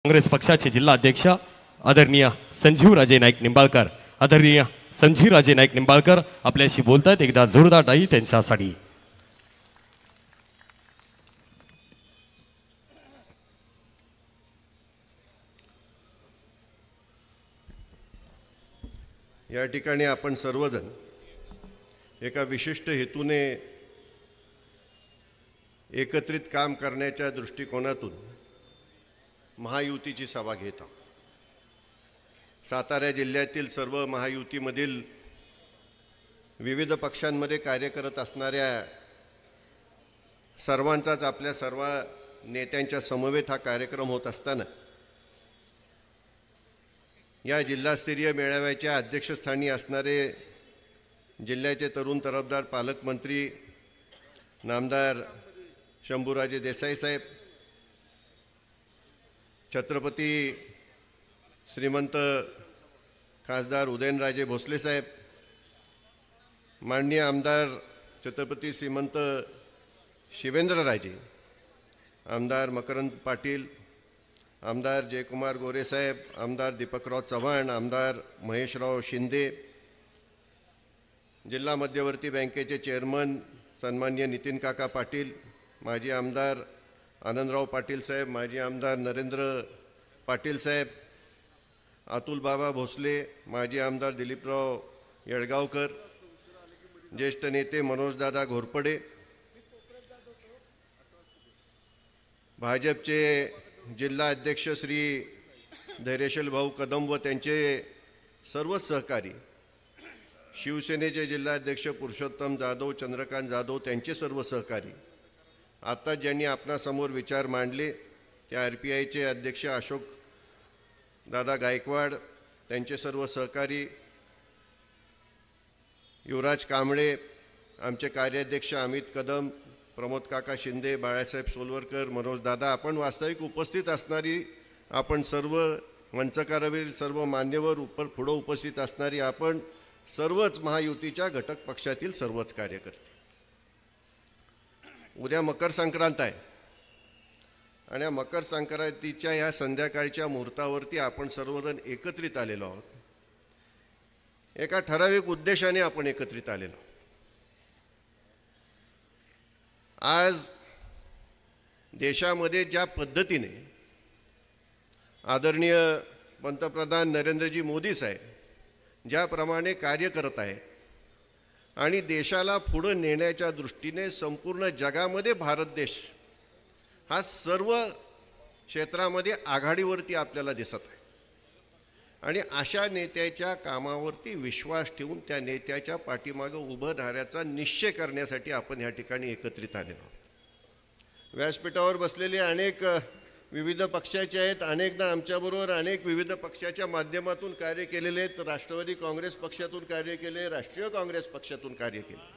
काँग्रेस पक्षाचे जिल्हा अध्यक्ष आदरणीय संजीवराजे नाईक निंबाळकर आदरणीय संजीवराजे नाईक निंबाळकर आपल्याशी बोलतात। एकदा जोरदार टाळी त्यांच्यासाठी। या ठिकाणी आपण सर्वजण एका विशिष्ट हेतूने एकत्रित काम करण्याच्या दृष्टिकोनातून महायुतीची सभा घेत आहोत। सातारा जिल्ह्यातील सर्व महायुतीमधील विविध पक्षांमध्ये कार्य करत असणाऱ्या सर्वांचाच आपल्या सर्व नेत्यांच्या समवेत हा कार्यक्रम होत असताना या जिल्हास्तरीय मेळाव्याच्या अध्यक्षस्थानी असणारे जिल्ह्याचे तरुण तरफदार पालकमंत्री नामदार शंभूराजे देसाई साहेब, छत्रपती श्रीमंत खासदार उदयनराजे भोसले साहेब, माननीय आमदार छत्रपती श्रीमंत शिवेंद्रराजे, आमदार मकरंद पाटील, आमदार जयकुमार गोरे साहेब, आमदार दीपकराव चव्हाण, आमदार महेशराव शिंदे, जिल्हा मध्यवर्ती बँकेचे चेअरमन सन्माननीय नितीन काका पाटील, माजी आमदार आनंदराव पाटील साहेब, माजी आमदार नरेंद्र पाटील साहेब, अतुल बाबा भोसले, माजी आमदार दिलीपराव येळगावकर, ज्येष्ठ नेते मनोजदादा घोरपडे, भाजपचे जिल्हा अध्यक्ष श्री धैर्यशील भाऊ कदम व त्यांचे सर्व सहकारी, शिवसेनेचे जिल्हा अध्यक्ष पुरुषोत्तम जाधव, चंद्रकांत जाधव त्यांचे सर्व सहकारी, आता ज्यांनी आपणासमोर विचार मांडले त्या RPIचे अध्यक्ष अशोक दादा गायकवाड त्यांचे सर्व सहकारी, युवराज कांबळे, आमचे कार्याध्यक्ष अमित कदम, प्रमोद काका शिंदे, बाळासाहेब सोलवरकर, मनोज दादा, आपण वास्तविक उपस्थित असणारी आपण सर्व मंचकारावरील सर्व मान्यवर पुढे उपस्थित असणारी आपण सर्वच महायुतीच्या घटक पक्षातील सर्वच कार्यकर्ते। उद्या मकर संक्रांत आहे आणि मकर संक्रांतीच्या ह्या संध्याकाळच्या मुहूर्तावरती आपण सर्वजण एकत्रित आलेलो आहोत। एका ठराविक उद्देशाने आपण एकत्रित आलेलो आहोत। आज देशामध्ये ज्या पद्धतीने आदरणीय पंतप्रधान नरेंद्रजी मोदी साहेब ज्याप्रमाणे कार्य करत आहेत आणि देशाला पुढे नेण्याच्या दृष्टीने संपूर्ण जगामध्ये भारत देश हा सर्व क्षेत्रामध्ये आघाडीवरती आपल्याला दिसत आहे आणि अशा नेत्याच्या कामावरती विश्वास ठेवून त्या नेत्याच्या पाठीमागे उभं राहण्याचा निश्चय करण्यासाठी आपण या ठिकाणी एकत्रित आलेलो आहोत। व्यासपीठावर बसलेले अनेक विविध पक्षाचे आहेत, अनेकदा आमच्याबरोबर अनेक विविध पक्षाच्या माध्यमातून कार्य केलेले आहेत, राष्ट्रवादी काँग्रेस पक्षातून कार्य केले, राष्ट्रीय काँग्रेस पक्षातून कार्य केले,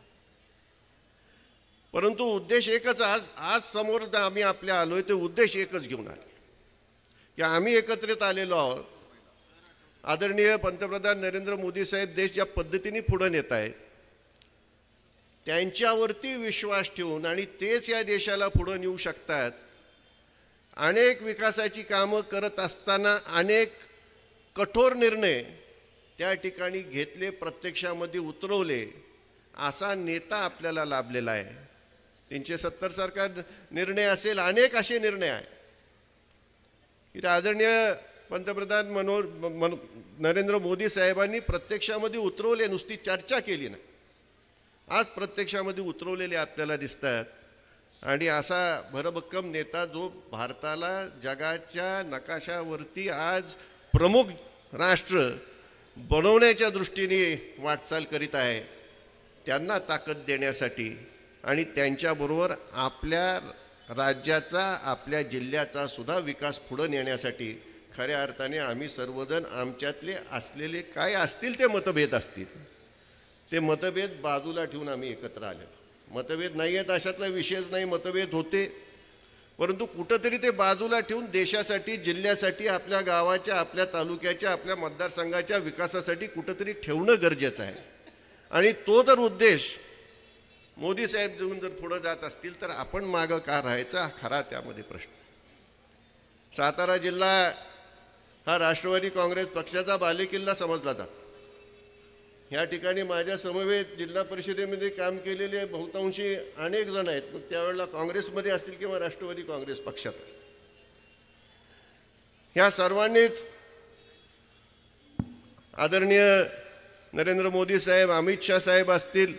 परंतु उद्देश एकच, आज समोर आम्ही आपल्या आलोय ते उद्देश एकच घेऊन आले की आम्ही एकत्रित आलेलो आहोत। आदरणीय पंतप्रधान नरेंद्र मोदी साहेब देश ज्या पद्धतीने पुढे नेत आहेत त्यांच्यावरती विश्वास ठेवून आणि तेच या देशाला पुढे नेऊ शकतात। अनेक विकासाची कामं करत असताना अनेक कठोर निर्णय त्या ठिकाणी घेतले, प्रत्यक्षामध्ये उतरवले, असा नेता आपल्याला लाभलेला आहे। 370 सारखा निर्णय असेल, अनेक असे निर्णय आहेत की आदरणीय पंतप्रधान नरेंद्र मोदी साहेबांनी प्रत्यक्षामध्ये उतरवले, नुसती चर्चा केली नाही, आज प्रत्यक्षामध्ये उतरवलेले आपल्याला दिसतात। आणि असा भरभक्कम नेता जो भारताला जगाच्या नकाशावरती आज प्रमुख राष्ट्र बनवण्याच्या दृष्टीने वाटचाल करीत आहे, त्यांना ताकद देण्यासाठी आणि त्यांच्याबरोबर आपल्या राज्याचा आपल्या जिल्ह्याचा सुद्धा विकास पुढे नेण्यासाठी खऱ्या अर्थाने आम्ही सर्वजण आमच्यातले असलेले काय असतील ते मतभेद असतील ते मतभेद बाजूला ठेवून आम्ही एकत्र आलेलो। मतभेद नाही आहेत अशातला विषयच नाही, मतभेद होते, परंतु कुठंतरी ते बाजूला ठेवून देशासाठी, जिल्ह्यासाठी, आपल्या गावाच्या, आपल्या तालुक्याच्या, आपल्या मतदारसंघाच्या विकासासाठी कुठंतरी ठेवणं गरजेचं आहे। आणि तो जर उद्देश मोदी साहेब घेऊन जर पुढे जात असतील तर आपण मागं का राहायचं, हा खरा त्यामध्ये प्रश्न। सातारा जिल्हा हा राष्ट्रवादी काँग्रेस पक्षाचा बालेकिल्ला समजला जातो. या ठिकाणी माझ्या समवेत जिल्हा परिषदेमध्ये काम केलेले बहुतांशी अनेक जण आहेत, मग त्यावेळेला काँग्रेसमध्ये असतील किंवा राष्ट्रवादी काँग्रेस पक्षात असतील. ह्या सर्वांनीच आदरणीय नरेंद्र मोदी साहेब, अमित शाह साहेब असतील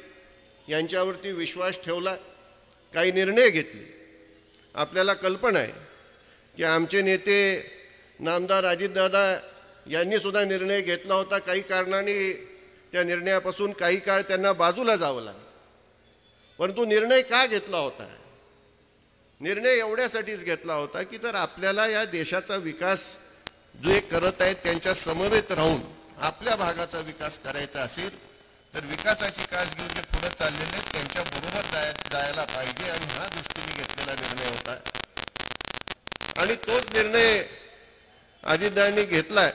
यांच्यावरती विश्वास ठेवला, काही निर्णय घेतले. आपल्याला कल्पना आहे की आमचे नेते नामदार अजितदादा यांनी सुद्धा निर्णय घेतला होता. काही कारणाने त्या निर्णयापासून काही काळ त्यांना बाजूला जावं लागलं. परंतु निर्णय का घेतला होता? निर्णय एवढ्यासाठीच घेतला होता की जर आपल्याला या देशाचा विकास जे करत आहेत त्यांच्या समवेत राहून आपल्या भागाचा विकास करायचा असेल तर विकासाची कास घेऊन जे पुढे चाललेले आहेत त्यांच्याबरोबर जायला पाहिजे, आणि हा दृष्टीने घेतलेला निर्णय होता. आणि तोच निर्णय अजितदादांनी घेतलाय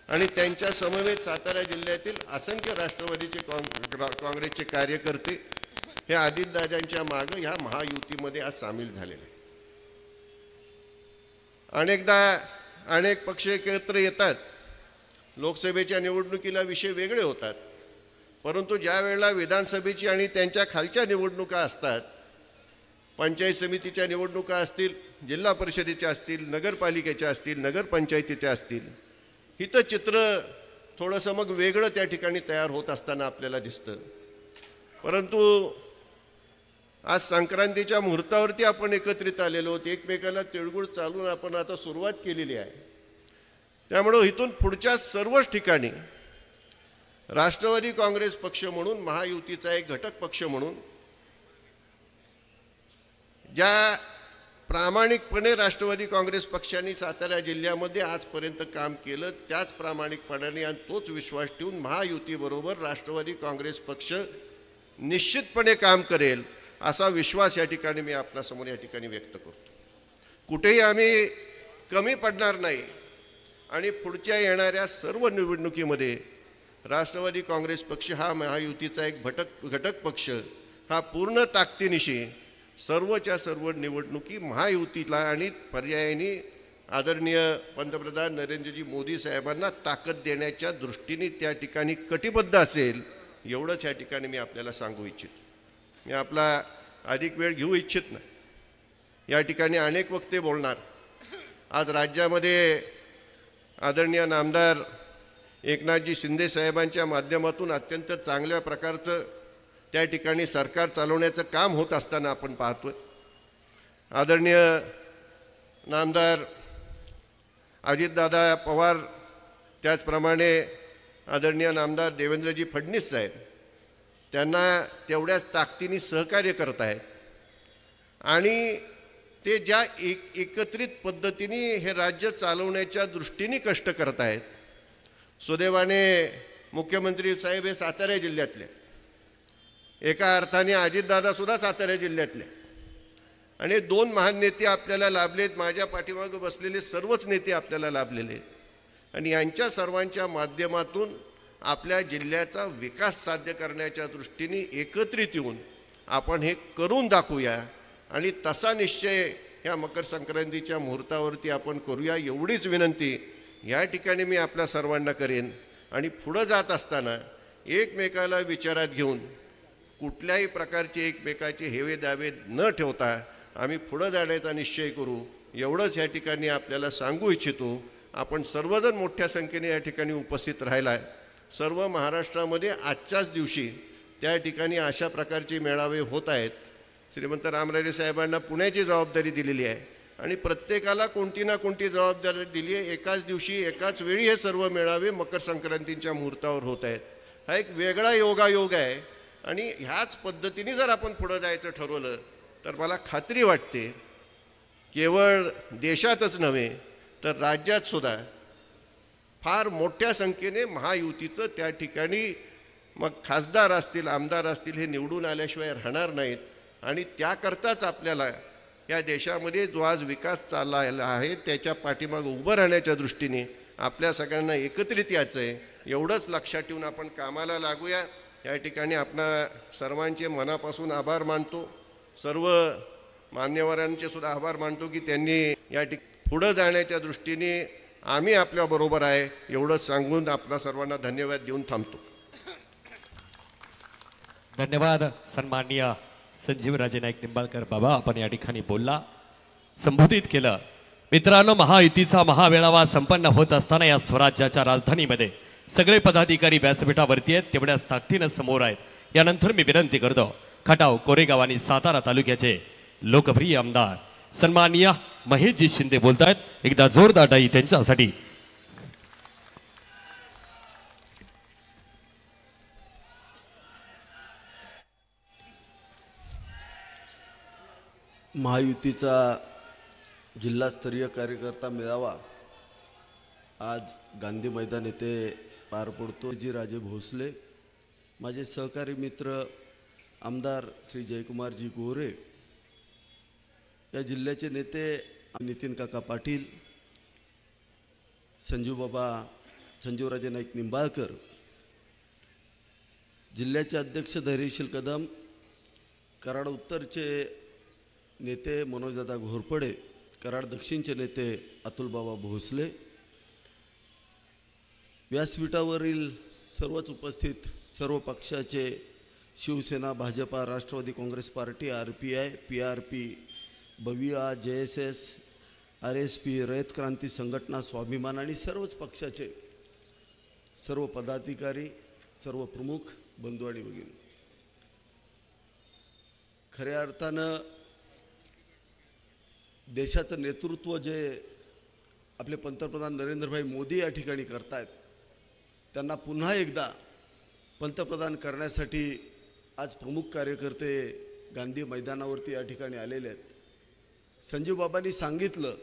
आणि त्यांच्या समवेत सातारा जिल्ह्यातील असंख्य राष्ट्रवादीचे काँग्रेसचे कार्यकर्ते हे अजितदादांच्या मागे ह्या महायुतीमध्ये आज सामील झालेले. अनेकदा अनेक पक्ष एकत्र येतात, लोकसभेच्या निवडणुकीला विषय वेगळे होतात, परंतु ज्या वेळेला विधानसभेची आणि त्यांच्या खालच्या निवडणुका असतात, पंचायत समितीच्या निवडणुका असतील, जिल्हा परिषदेच्या असतील, नगरपालिकेच्या असतील, नगरपंचायतीच्या असतील, इथं चित्र थोडंसं मग वेगळं त्या ठिकाणी तयार होत असताना आपल्याला दिसतं. परंतु आज संक्रांतीच्या मुहूर्तावरती आपण एकत्रित आलेलो आहोत, एकमेकाला तिळगुळ चालून आपण आता सुरुवात केलेली आहे. त्यामुळं इथून पुढच्या सर्वच ठिकाणी राष्ट्रवादी काँग्रेस पक्ष म्हणून, महायुतीचा एक घटक पक्ष म्हणून ज्या प्रामाणिकपणे राष्ट्रवादी काँग्रेस पक्षाने सातारा जिल्ह्यामध्ये आजपर्यंत काम केलं, त्याच प्रामाणिकपणाने आणि तोच विश्वास ठेवून महायुतीबरोबर राष्ट्रवादी काँग्रेस पक्ष निश्चितपणे काम करेल असा विश्वास या ठिकाणी मी आपल्यासमोर या ठिकाणी व्यक्त करतो. कुठेही आम्ही कमी पडणार नाही आणि पुढच्या येणाऱ्या सर्व निवडणुकीमध्ये राष्ट्रवादी काँग्रेस पक्ष हा महायुतीचा एक घटक पक्ष हा पूर्ण ताकदीनिशी सर्वच्या सर्व निवडणुकी महायुतीला आणि पर्यायाने आदरणीय पंतप्रधान नरेंद्रजी मोदी साहेबांना ताकद देण्याच्या दृष्टीने त्या ठिकाणी कटिबद्ध असेल, एवढंच या ठिकाणी मी आपल्याला सांगू इच्छितो. मी आपला अधिक वेळ घेऊ इच्छित नाही. या ठिकाणी अनेक वक्ते बोलणार. आज राज्यामध्ये आदरणीय नामदार एकनाथजी शिंदे साहेबांच्या माध्यमातून अत्यंत चांगल्या प्रकारचं त्या ठिकाणी सरकार चालवण्याचं काम होत असताना आपण पाहतोय. आदरणीय नामदार अजितदादा पवार, त्याचप्रमाणे आदरणीय नामदार देवेंद्रजी फडणवीस साहेब त्यांना तेवढ्याच ताकदीने सहकार्य करत आहेत आणि ते ज्या एकत्रित पद्धतीने हे राज्य चालवण्याच्या दृष्टीने कष्ट करत आहेत. सुदैवाने मुख्यमंत्री साहेब हे सातारा जिल्ह्यातले, एका अर्थाने अजितदादासुद्धा सातारा जिल्ह्यातले, आणि दोन महान नेते आपल्याला लाभलेत. माझ्या पाठीमागे बसलेले सर्वच नेते आपल्याला लाभलेले आहेत आणि यांच्या सर्वांच्या माध्यमातून आपल्या जिल्ह्याचा विकास साध्य करण्याच्या दृष्टीने एकत्रित येऊन आपण हे करून दाखवूया आणि तसा निश्चय ह्या मकर संक्रांतीच्या मुहूर्तावरती आपण करूया, एवढीच विनंती या ठिकाणी मी आपल्या सर्वांना करेन. आणि पुढं जात असताना एकमेकाला विचारात घेऊन कुठल्याही प्रकारचे एकमेकाचे हेवे दावे न ठेवता आम्ही पुढं जाण्याचा निश्चय करू, एवढंच या ठिकाणी आपल्याला सांगू इच्छितो. आपण सर्वजण मोठ्या संख्येने या ठिकाणी उपस्थित राहिला आहे. सर्व महाराष्ट्रामध्ये आजच्याच दिवशी त्या ठिकाणी अशा प्रकारचे मेळावे होत आहेत. श्रीमंत रामराजे साहेबांना पुण्याची जबाबदारी दिलेली आहे आणि प्रत्येकाला कोणती ना कोणती जबाबदारी दिली आहे. एकाच दिवशी एकाच वेळी हे सर्व मेळावे मकर संक्रांतीच्या मुहूर्तावर होत आहेत. हा एक वेगळा योगायोग आहे आणि ह्याच पद्धतीने जर आपण पुढं जायचं ठरवलं तर मला खात्री वाटते केवळ देशातच नव्हे तर राज्यातसुद्धा फार मोठ्या संख्येने महायुतीचं त्या ठिकाणी मग खासदार असतील, आमदार असतील, हे निवडून आल्याशिवाय राहणार नाहीत. आणि त्याकरताच आपल्याला या देशामध्ये जो आज विकास चालला आहे त्याच्या पाठीमागे उभं राहण्याच्या दृष्टीने आपल्या सगळ्यांना एकत्रित यायचं आहे. एवढंच लक्षात ठेवून आपण कामाला लागूया. या ठिकाणी आपणा सर्वांचे मनापासून आभार मानतो. सर्व मान्यवरांचे सुद्धा आभार मानतो की त्यांनी पुढं जाण्याच्या दृष्टीने आम्ही आपल्याबरोबर आहे एवढंच सांगून आपल्या सर्वांना धन्यवाद देऊन थांबतो. धन्यवाद सन्माननीय संजीवराजे नाईक निंबाळकर बाबा, आपण या ठिकाणी बोलला, संबोधित केलं. मित्रांनो, महायुतीचा महामेळावा संपन्न होत असताना या स्वराज्याच्या राजधानीमध्ये सगळे पदाधिकारी व्यासपीठावरती आहेत, तेवढ्याच ताकदीनं समोर आहेत. यानंतर मी विनंती करतो, खटाव, कोरेगाव आणि सातारा तालुक्याचे लोकप्रिय आमदार सन्माननीय महेशजी शिंदे बोलतायत. एकदा जोरदार टाळी त्यांच्यासाठी. महायुतीचा जिल्हास्तरीय कार्यकर्ता मेळावा आज गांधी मैदान येथे पार पडतो. जी राजे भोसले, माझे सहकारी मित्र आमदार श्री जयकुमारजी गोरे, या जिल्ह्याचे नेते नितीन काका पाटील, संजीवराजे नाईक निंबाळकर, जिल्ह्याचे अध्यक्ष धैर्यशील कदम, कराड उत्तरचे नेते मनोजदादा घोरपडे, कराड दक्षिणचे नेते अतुलबाबा भोसले, व्यासपीठावरील सर्वच उपस्थित सर्व पक्षाचे Shiv Sena, Bhajpa, Rashtrawadi Congress party, RPI, PRP, Baviya, JSS, RSP, Rayat Kranti Sanghatana, Swabhiman आणि सर्वच पक्षाचे सर्व पदाधिकारी, सर्व प्रमुख बंधू आणि भगिनी, खऱ्या अर्थानं देशाचं नेतृत्व जे आपले पंतप्रधान नरेंद्रभाई मोदी या ठिकाणी करतायत, त्यांना पुन्हा एकदा पंतप्रधान करण्यासाठी आज प्रमुख कार्यकर्ते गांधी मैदानावरती या ठिकाणी आलेले आहेत. संजीव बाबांनी सांगितलं,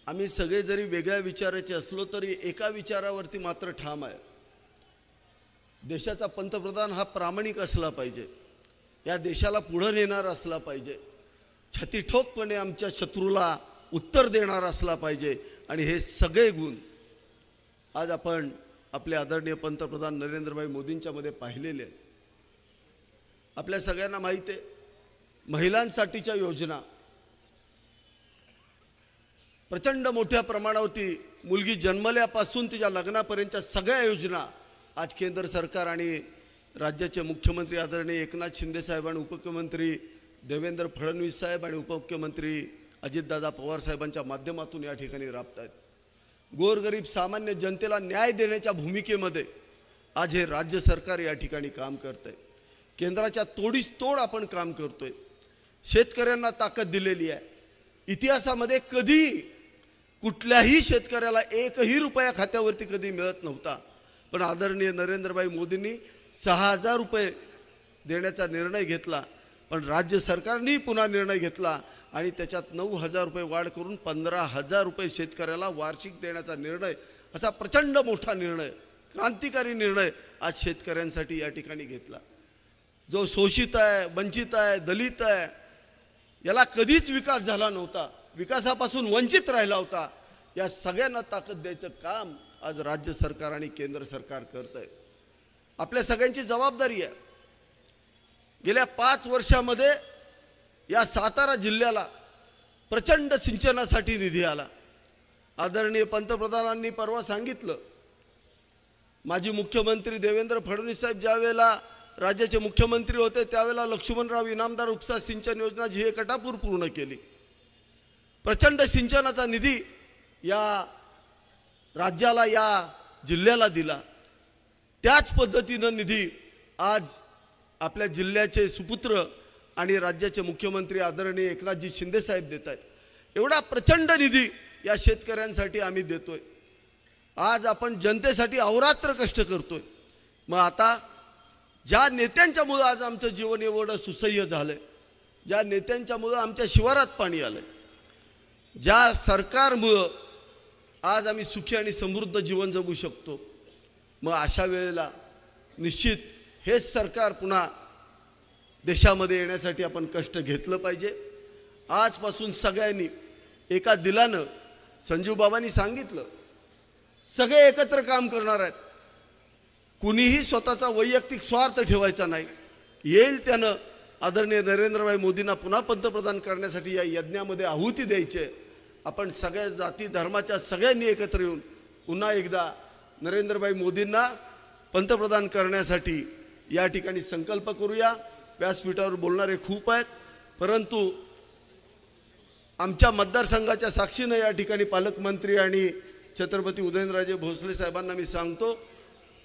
आम्ही सगळे जरी वेगळ्या विचाराचे असलो तरी एका विचारावरती मात्र ठाम आहे. देशाचा पंतप्रधान हा प्रामाणिक असला पाहिजे, या देशाला पुढे नेणार असला पाहिजे, छतीठोकपणे आमच्या शत्रूला उत्तर देणार असला पाहिजे. आणि हे सगळे गुण आज आपण आपले आदरणीय पंतप्रधान नरेंद्रभाई मोदींच्या मध्ये पाहिलेले आहेत. आपल्या सगळ्यांना माहिती आहे, महिलांसाठीच्या योजना प्रचंड मोठ्या प्रमाणावरती, मुलगी जन्मल्यापासून तिच्या लग्नापर्यंतच्या सगळ्या योजना आज केंद्र सरकार आणि राज्याचे मुख्यमंत्री आदरणीय एकनाथ शिंदे साहेब आणि उपमुख्यमंत्री देवेंद्र फडणवीस साहेब आणि उपमुख्यमंत्री अजितदादा पवार साहेबांच्या माध्यमातून या ठिकाणी राबत आहेत. गोरगरीब सामान्य जनतेला न्याय देण्याच्या भूमिकेमध्ये आज हे राज्य सरकार या ठिकाणी काम करत आहे. केंद्राच्या तोडीस तोड आपण काम करतोय. शेतकऱ्यांना ताकद दिलेली आहे. इतिहासामध्ये कधी कुठल्याही शेतकऱ्याला एकही रुपया खात्यावरती कधी मिळत नव्हता, पण आदरणीय नरेंद्रभाई मोदींनी 6,000 रुपये देण्याचा निर्णय घेतला. पण राज्य सरकारने पुन्हा निर्णय घेतला आणि त्याच्यात 9,000 रुपये वाढ करून 15,000 रुपये शेतकऱ्याला वार्षिक देण्याचा निर्णय, असा प्रचंड मोठा निर्णय, क्रांतिकारी निर्णय आज शेतकऱ्यांसाठी या ठिकाणी घेतला. जो शोषित आहे, वंचित आहे, दलित आहे, याला कधीच विकास झाला नव्हता, विकासापासून वंचित राहिला होता, या सगळ्यांना ताकद द्यायचं काम आज राज्य सरकार आणि केंद्र सरकार करत आहे. आपल्या सगळ्यांची जबाबदारी आहे. गेल्या 5 वर्षामध्ये या सातारा जिल्ह्याला प्रचंड सिंचनासाठी निधी आला. आदरणीय पंतप्रधानांनी परवा सांगितलं, माजी मुख्यमंत्री देवेंद्र फडणवीस साहेब ज्यावेळेला राज्याचे मुख्यमंत्री होते त्यावेळेला लक्ष्मणराव इनामदार उपसा सिंचन योजना जी हे कटापूर पूर्ण केली. प्रचंड सिंचनाचा निधी या राज्याला, या जिल्ह्याला दिला. त्याच पद्धतीनं निधी आज आपल्या जिल्ह्याचे सुपुत्र आणि राज्याचे मुख्यमंत्री आदरणीय एकनाथजी शिंदे साहेब देत आहेत. एवढा प्रचंड निधी या शेतकऱ्यांसाठी आम्ही देतोय. आज आपण जनतेसाठी अहोरात्र कष्ट करतोय. मग आता ज्या नेत्यांच्यामुळं आज आमचं जीवन एवढं सुसह्य झालंय, ज्या नेत्यांच्यामुळं आमच्या शिवारात पाणी आलंय, ज्या सरकारमुळं आज आम्ही सुखी आणि समृद्ध जीवन जगू शकतो, मग अशा वेळेला निश्चित हेच सरकार पुन्हा देशामध्ये येण्यासाठी आपण कष्ट घेतलं पाहिजे. आजपासून सगळ्यांनी एका दिलानं, संजीव बाबांनी सांगितलं, सगळे एकत्र काम करणार आहेत. कुणीही स्वतःचा वैयक्तिक स्वार्थ ठेवायचा नाही. येईल त्यानं आदरणीय नरेंद्रभाई मोदींना पुन्हा पंतप्रधान करण्यासाठी या यज्ञामध्ये आहुती द्यायची आहे. आपण सगळ्या जाती धर्माच्या सगळ्यांनी एकत्र येऊन पुन्हा एकदा नरेंद्रभाई मोदींना पंतप्रधान करण्यासाठी या ठिकाणी संकल्प करूया. व्यासपीठावर बोलणारे खूप आहेत, परंतु आमच्या मतदारसंघाच्या साक्षीनं या ठिकाणी पालकमंत्री आणि छत्रपती उदयनराजे भोसले साहेबांना मी सांगतो,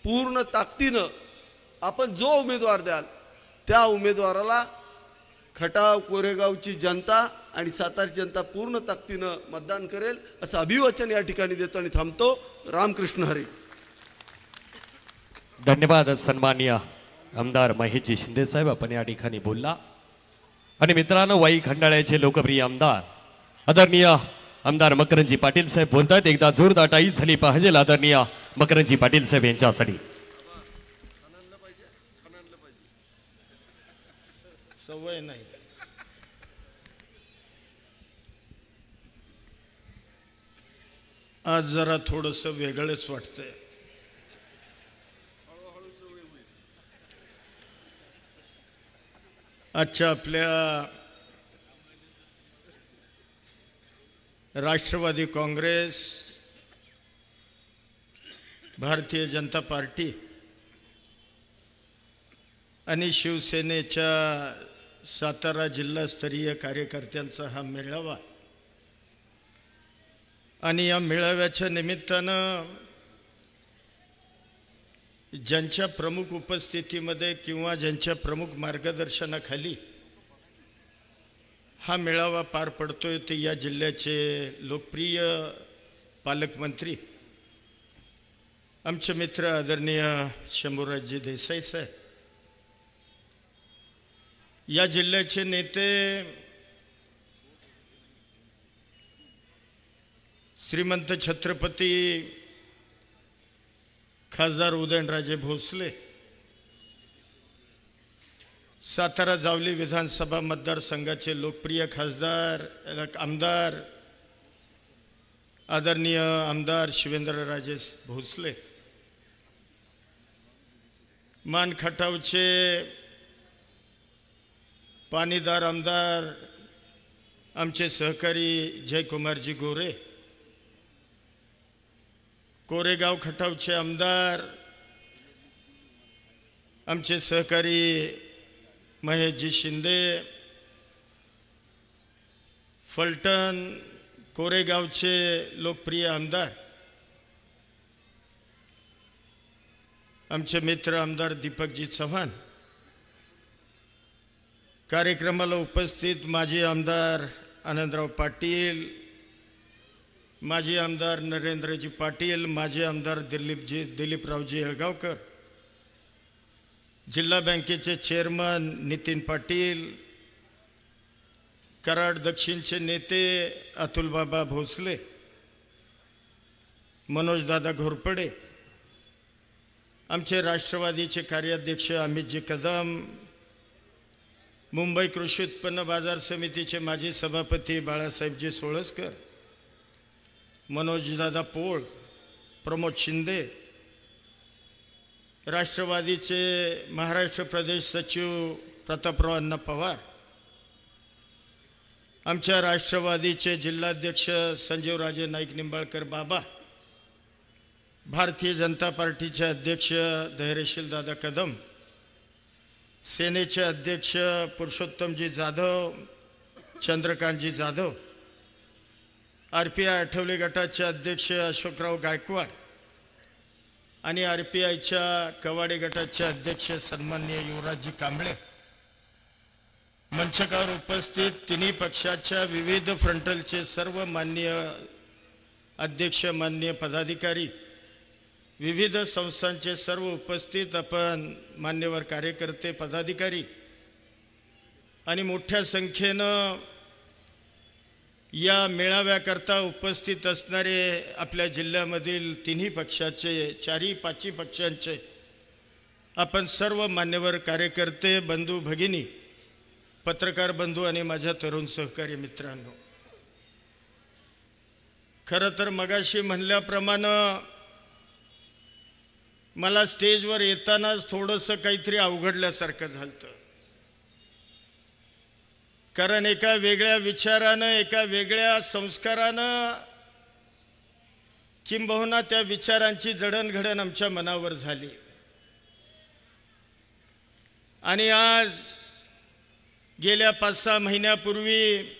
पूर्ण ताकदीनं आपण जो उमेदवार द्याल त्या उमेदवाराला खटाव कोरेगावची जनता आणि सातारची जनता पूर्ण ताकदीनं मतदान करेल असं अभिवचन या ठिकाणी देतो आणि थांबतो. रामकृष्ण हरी. धन्यवाद सन्माननीय आमदार महेशजी शिंदे साहेब, आपण या ठिकाणी बोलला. आणि मित्रांनो, वाई खंडाळ्याचे लोकप्रिय आमदार आदरणीय आमदार मकरंदजी पाटील साहेब बोलतायत. एकदा जोरदार टाळी झाली पाहिजे आदरणीय मकरंदजी पाटील साहेब यांच्यासाठी. सवय नाही. आज जरा थोडंसं वेगळंच वाटतंय. आजच्या आपल्या राष्ट्रवादी काँग्रेस, भारतीय जनता पार्टी आणि शिवसेनेच्या सातारा जिल्हास्तरीय कार्यकर्त्यांचा हा मेळावा आणि या मेळाव्याच्या निमित्तानं ज्यांच्या प्रमुख उपस्थितीमध्ये किंवा ज्यांच्या प्रमुख मार्गदर्शनाखाली हा मेळावा पार पडतोय ते या जिल्ह्याचे लोकप्रिय पालकमंत्री आमचे मित्र आदरणीय शंभूराजजी देसाई साहेब, या जिल्ह्याचे नेते श्रीमंत छत्रपती खासदार उदयनराजे भोसले, सातारा जावली विधानसभा मतदारसंघाचे लोकप्रिय खासदार आमदार आदरणीय आमदार शिवेंद्रराजे भोसले, मानखटावचे पाणीदार आमदार आमचे सहकारी जयकुमारजी गोरे, कोरेगाव खटावचे आमदार आमचे सहकारी महेशजी शिंदे, फलटण कोरेगावचे लोकप्रिय आमदार आमचे मित्र आमदार दीपकजी चव्हाण, कार्यक्रमाला उपस्थित माजी आमदार आनंदराव पाटील, माजी आमदार नरेंद्रजी पाटील, माजी आमदार दिलीपरावजी येळगावकर, जिल्हा बँकेचे चेअरमन नितीन पाटील, कराड दक्षिणचे नेते अतुलबाबा भोसले, मनोजदादा घोरपडे, आमचे राष्ट्रवादीचे कार्याध्यक्ष अमितजी कदम, मुंबई कृषी उत्पन्न बाजार समितीचे माजी सभापती बाळासाहेबजी सोळसकर, मनोजदादा पोळ, प्रमोद शिंदे, राष्ट्रवादीचे महाराष्ट्र प्रदेश सचिव प्रतापराव अण्णा पवार, आमच्या राष्ट्रवादीचे जिल्हाध्यक्ष संजीवराजे नाईक निंबाळकर बाबा, भारतीय जनता पार्टीचे अध्यक्ष धैर्यशील दादा कदम, सेनेचे अध्यक्ष पुरुषोत्तमजी जाधव, चंद्रकांतजी जाधव, RPI आठवले गटाचे अध्यक्ष अशोकराव गायकवाड आणि RPIच्या कवाडे गटाचे अध्यक्ष सन्माननीय युवराजजी कांबळे, मंचकावर उपस्थित तिन्ही पक्षाच्या विविध फ्रंटलचे सर्व माननीय अध्यक्ष, माननीय पदाधिकारी, विविध संस्थांचे सर्व उपस्थित आपण मान्यवर कार्यकर्ते, पदाधिकारी आणि मोठ्या संख्येनं या मेळाव्याकरता उपस्थित असणारे आपल्या जिल्ह्यामधील तिन्ही पक्षाचे, चारही पाचही पक्षांचे आपण सर्व मान्यवर कार्यकर्ते, बंधू भगिनी, पत्रकार बंधू आणि माझ्या तरुण सहकारी मित्रांनो, खरं तर मगाशी म्हणल्याप्रमाणे मला स्टेजवर येतानाच थोडंसं काहीतरी अवघडल्यासारखं झालं. कारण एका वेगळ्या विचारानं, एका वेगळ्या संस्कारानं, किंबहुना त्या विचारांची जडणघडण आमच्या मनावर झाली. आणि आज गेल्या 5-6 महिन्यापूर्वी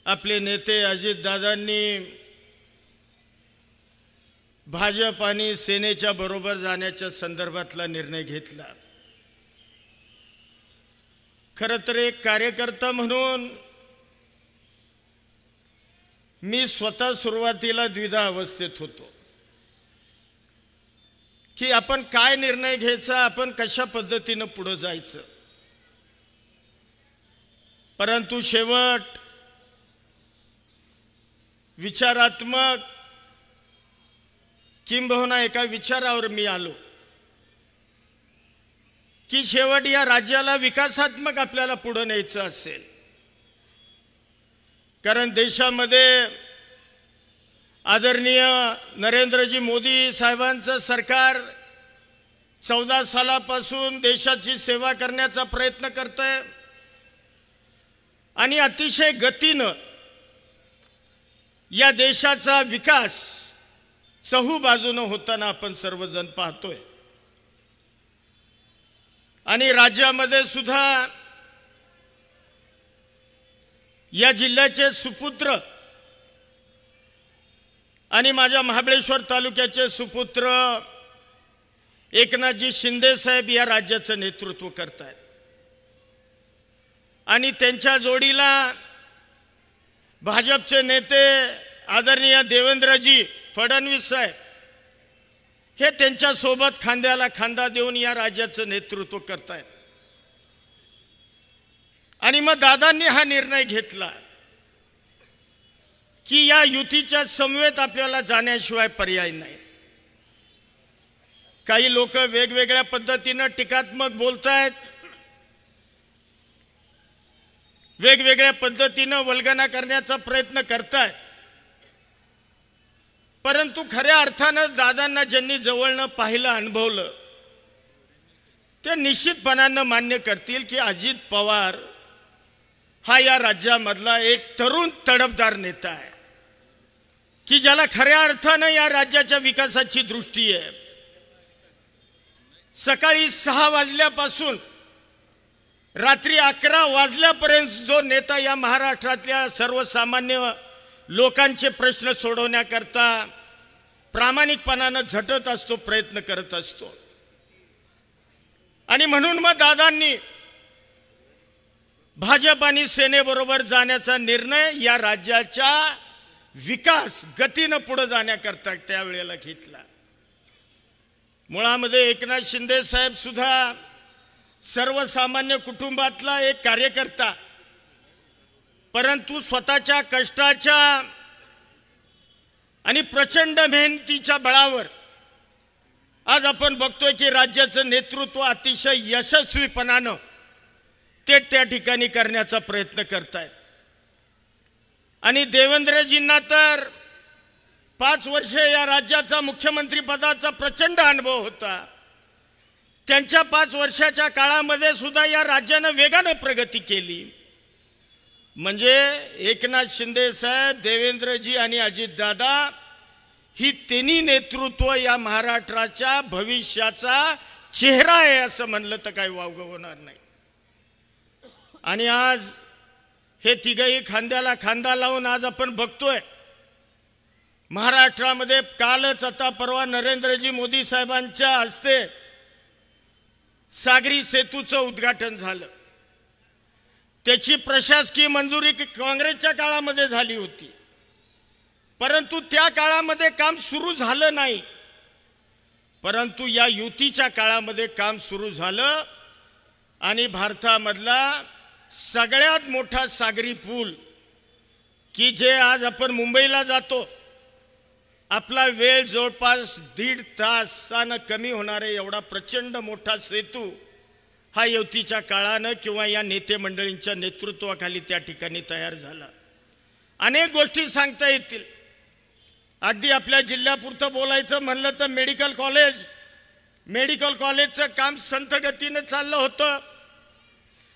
आपले नेते अजितदादांनी भाजप आणि सेनेच्या बरोबर जाण्याच्या संदर्भातला निर्णय घेतला. खरं तर एक कार्यकर्ता म्हणून मी स्वतः सुरुवातीला द्विधा अवस्थेत होतो की आपण काय निर्णय घ्यायचा, आपण कशा पद्धतीनं पुढे जायचं. परंतु शेवट विचारात्मक किंबहुना एका विचारावर मी आलो की शेवट या राज्याला विकासात्मक आपल्याला पुढे न्यायचं असेल, कारण देशामध्ये आदरणीय नरेंद्रजी मोदी साहेबांचं सरकार 14 सालापासून देशाची सेवा करण्याचा प्रयत्न करतंय आणि अतिशय गतीनं या देशाचा विकास चहूबाजूनं होताना आपण सर्वजण पाहतोय. आणि राज्यामध्ये सुद्धा या जिल्ह्याचे सुपुत्र आणि माझ्या महाबळेश्वर तालुक्याचे सुपुत्र एकनाथजी शिंदे साहेब या राज्याचं नेतृत्व करतायत. आणि त्यांच्या जोडीला भाजपचे नेते आदरणीय देवेंद्रजी फडणवीस साहेब हे त्यांच्या सोबत खांद्याला खांदा देऊन या राज्याचं नेतृत्व करतायत. आणि मग दादांनी हा निर्णय घेतला की या युतीच्या समवेत आपल्याला जाण्याशिवाय पर्याय नाही. काही लोक वेगवेगळ्या पद्धतीनं टीकात्मक बोलतायत, वेगवेगळ्या पद्धतीनं वल्गना करण्याचा प्रयत्न करतायत. परंतु खऱ्या अर्थानं दादांना ज्यांनी जवळनं पाहिलं, अनुभवलं, ते निश्चितपणानं मान्य करतील की अजित पवार हा या राज्यामधला एक तरुण तडफदार नेता आहे की ज्याला खऱ्या अर्थानं या राज्याच्या विकासाची दृष्टी आहे. सकाळी 6 वाजल्यापासून रात्री 11 वाजल्यापर्यंत जो नेता या महाराष्ट्रातल्या सर्वसामान्य लोकांचे प्रश्न सोडवण्याकरता प्रामाणिकपणानं झटत असतो, प्रयत्न करत असतो. आणि म्हणून मग दादांनी भाजप आणि सेनेबरोबर जाण्याचा निर्णय या राज्याच्या विकास गतीनं पुढे जाण्याकरता त्यावेळेला घेतला. मुळामध्ये एकनाथ शिंदे साहेब सुद्धा सर्वसामान्य कुटुंबातला एक कार्यकर्ता, परंतु स्वतःच्या कष्टाच्या आणि प्रचंड मेहनतीच्या बळावर आज आपण बघतोय की राज्याचं नेतृत्व अतिशय यशस्वीपणानं ते त्या ठिकाणी करण्याचा प्रयत्न करतायत. आणि देवेंद्रजींना तर 5 वर्षे या राज्याचा मुख्यमंत्री पदाचा प्रचंड अनुभव होता. त्यांच्या 5 वर्षाच्या काळामध्ये सुद्धा या राज्यानं वेगानं प्रगती केली. म्हणजे एकनाथ शिंदे साहेब, देवेंद्रजी आणि अजितदादा ही तिन्ही नेतृत्व या महाराष्ट्राच्या भविष्याचा चेहरा आहे असं म्हणलं तर काही वावगं होणार नाही. आणि आज हे तिघही खांद्याला खांदा लावून आज आपण बघतोय महाराष्ट्रामध्ये कालच आता परवा नरेंद्रजी मोदी साहेबांच्या हस्ते सागरी सेतूचं उद्घाटन झालं. त्याची प्रशासकीय मंजुरी काँग्रेसच्या काळामध्ये झाली होती, परंतु त्या काळामध्ये काम सुरू झालं नाही. परंतु या युतीच्या काळामध्ये काम सुरू झालं आणि भारतामधला सगळ्यात मोठा सागरी पूल की जे आज आपण मुंबईला जातो, आपला वेळ जवळपास 1.5 तासानं कमी होणारे एवढा प्रचंड मोठा सेतू हा युतीच्या काळानं किंवा या नेते मंडळींच्या नेतृत्वाखाली त्या ठिकाणी तयार झाला. अनेक गोष्टी सांगता येतील. अगदी आपल्या जिल्ह्यापुरतं बोलायचं म्हणलं तर मेडिकल कॉलेजचं काम संथ गतीनं चाललं होतं.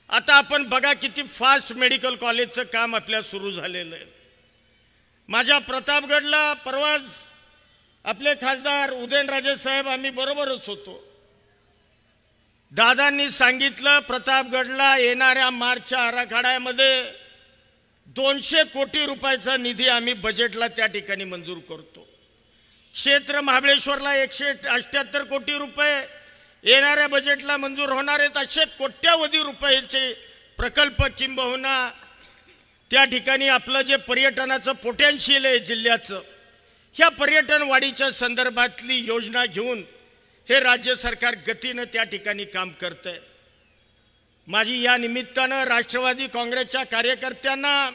आता आपण बघा किती फास्ट मेडिकल कॉलेजचं काम आपल्या सुरू झालेलं आहे. माझ्या प्रतापगडला परवाच आपले खासदार उदयनराजे साहेब आम्ही बरोबरच होतो. दादांनी सांगितलं प्रतापगडला येणाऱ्या मार्चच्या आराखड्यामध्ये 200 कोटी रुपयाचा निधी आम्ही बजेटला त्या ठिकाणी मंजूर करतो. क्षेत्र महाबळेश्वरला 178 कोटी रुपये येणाऱ्या बजेटला मंजूर होणार आहेत. असे कोट्यावधी रुपयाचे प्रकल्प किंबहुना त्या ठिकाणी आपलं जे पर्यटनाचं पोटेन्शियल आहे जिल्ह्याचं, ह्या पर्यटन वाढीच्या संदर्भातली योजना घेऊन हे राज्य सरकार गतीनं त्या ठिकाणी काम करतंय. माझी या निमित्तानं राष्ट्रवादी काँग्रेसच्या कार्यकर्त्यांना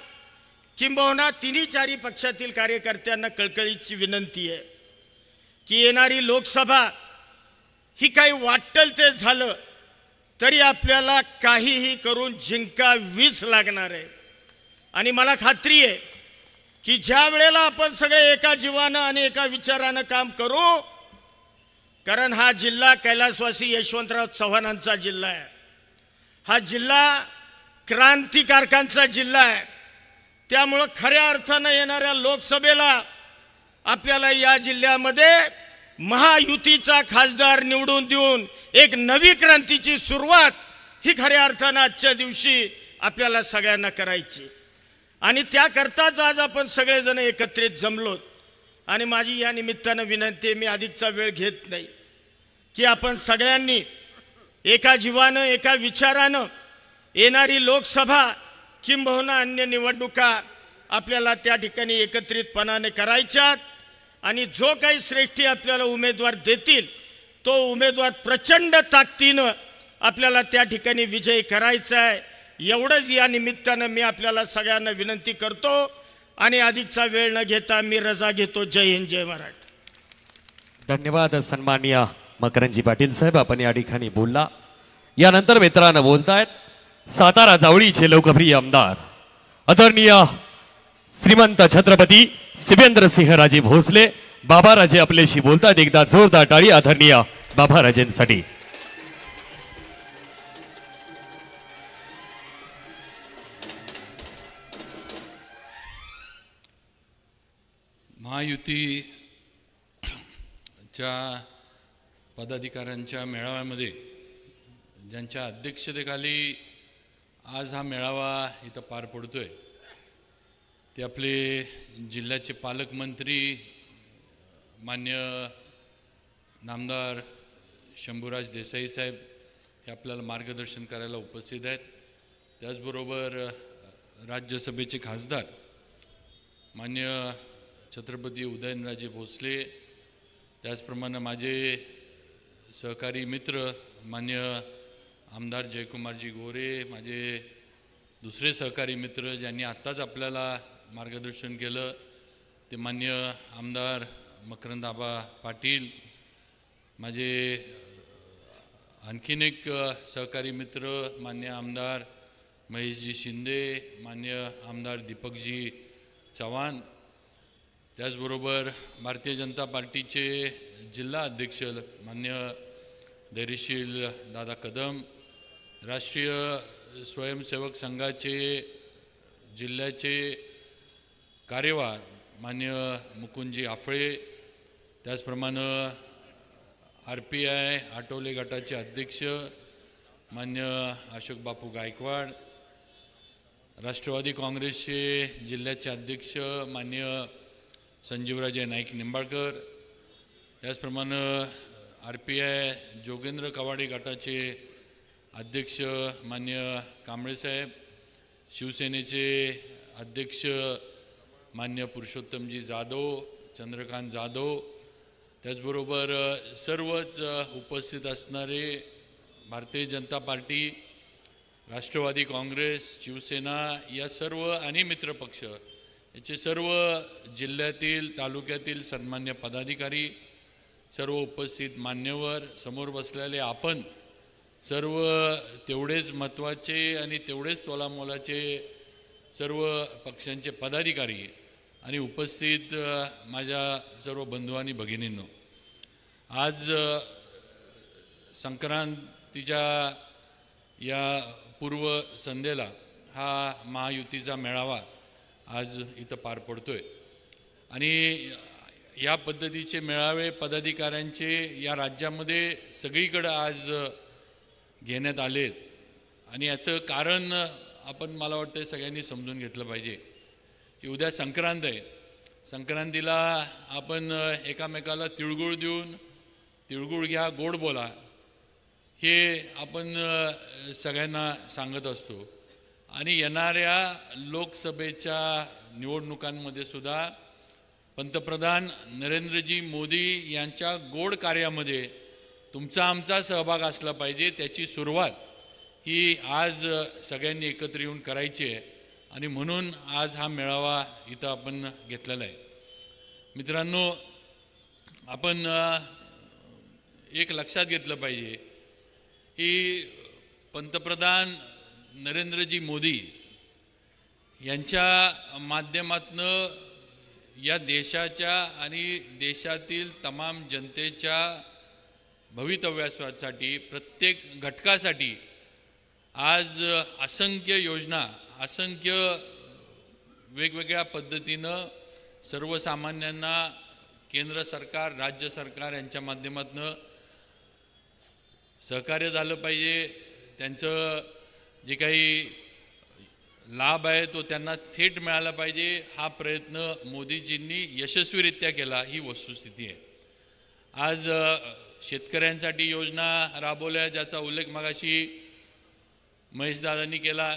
किंबहुना तिन्ही चारी पक्षातील कार्यकर्त्यांना कळकळीची विनंती आहे की येणारी लोकसभा ही काही वाटेल ते झालं तरी आपल्याला काहीही करून जिंकावीच लागणार आहे. आणि मला खात्री आहे की ज्या वेळेला आपण सगळे एका जीवानं आणि एका विचारानं काम करू, कारण हा जिल्हा कैलासवासी यशवंतराव चव्हाणांचा जिल्हा आहे, हा जिल्हा क्रांतिकारकांचा जिल्हा आहे. त्यामुळं खऱ्या अर्थानं येणाऱ्या लोकसभेला आपल्याला या जिल्ह्यामध्ये महायुतीचा खासदार निवडून देऊन एक नवी क्रांतीची सुरुवात ही खऱ्या अर्थानं आजच्या दिवशी आपल्याला सगळ्यांना करायची. आणि त्याकरताच आज आपण सगळेजण एकत्रित जमलोत. आणि माझी या निमित्तानं विनंती आहे, मी अधिकचा वेळ घेत नाही, की आपण सगळ्यांनी एका जीवानं एका विचारानं येणारी लोकसभा किंबहुना अन्य निवडणुका आपल्याला त्या ठिकाणी एकत्रितपणाने करायच्यात. आणि जो काही श्रेष्ठी आपल्याला उमेदवार देतील तो उमेदवार प्रचंड ताकदीनं आपल्याला त्या ठिकाणी विजयी करायचा आहे. एवढंच या निमित्तानं मी आपल्याला सगळ्यांना विनंती करतो आणि अधिकचा वेळ न घेता मी रजा घेतो. जय हिंद, जय महाराष्ट्र. धन्यवाद सन्माननीय मकरंदजी पाटील साहेब, आपण या ठिकाणी बोलला. यानंतर मित्रांनो बोलतायत सातारा जावळीचे लोकप्रिय आमदार आदरणीय श्रीमंत छत्रपती शिवेंद्रसिंहराजे भोसले बाबाराजे आपल्याशी बोलतात. एकदा जोरदार टाळी आदरणीय बाबाराजेंसाठी. महायुतीच्या पदाधिकाऱ्यांच्या मेळाव्यामध्ये ज्यांच्या अध्यक्षतेखाली आज हा मेळावा इथं पार पडतोय ते आपले जिल्ह्याचे पालकमंत्री मान्य नामदार शंभूराज देसाई साहेब हे आपल्याला मार्गदर्शन करायला उपस्थित आहेत. त्याचबरोबर राज्यसभेचे खासदार मान्य छत्रपती उदयनराजे भोसले, त्याचप्रमाणे माझे सहकारी मित्र मान्य आमदार जयकुमारजी गोरे, माझे दुसरे सहकारी मित्र ज्यांनी आत्ताच आपल्याला मार्गदर्शन केलं ते मान्य आमदार मकरंदाबा पाटील, माझे आणखीन एक सहकारी मित्र मान्य आमदार महेशजी शिंदे, मान्य आमदार दीपकजी चव्हाण, त्याचबरोबर भारतीय जनता पार्टीचे जिल्हा अध्यक्ष मान्य धैर्यशील दादा कदम, राष्ट्रीय स्वयंसेवक संघाचे जिल्ह्याचे कार्यवाह मान्य मुकुंदजी आफळे, त्याचप्रमाणे RPI आटोले गटाचे अध्यक्ष मान्य अशोक बापू गायकवाड, राष्ट्रवादी काँग्रेसचे जिल्ह्याचे अध्यक्ष मान्य संजीवराजे नाईक निंबाळकर, त्याचप्रमाणे RPI जोगेंद्र कवाडे गटाचे अध्यक्ष मान्य कांबळे साहेब, शिवसेनेचे अध्यक्ष मान्य पुरुषोत्तमजी जाधव, चंद्रकांत जाधव, त्याचबरोबर सर्वच उपस्थित असणारे भारतीय जनता पार्टी, राष्ट्रवादी काँग्रेस, शिवसेना या सर्व आणि मित्रपक्ष याचे सर्व जिल्ह्यातील तालुक्यातील सन्मान्य पदाधिकारी, सर्व उपस्थित मान्यवर, समोर बसलेले आपण सर्व तेवढेच महत्त्वाचे आणि तेवढेच तोलामोलाचे सर्व पक्षांचे पदाधिकारी आणि उपस्थित माझ्या सर्व बंधू आणि भगिनींनो, आज संक्रांतीच्या या पूर्व संध्येला हा महायुतीचा मेळावा आज इथं पार पडतोय आणि या पद्धतीचे मेळावे पदाधिकाऱ्यांचे या राज्यामध्ये सगळीकडे आज घेण्यात आलेत आणि याचं कारण आपण मला वाटतं सगळ्यांनी समजून घेतलं पाहिजे की उद्या संक्रांत आहे. संक्रांतीला आपण एकामेकाला तिळगुळ देऊन तिळगुळ घ्या गोड बोला हे आपण सगळ्यांना सांगत असतो आणि येणाऱ्या लोकसभेच्या निवडणुकांमध्ये सुद्धा पंतप्रधान नरेंद्रजी मोदी यांच्या गोड कार्यामध्ये तुमचा आमचा सहभाग असला पाहिजे. त्याची सुरुवात ही आज सगळ्यांनी एकत्र येऊन करायची आहे आणि म्हणून आज हा मेळावा इथं आपण घेतलेला आहे. मित्रांनो, आपण एक लक्षात घेतलं पाहिजे की पंतप्रधान नरेंद्रजी मोदी यांच्या माध्यमातनं या देशाच्या आणि देशातील तमाम जनतेच्या भवितव्यासाठी प्रत्येक घटकासाठी आज असंख्य योजना असंख्य वेगवेगळ्या पद्धतीनं सर्वसामान्यांना केंद्र सरकार राज्य सरकार यांच्या माध्यमातून सहकार्य झालं पाहिजे. त्यांचं जे काही लाभ आहे तो त्यांना थेट मिळाला पाहिजे हा प्रयत्न मोदीजींनी यशस्वीरित्या केला ही वस्तुस्थिती आहे. आज शेतकऱ्यांसाठी योजना राबवल्या ज्याचा उल्लेख मगाशी महेशदादांनी केला.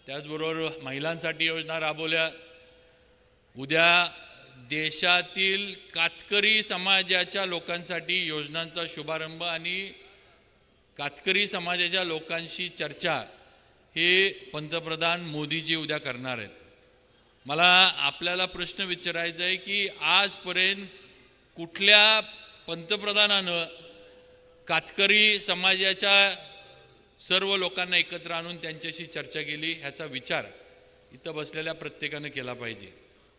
त्याचबरोबर महिलांसाठी योजना राबवल्या. उद्या देशातील कातकरी समाजाच्या लोकांसाठी योजनांचा शुभारंभ आणि कातकरी समाजाच्या लोकांशी चर्चा हे पंतप्रधान मोदीजी उद्या करणार आहेत. मला आपल्याला प्रश्न विचारायचा आहे की आजपर्यंत कुठल्या पंतप्रधानानं कातकरी समाजाच्या सर्व लोकांना एकत्र आणून त्यांच्याशी चर्चा केली ह्याचा विचार इथं बसलेल्या प्रत्येकानं केला पाहिजे.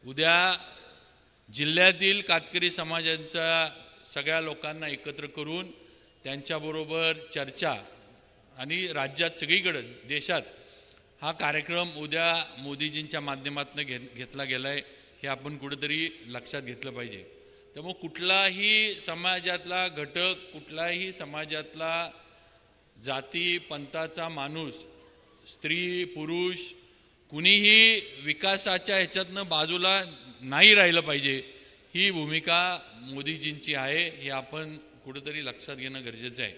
उद्या जिल्ह्यातील कातकरी समाजाच्या सगळ्या लोकांना एकत्र करून त्यांच्याबरोबर चर्चा आणि राज्यात सगळीकडे देशात हा कार्यक्रम उद्या मोदीजींच्या माध्यमातून घेतला गेला आहे हे आपण कुठेतरी लक्षात घेतलं पाहिजे. त्यामुळे कुठलाही समाजातला घटक कुठलाही समाजातला जाती पंथाचा माणूस स्त्री पुरुष कुणीही विकासाच्या ह्याच्यातनं बाजूला नाही राहिलं पाहिजे ही भूमिका मोदीजींची आहे हे आपण कुठेतरी लक्षात घेणं गरजेचं आहे.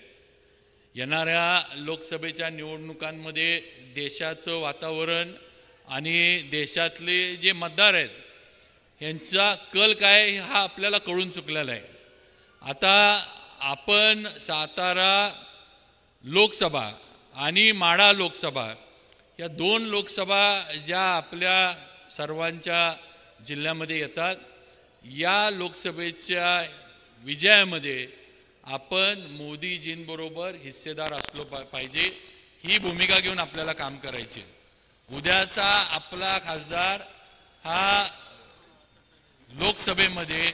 येणाऱ्या लोकसभेच्या निवडणुकांमध्ये देशाचं वातावरण आणि देशातले जे मतदार आहेत यांचा कल काय हा आपल्याला कळून चुकलेला आहे. आता आपण सातारा लोकसभा आणि माढा लोकसभा या दोन लोकसभा ज्या आपल्या सर्वांच्या जिल्ह्यामध्ये येतात या लोकसभेच्या विजयामध्ये आपण मोदीजींबरोबर हिस्सेदार असलो पाहिजे ही भूमिका घेऊन आपल्याला काम करायचे. उद्याचा आपला खासदार हा लोकसभेमध्ये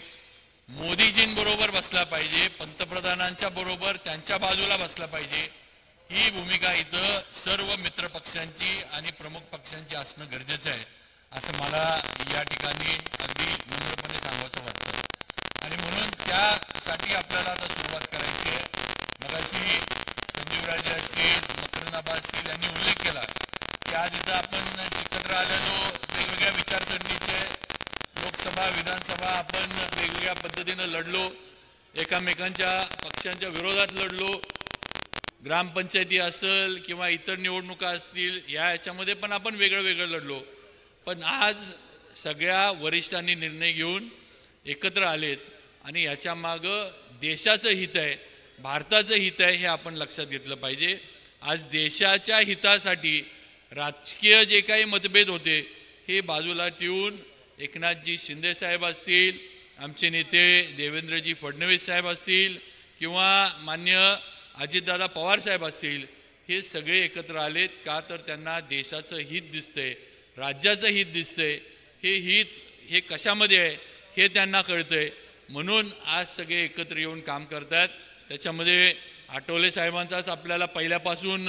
मोदीजींबरोबर बसला पाहिजे पंतप्रधानांच्या बरोबर त्यांच्या बाजूला बसला पाहिजे ही भूमिका इथं सर्व मित्र पक्षांची आणि प्रमुख पक्षांची असणं गरजेचं आहे असं मला या ठिकाणी अगदी नम्रपणे सांगावंसं वाटतं. आणि म्हणून त्यासाठी आपल्याला आता सुरुवात करायची आहे. मगाशी संजीवराजे असतील मकरंदाबा असतील यांनी उल्लेख केला की आज इथं आपण एकत्र आलेलो वेगवेगळ्या विचारसरणीचे लोकसभा विधानसभा आपण वेगवेगळ्या पद्धतीनं लढलो एकामेकांच्या पक्षांच्या विरोधात लढलो ग्रामपंचायती असेल किंवा इतर निवडणुका असतील याच्यामध्ये पण आपण वेगळं वेगळं लढलो. पण आज सगळ्या वरिष्ठांनी निर्णय घेऊन एकत्र आलेत आणि याच्या मागं देशाचं हित आहे भारताचं हित आहे हे आपण लक्षात घेतलं पाहिजे. आज देशाच्या हितासाठी राजकीय जे काही मतभेद होते हे बाजूला ठेवून एकनाथजी शिंदे साहेब असतील आमचे नेते देवेंद्रजी फडणवीस साहेब असतील किंवा मान्य अजितदादा पवार साहेब असतील हे सगळे एकत्र आलेत का तर त्यांना देशाचं हित दिसतंय राज्याचं हित दिसतंय. हे हित हे कशामध्ये आहे हे त्यांना कळतंय म्हणून आज सगळे एकत्र येऊन काम करतात. त्याच्यामध्ये आठवले साहेबांचाच आपल्याला पहिल्यापासून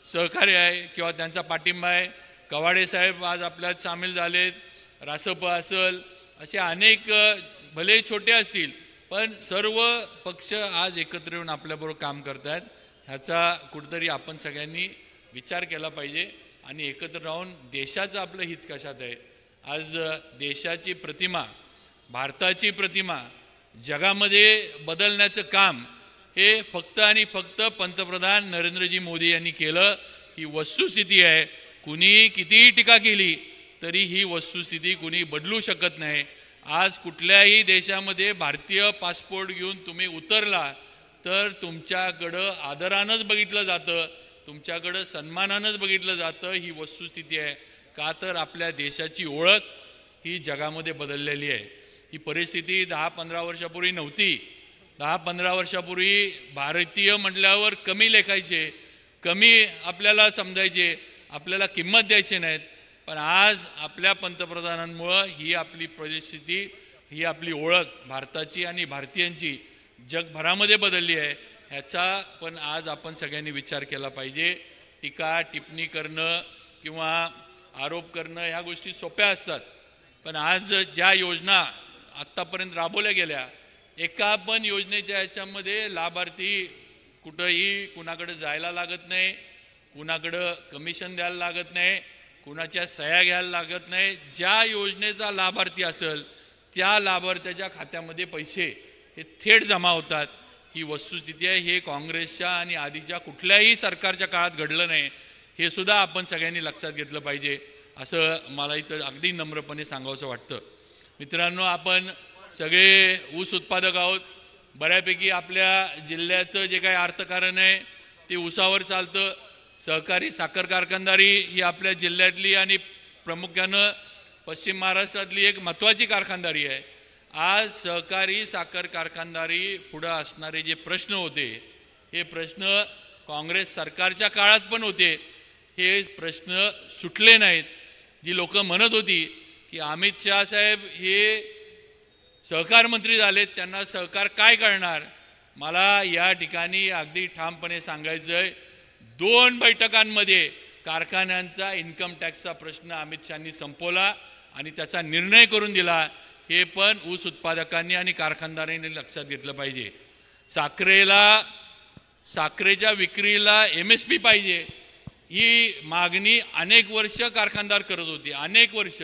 सहकार्य आहे किंवा त्यांचा पाठिंबा आहे. कवाडे साहेब आज आपल्यात सामील झालेत, रासप असल, असे अनेक भले छोटे असतील पण सर्व पक्ष आज एकत्र येऊन आपल्याबरोबर काम करत आहेत. ह्याचा कुठेतरी आपण सगळ्यांनी विचार केला पाहिजे आणि एकत्र राहून देशाचं आपलं हित कशात आहे. आज देशाची प्रतिमा, भारताची प्रतिमा जगामध्ये बदलण्याचं काम हे फक्त आणि फक्त पंतप्रधान नरेंद्रजी मोदी यांनी केलं. ही वस्तुस्थिती आहे. कुणी कितीही टीका केली तरी ही वस्तुस्थिती कुणी बदलू शकत नाही. आज कुठल्याही देशामध्ये भारतीय पासपोर्ट घेऊन तुम्ही उतरला तर तुमच्याकडं आदरानंच बघितलं जातं, तुमच्याकडं सन्मानानंच बघितलं जातं. ही वस्तुस्थिती आहे. का तर आपल्या देशाची ओळख ही जगामध्ये बदललेली आहे. ही परिस्थिती 10-15 वर्षापूर्वी नव्हती. 10-15 वर्षापूर्वी भारतीय म्हटल्यावर कमी लेखायचे, कमी आपल्याला समजायचे, आपल्याला किंमत द्यायची नाहीत. पण आज आपल्या पंतप्रधानांमुळं ही आपली परिस्थिती, ही आपली ओळख भारताची आणि भारतीयांची जगभरामध्ये बदलली आहे. ह्याचा पण आज आपण सगळ्यांनी विचार केला पाहिजे. टीका टिप्पणी करणं किंवा आरोप करणं ह्या गोष्टी सोप्या असतात, पण आज ज्या योजना आत्तापर्यंत राबवल्या गेल्या, एका पण योजनेच्या ह्याच्यामध्ये लाभार्थी कुठंही कुणाकडे जायला लागत नाही, कुणाकडं कमिशन द्यायला लागत नाही, कुणाच्या सह्या घ्यायला लागत नाही. ज्या योजनेचा लाभार्थी असेल त्या लाभार्थ्याच्या खात्यामध्ये पैसे हे थेट जमा होतात. ही वस्तुस्थिती आहे. हे काँग्रेसच्या आणि आधीच्या कुठल्याही सरकारच्या काळात घडलं नाही. हे सुद्धा आपण सगळ्यांनी लक्षात घेतलं पाहिजे असं मला इथं अगदी नम्रपणे सांगावंसं वाटतं. मित्रांनो, आपण सगळे ऊस उत्पादक आहोत. बऱ्यापैकी आपल्या जिल्ह्याचं जे काही अर्थकारण आहे ते ऊसावर चालतं. सहकारी साखर कारखानदारी ही आपल्या जिल्ह्यातली आणि प्रामुख्यानं पश्चिम महाराष्ट्रातली एक महत्त्वाची कारखानदारी आहे. आज सहकारी साखर कारखानदारी पुढं असणारे जे प्रश्न होते, हे प्रश्न काँग्रेस सरकारच्या काळात पण होते. हे प्रश्न सुटले नाहीत. जी लोक म्हणत होती की अमित शाह साहेब हे सहकार मंत्री झालेत, त्यांना सहकार काय करणार, मला या ठिकाणी अगदी ठामपणे सांगायचं आहे, 2 बैठकांमध्ये कारखान्यांचा इन्कम टॅक्सचा प्रश्न अमित शहानी संपवला आणि त्याचा निर्णय करून दिला. हे पण ऊस उत्पादकांनी आणि कारखानदारांनी लक्षात घेतलं पाहिजे. साखरेच्या विक्रीला MSP पाहिजे, ही मागणी अनेक वर्ष कारखानदार करत होते, अनेक वर्ष,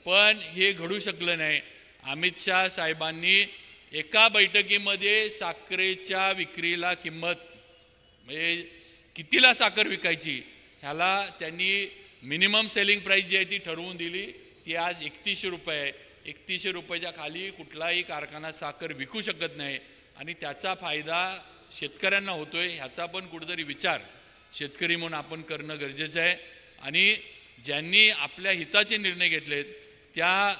पण हे घडू शकलं नाही. अमित शाह साहेबांनी एका बैठकीमध्ये साखरेच्या विक्रीला किंमत म्हणजे कितीला साखर विकायची ह्याला त्यांनी मिनिमम सेलिंग प्राईस जी आहे ती ठरवून दिली. ती आज 3100 रुपये आहे. 3100 रुपयाच्या खाली कुठलाही कारखाना साखर विकू शकत नाही आणि त्याचा फायदा शेतकऱ्यांना होतोय. ह्याचा पण कुठेतरी विचार शेतकरी म्हणून आपण करणं गरजेचं आहे. आणि ज्यांनी आपल्या हिताचे निर्णय घेतलेत त्या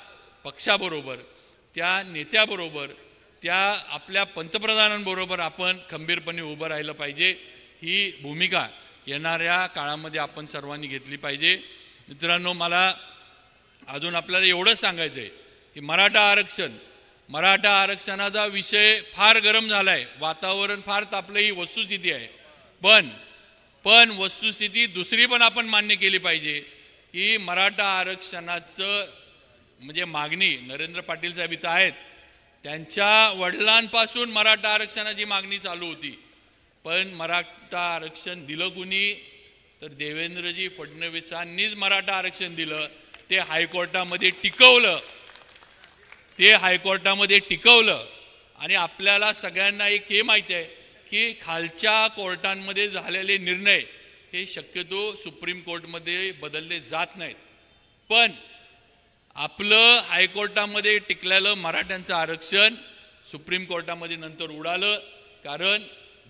पक्षाबरोबर, त्या नेत्याबरोबर, त्या आपल्या पंतप्रधानांबरोबर आपण खंबीरपणे उभं राहिलं पाहिजे. ही भूमिका येणाऱ्या काळामध्ये आपण सर्वांनी घेतली पाहिजे. मित्रांनो, मला अजून आपल्याला एवढंच सांगायचं आहे की मराठा आरक्षणाचा विषय फार गरम झाला आहे, वातावरण फार तापलं, ही वस्तुस्थिती आहे. पण वस्तुस्थिती दुसरी पण आपण मान्य केली पाहिजे की मराठा आरक्षणाचं म्हणजे मागणी नरेंद्र पाटील साहेब इथं आहेत, त्यांच्या वडिलांपासून मराठा आरक्षणाची मागणी चालू होती. पण मराठा आरक्षण दिलं कुणी, तर देवेंद्रजी फडणवीसांनीच मराठा आरक्षण दिलं. ते हायकोर्टामध्ये टिकवलं आणि आपल्याला सगळ्यांना एक हे माहिती आहे की खालच्या कोर्टांमध्ये झालेले निर्णय हे शक्यतो सुप्रीम कोर्टमध्ये बदलले जात नाहीत. पण आपलं हायकोर्टामध्ये टिकलेलं मराठ्यांचं आरक्षण सुप्रीम कोर्टामध्ये नंतर उडालं, कारण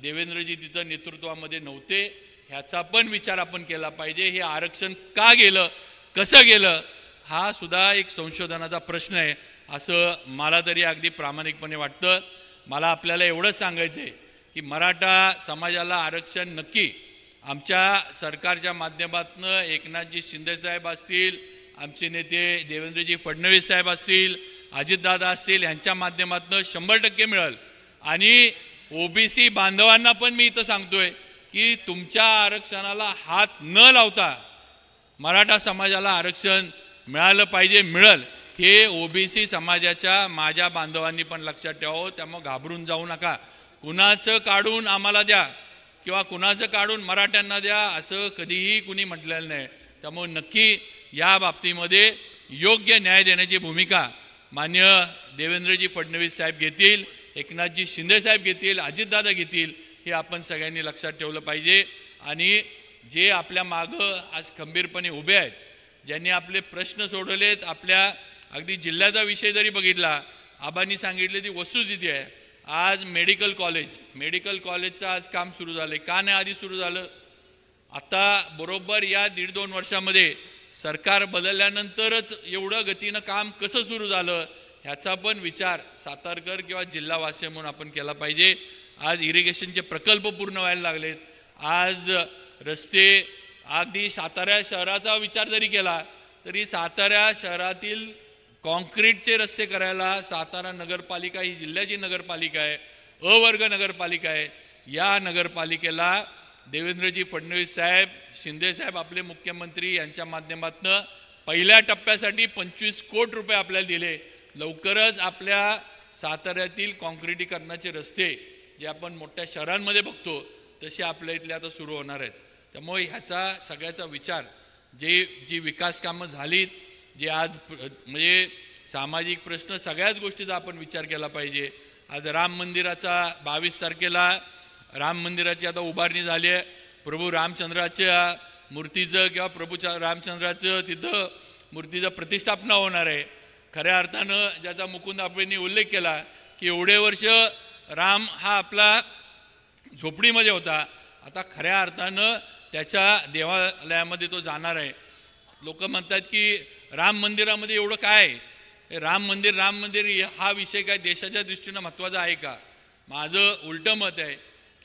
देवेंद्रजी तिथं नेतृत्वामध्ये नव्हते. ह्याचा पण विचार आपण केला पाहिजे. हे आरक्षण का गेलं, कसं गेलं, हा सुद्धा एक संशोधनाचा प्रश्न आहे असं मला तरी अगदी प्रामाणिकपणे वाटतं. मला आपल्याला एवढंच सांगायचं आहे की मराठा समाजाला आरक्षण नक्की आमच्या सरकारच्या माध्यमातून एकनाथजी शिंदेसाहेब असतील, आमचे नेते देवेंद्रजी फडणवीस साहेब असतील, अजितदादा असतील, यांच्या माध्यमातून 100% मिळेल. आणि OBC बांधवांना पण मी इथं सांगतोय की तुमच्या आरक्षणाला हात न लावता मराठा समाजाला आरक्षण मिळालं पाहिजे, मिळेल, हे ओबीसी समाजाच्या माझ्या बांधवांनी पण लक्षात ठेवावं. त्यामुळे घाबरून जाऊ नका. कुणाचं काढून आम्हाला द्या किंवा कुणाचं काढून मराठ्यांना द्या असं कधीही कुणी म्हटलेलं नाही. त्यामुळे नक्की या बाबतीमध्ये योग्य न्याय देण्याची भूमिका मान्य देवेंद्रजी फडणवीस साहेब घेतील, एकनाथजी शिंदे साहेब घेतील, अजितदादा घेतील, हे आपण सगळ्यांनी लक्षात ठेवलं पाहिजे. आणि जे आपल्या मागं आज खंबीरपणे उभे आहेत, ज्यांनी आपले प्रश्न सोडवलेत, आपल्या अगदी जिल्ह्याचा विषय जरी बघितला, आबांनी सांगितले ती वस्तुस्थिती आहे. आज मेडिकल कॉलेजचं आज काम सुरू झालं. का नाही आधी सुरू झालं? आता बरोबर या 1.5-2 वर्षामध्ये सरकार बदलल्यानंतरच एवढं गतीनं काम कसं सुरू झालं ह्याचा पण विचार सातारकर किंवा जिल्हावासी म्हणून आपण केला पाहिजे. आज इरिगेशनचे प्रकल्प पूर्ण व्हायला लागलेत. आज रस्ते, अगदी सातारा शहराचा विचार जरी केला तरी सातारा शहरातील कॉन्क्रीटचे रस्ते करायला सातारा नगरपालिका ही जिल्ह्याची नगरपालिका आहे, अवर्ग नगरपालिका आहे. या नगरपालिकेला देवेंद्रजी फडणवीस साहेब, शिंदे साहेब आपले मुख्यमंत्री यांच्या माध्यमातून पहिल्या टप्प्यासाठी 25 कोटी रुपये आपल्याला दिले. लवकरच आपल्या साताऱ्यातील कॉन्क्रिटीकरणाचे रस्ते जे आपण मोठ्या शहरांमध्ये बघतो तसे आपल्या इथले आता सुरू होणार आहेत. त्यामुळे ह्याचा सगळ्याचा विचार जी विकास कामं झालीत, जे आज म्हणजे सामाजिक प्रश्न, सगळ्याच गोष्टीचा आपण विचार केला पाहिजे. आज राम मंदिराचा 22 तारखेला राम मंदिराची आता उभारणी झाली आहे. प्रभू रामचंद्राच्या मूर्तीचं किंवा प्रभूच्या रामचंद्राचं तिथं मूर्तीचं प्रतिष्ठापना होणार आहे. खऱ्या अर्थानं ज्याचा मुकुंद आपणनी उल्लेख केला की एवढे वर्ष राम हा आपला झोपडीमध्ये होता, आता खऱ्या अर्थानं त्याच्या देवालयामध्ये तो जाणार आहे. लोक म्हणतात की राम मंदिरामध्ये एवढं काय आहे? राम मंदिर हा विषय काय देशाच्या दृष्टीनं महत्त्वाचा आहे का? माझं उलटं मत आहे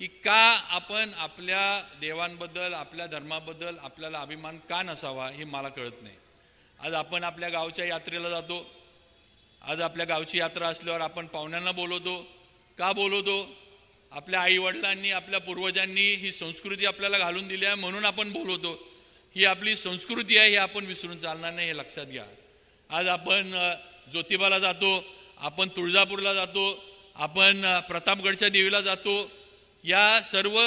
की का आपण आपल्या देवांबद्दल, आपल्या धर्माबद्दल आपल्याला अभिमान का नसावा हे मला कळत नाही. आज आपण आपल्या गावच्या यात्रेला जातो. आज आपल्या गावची यात्रा असल्यावर आपण पाहुण्यांना बोलवतो. का बोलवतो? आपल्या आईवडिलांनी, आपल्या पूर्वजांनी ही संस्कृती आपल्याला घालून दिली आहे म्हणून आपण बोलवतो. ही आपली संस्कृती आहे, हे आपण विसरून चालणार नाही, हे लक्षात घ्या. आज आपण ज्योतिबाला जातो, आपण तुळजापूरला जातो, आपण प्रतापगडच्या देवीला जातो. या सर्व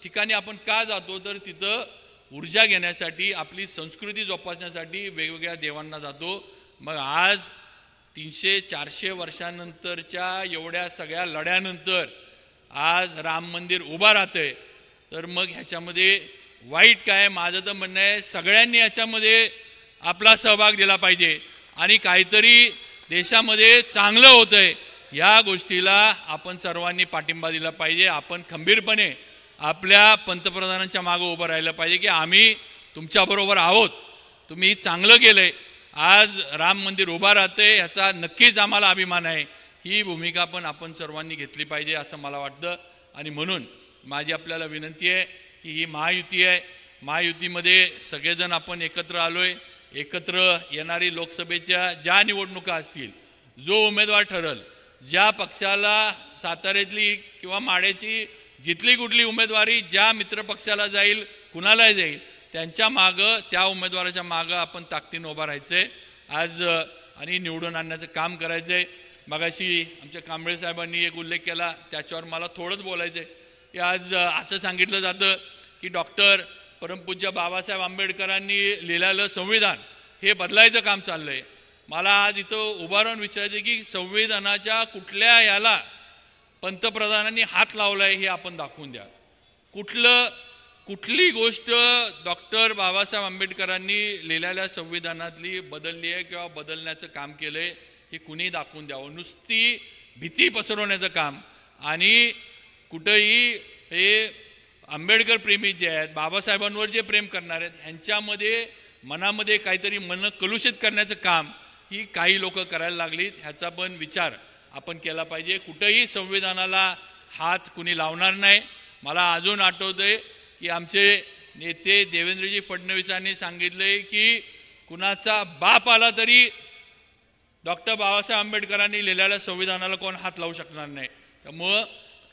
ठिकाणी आपण का जातो? तर तिथं ऊर्जा घेण्यासाठी, आपली संस्कृती जोपासण्यासाठी वेगवेगळ्या देवांना जातो. मग आज 300-400 वर्षानंतरच्या एवढ्या सगळ्या लढ्यानंतर आज राम मंदिर उभा राहतंय, तर मग ह्याच्यामध्ये वाईट काय? माझं तर म्हणणं आहे सगळ्यांनी याच्यामध्ये आपला सहभाग दिला पाहिजे आणि काहीतरी देशामध्ये चांगलं होतंय या गोष्टीला आपण सर्वांनी पाठिंबा दिला पाहिजे. आपण खंबीरपणे आपल्या पंतप्रधानांच्या मागे उभं राहिलं पाहिजे की आम्ही तुमच्याबरोबर आहोत, तुम्ही चांगलं केलंय, आज राम मंदिर उभा राहतंय, ह्याचा नक्कीच आम्हाला अभिमान आहे. ही भूमिका पण आपण सर्वांनी घेतली पाहिजे असं मला वाटतं. आणि म्हणून माझी आपल्याला विनंती आहे की ही महायुती आहे, महायुतीमध्ये सगळेजण आपण एकत्र आलोय. एकत्र येणारी लोकसभेच्या ज्या निवडणुका असतील, जो उमेदवार ठरल, ज्या पक्षाला साताऱ्यातली किंवा माड्याची जिथली कुठली उमेदवारी ज्या मित्रपक्षाला जाईल, कुणालाही जाईल, त्यांच्या मागं, त्या उमेदवाराच्या मागं आपण ताकदीनं उभा राहायचंय आज आणि निवडून आणण्याचं काम करायचंय. मगाशी आमच्या कांबळे साहेबांनी एक उल्लेख केला, त्याच्यावर मला थोडंच बोलायचं आहे की आज असं सांगितलं जातं की डॉक्टर परमपूज्य बाबासाहेब आंबेडकरांनी लिहिलेलं संविधान हे बदलायचं काम चाललं आहे. मला आज इथं उभं राहून विचारायचं की संविधानाच्या कुठल्या याला पंतप्रधानांनी हात लावला आहे हे आपण दाखवून द्या. कुठली गोष्ट डॉक्टर बाबासाहेब आंबेडकरांनी लिहिलेल्या संविधानातली बदलली आहे किंवा बदलण्याचं काम केलं आहे हे कुणी दाखवून द्यावं. नुसती भीती पसरवण्याचं काम आणि कुठंही हे आंबेडकर प्रेमी जे आहेत, बाबासाहेबांवर जे प्रेम करणार आहेत, ह्यांच्यामध्ये मनामध्ये काहीतरी मन कलुषित करण्याचं काम ही काही लोक करायला लागलीत. ह्याचा पण विचार आपण केला पाहिजे. कुठंही संविधानाला हात कुणी लावणार नाही. मला अजून आठवतंय की आमचे नेते देवेंद्रजी फडणवीसांनी सांगितले की कुणाचा बाप आला तरी डॉक्टर बाबासाहेब आंबेडकरांनी लिहिलेल्या संविधानाला कोण हात लावू शकणार नाही. त्यामुळं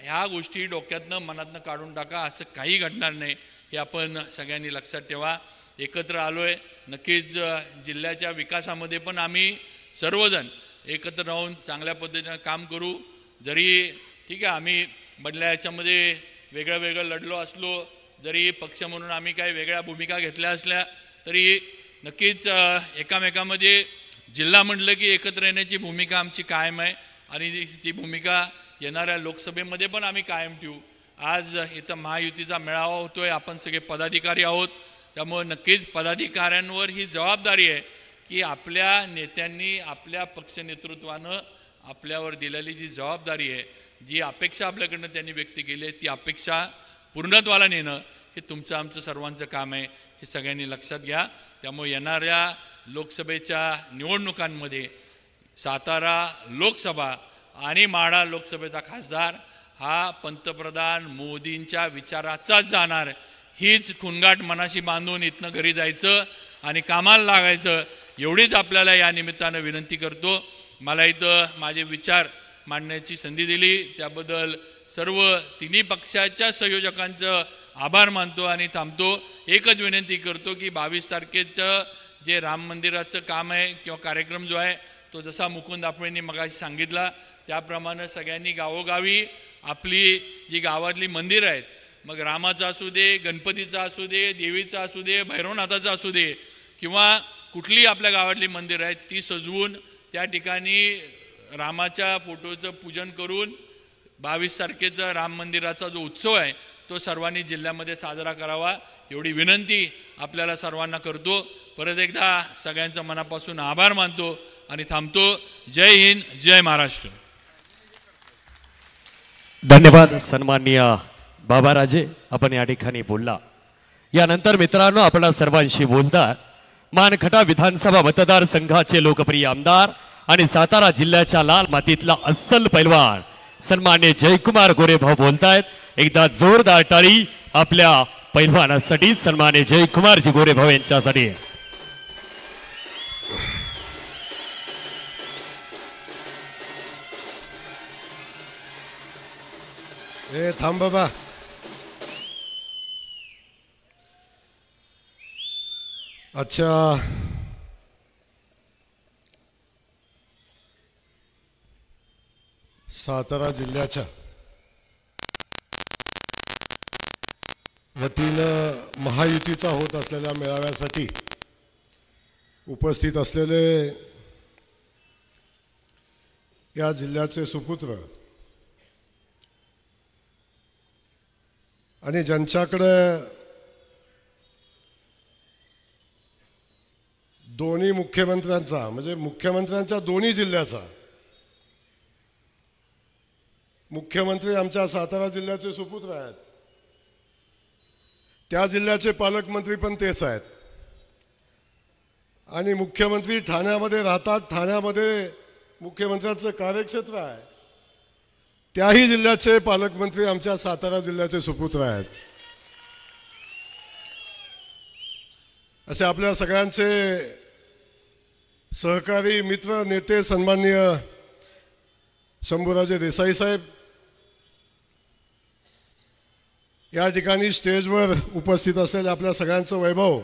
ह्या गोष्टी डोक्यातनं मनातनं काढून टाका, असं काही घडणार नाही हे आपण सगळ्यांनी लक्षात ठेवा. एकत्र आलोय, नक्कीच जिल्ह्याच्या विकासामध्ये पण आम्ही सर्वजण एकत्र राहून चांगल्या पद्धतीनं काम करू. जरी ठीक आहे आम्ही मधल्या याच्यामध्ये वेगळं वेगळं लढलो असलो, जरी पक्ष म्हणून आम्ही काही वेगळ्या भूमिका घेतल्या असल्या तरी नक्कीच एकामेकामध्ये जिल्हा म्हटलं की एकत्र येण्याची भूमिका आमची कायम आहे आणि ती भूमिका येणाऱ्या लोकसभेमध्ये पण आम्ही कायम ठेवू. आज इथं महायुतीचा मेळावा होतोय, आपण सगळे पदाधिकारी आहोत, त्यामुळे नक्कीच पदाधिकाऱ्यांवर ही जबाबदारी आहे की आपल्या नेत्यांनी आपल्या पक्ष नेतृत्वानं आपल्यावर दिलेली जी जबाबदारी आहे, जी अपेक्षा आपल्याकडनं त्यांनी व्यक्त केली आहे, ती अपेक्षा पूर्णत्वाला नेणं हे तुमचं आमचं सर्वांचं काम आहे, हे सगळ्यांनी लक्षात घ्या. त्यामुळे येणाऱ्या लोकसभेच्या निवडणुकांमध्ये सातारा लोकसभा आणि माढा लोकसभेचा खासदार हा पंतप्रधान मोदींच्या विचाराचाच जाणार, हीच खुणगाठ मनाशी बांधून इथनं घरी जायचं आणि कामाला लागायचं, एवढीच आपल्याला या निमित्तानं विनंती करतो. मला इथं माझे विचार मांडण्याची संधी दिली त्याबद्दल सर्व तिन्ही पक्षाच्या संयोजकांचं आभार मानतो आणि थांबतो. एकच विनंती करतो की 22 तारखेचं जे राम मंदिराचं काम आहे किंवा कार्यक्रम जो आहे तो जसा मुकुंद आपणेंनी मगाशी सांगितला त्याप्रमाणे सगळ्यांनी गावोगावी आपली जी गावातली मंदिरं आहेत, मग रामाचा असू दे, गणपतीचा असू दे, देवीचा असू दे, भैरवनाथाचा असू दे किंवा कुठली आपल्या गावातली मंदिरं आहेत ती सजवून त्या ठिकाणी रामाच्या फोटोचं पूजन करून 22 तारखेचा राम मंदिराचा जो उत्सव आहे तो सर्वांनी जिल्ह्यामध्ये साजरा करावा, एवढी विनंती आपल्याला सर्वांना करतो. परत एकदा सगळ्यांचा मनापासून आभार मानतो आणि थांबतो. जय हिंद, जय महाराष्ट्र. धन्यवाद सन्माननीय बाबाराजे, आपण या ठिकाणी बोलला. यानंतर मित्रांनो आपण सर्वांशी बोलतात मानखटा विधानसभा मतदारसंघाचे लोकप्रिय आमदार आणि सातारा जिल्ह्याच्या लाल मातीतला अस्सल पैलवान सन्माननीय जयकुमार गोरेभाऊ बोलतायत. एकदा जोरदार टाळी आपल्या पैलवानासाठी, सन्माननीय जयकुमारजी गोरेभाऊ यांच्यासाठी. ए थांब बाबा. अच्छा, सातारा जिल्ह्याच्या वतीनं महायुतीचा होत असलेल्या मेळाव्यासाठी उपस्थित असलेले या जिल्ह्याचे सुपुत्र आणि ज्यांच्याकडे दोन्ही मुख्यमंत्र्यांचा म्हणजे मुख्यमंत्र्यांच्या दोन्ही जिल्ह्याचा, मुख्यमंत्री आमच्या सातारा जिल्ह्याचे सुपुत्र आहेत, त्या जिल्ह्याचे पालकमंत्री पण तेच आहेत आणि मुख्यमंत्री ठाण्यामध्ये राहतात, ठाण्यामध्ये मुख्यमंत्र्यांचं कार्यक्षेत्र आहे, त्याही जिल्ह्याचे पालकमंत्री आमच्या सातारा जिल्ह्याचे सुपुत्र आहेत. असे आपल्या सगळ्यांचे सहकारी मित्र नेते सन्माननीय शंभूराजे देसाई साहेब या ठिकाणी स्टेजवर उपस्थित असलेले आपल्या सगळ्यांचं वैभव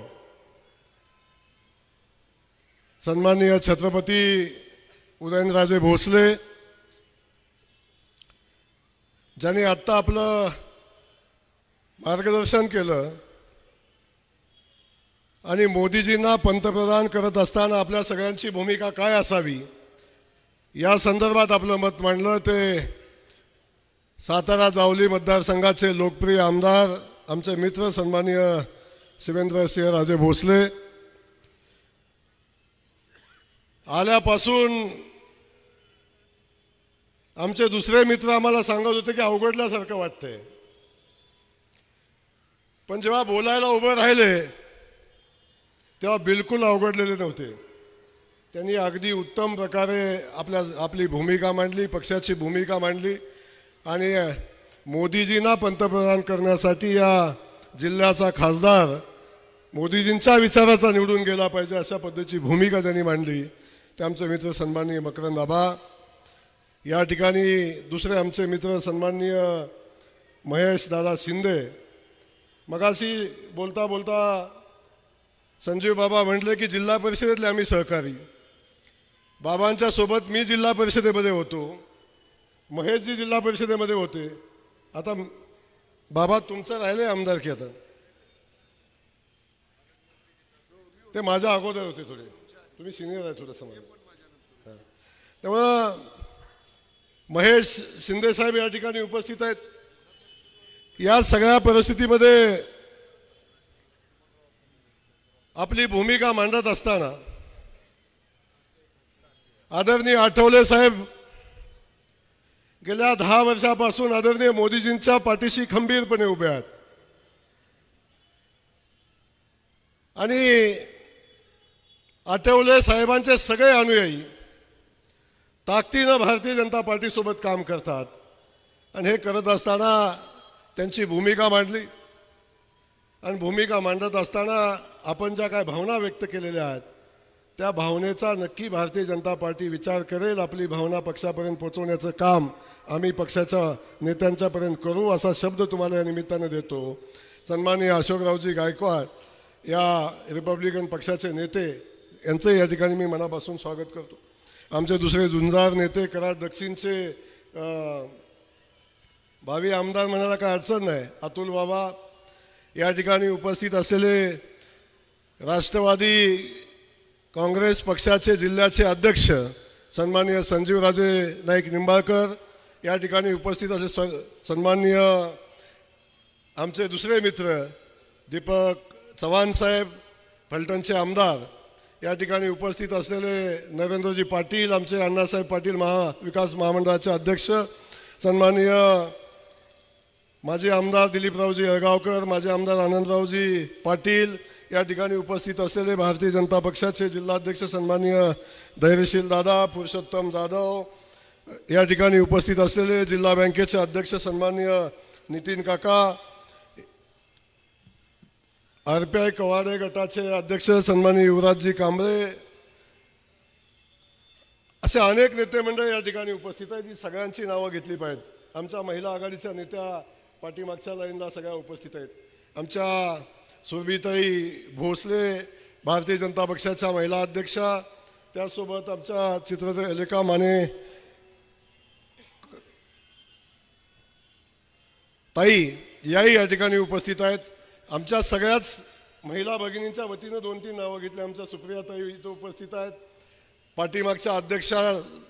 सन्माननीय छत्रपती उदयनराजे भोसले ज्यांनी आत्ता आपलं मार्गदर्शन केलं आणि मोदीजींना पंतप्रधान करत असताना आपल्या सगळ्यांची भूमिका काय असावी या संदर्भात आपलं मत मांडलं. ते सातारा जावली मतदारसंघाचे लोकप्रिय आमदार आमचे मित्र सन्माननीय शिवेंद्रसिंहराजे भोसले आल्यापासून आमचे दुसरे मित्र आम्हाला सांगत होते की अवघडल्यासारखं वाटतंय, पण जेव्हा बोलायला उभं राहिले तेव्हा बिलकुल अवघडलेले नव्हते. त्यांनी अगदी उत्तम प्रकारे आपली भूमिका मांडली, पक्षाची भूमिका मांडली आणि मोदीजींना पंतप्रधान करण्यासाठी या जिल्ह्याचा खासदार मोदीजींच्या विचाराचा निवडून गेला पाहिजे अशा पद्धतीची भूमिका त्यांनी मांडली. ते आमचे मित्र सन्माननीय मकरंद आबा या ठिकाणी दुसरे आमचे मित्र सन्माननीय महेश दादा शिंदे, मगाशी बोलता बोलता संजीव बाबा म्हटले की जिल्हा परिषदेतले आम्ही सहकारी. बाबांच्या सोबत मी जिल्हा परिषदेमध्ये होतो, महेशजी जिल्हा परिषदेमध्ये होते. आता बाबा तुमचं राहिले आमदारकी, आता ते माझ्या अगोदर होते थोडे, तुम्ही सिनियर आहे थोडंसं मला. त्यामुळं महेश शिंदे साहेब या ठिकाणी उपस्थित आहेत. या सगळ्या परिस्थितीमध्ये आपली भूमिका मांडत असताना आदरणीय आठवले साहेब गेल्या 10 वर्षापासून आदरणीय मोदीजींच्या पाठीशी खंबीरपणे उभे आहेत. आणि आठवले साहेबांचे सगळे अनुयायी ताकदीनं भारतीय जनता पार्टीसोबत काम करतात. आणि हे करत असताना त्यांची भूमिका मांडली. आणि भूमिका मांडत असताना आपण ज्या काय भावना व्यक्त केलेल्या आहेत त्या भावनेचा नक्की भारतीय जनता पार्टी विचार करेल. आपली भावना पक्षापर्यंत पोहोचवण्याचं काम आम्ही पक्षाच्या नेत्यांच्यापर्यंत करू, असा शब्द तुम्हाला या निमित्तानं देतो. सन्माननीय अशोकरावजी गायकवाड या रिपब्लिकन पक्षाचे नेते यांचं या ठिकाणी मी मनापासून स्वागत करतो. आमचे दुसरे झुंजार नेते कराड दक्षिणचे भावी आमदार म्हणायला काय अडचण नाही, अतुल बाबा, या ठिकाणी उपस्थित असलेले राष्ट्रवादी काँग्रेस पक्षाचे जिल्ह्याचे अध्यक्ष सन्माननीय संजीवराजे नाईक निंबाळकर, या ठिकाणी उपस्थित असले सन्माननीय आमचे दुसरे मित्र दीपक चव्हाण साहेब, फलटणचे आमदार, या ठिकाणी उपस्थित असलेले नरेंद्रजी पाटील, आमचे अण्णासाहेब पाटील महाविकास महामंडळाचे अध्यक्ष, सन्माननीय माजी आमदार दिलीपरावजी येळगावकर, माजी आमदार आनंदरावजी पाटील, या ठिकाणी उपस्थित असलेले भारतीय जनता पक्षाचे जिल्हाध्यक्ष सन्माननीय धैर्यशील दादा, पुरुषोत्तम जाधव, या ठिकाणी उपस्थित असलेले जिल्हा बँकेचे अध्यक्ष सन्माननीय नितीन काका, RPI कवाडे गटाचे अध्यक्ष सन्माननीय युवराजजी कांबळे, असे अनेक नेते मंडळ या ठिकाणी उपस्थित आहेत. ही सगळ्यांची नावं घेतली पाहिजेत. आमच्या महिला आघाडीच्या नेत्या पाठीमागच्या लाईनला सगळ्या उपस्थित आहेत. आमच्या सुरभीताई भोसले भारतीय जनता पक्षाच्या महिला अध्यक्षा, त्यासोबत आमच्या चित्रलेखा माने ताई याही या ठिकाणी उपस्थित आहेत. आमच्या सगळ्याच महिला भगिनींच्या वतीनं 2-3 नावं घेतली. आमच्या सुप्रियाताई इथं उपस्थित आहेत. पाठीमागच्या अध्यक्षा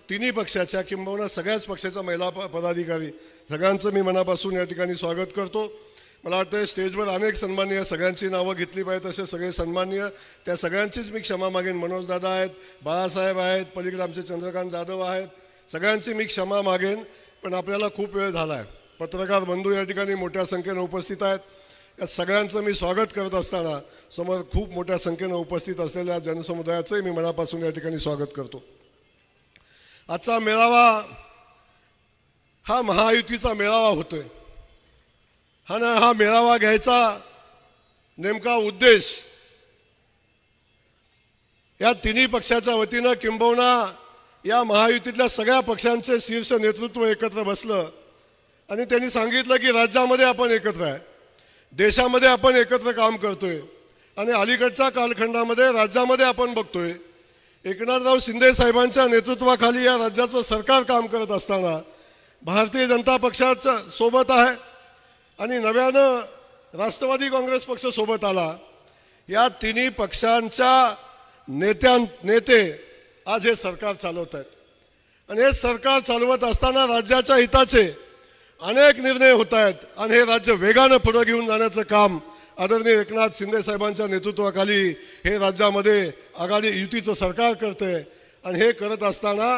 तिन्ही पक्षाच्या किंबहुना सगळ्याच पक्षाच्या महिला पदाधिकारी, सगळ्यांचं मी मनापासून या ठिकाणी स्वागत करतो. मला वाटतं स्टेजवर अनेक सन्माननीय सगळ्यांची नावं घेतली पाहिजेत, असे सगळे सन्माननीय, त्या सगळ्यांचीच मी क्षमा मागेन. मनोजदादा आहेत, बाळासाहेब आहेत, पलीकडे आमचे चंद्रकांत जाधव आहेत, सगळ्यांची मी क्षमा मागेन. पण आपल्याला खूप वेळ झाला आहे. पत्रकार बंधू या ठिकाणी मोठ्या संख्येनं उपस्थित आहेत. या सगळ्यांचं मी स्वागत करत असताना समोर खूप मोठ्या संख्येनं उपस्थित असलेल्या जनसमुदायाचंही मी मनापासून या ठिकाणी स्वागत करतो. आजचा मेळावा हा महायुतीचा मेळावा होतोय. हा मेळावा घ्यायचा नेमका उद्देश या तिन्ही पक्षाच्या वतीनं किंबहुना या महायुतीतल्या सगळ्या पक्षांचे शीर्ष नेतृत्व एकत्र बसलं आणि त्यांनी सांगितलं की राज्यामध्ये आपण एकत्र आहे, देशामध्ये आपण एकत्र काम करतोय. आणि अलीकडच्या कालखंडामध्ये राज्यामध्ये आपण बघतोय एकनाथराव शिंदे साहेबांच्या नेतृत्वाखाली या राज्याचं सरकार काम करत असताना भारतीय जनता पक्षाच्या सोबत आहे आणि नव्यानं राष्ट्रवादी काँग्रेस पक्ष सोबत आला. या तिन्ही पक्षांच्या नेते आज हे सरकार चालवत आहेत. आणि हे सरकार चालवत असताना राज्याच्या हिताचे अनेक निर्णय होत आहेत आणि हे राज्य वेगानं पुढे घेऊन जाण्याचं काम आदरणीय एकनाथ शिंदे साहेबांच्या नेतृत्वाखाली हे राज्यामध्ये आघाडी युतीचं सरकार करते. आणि हे करत असताना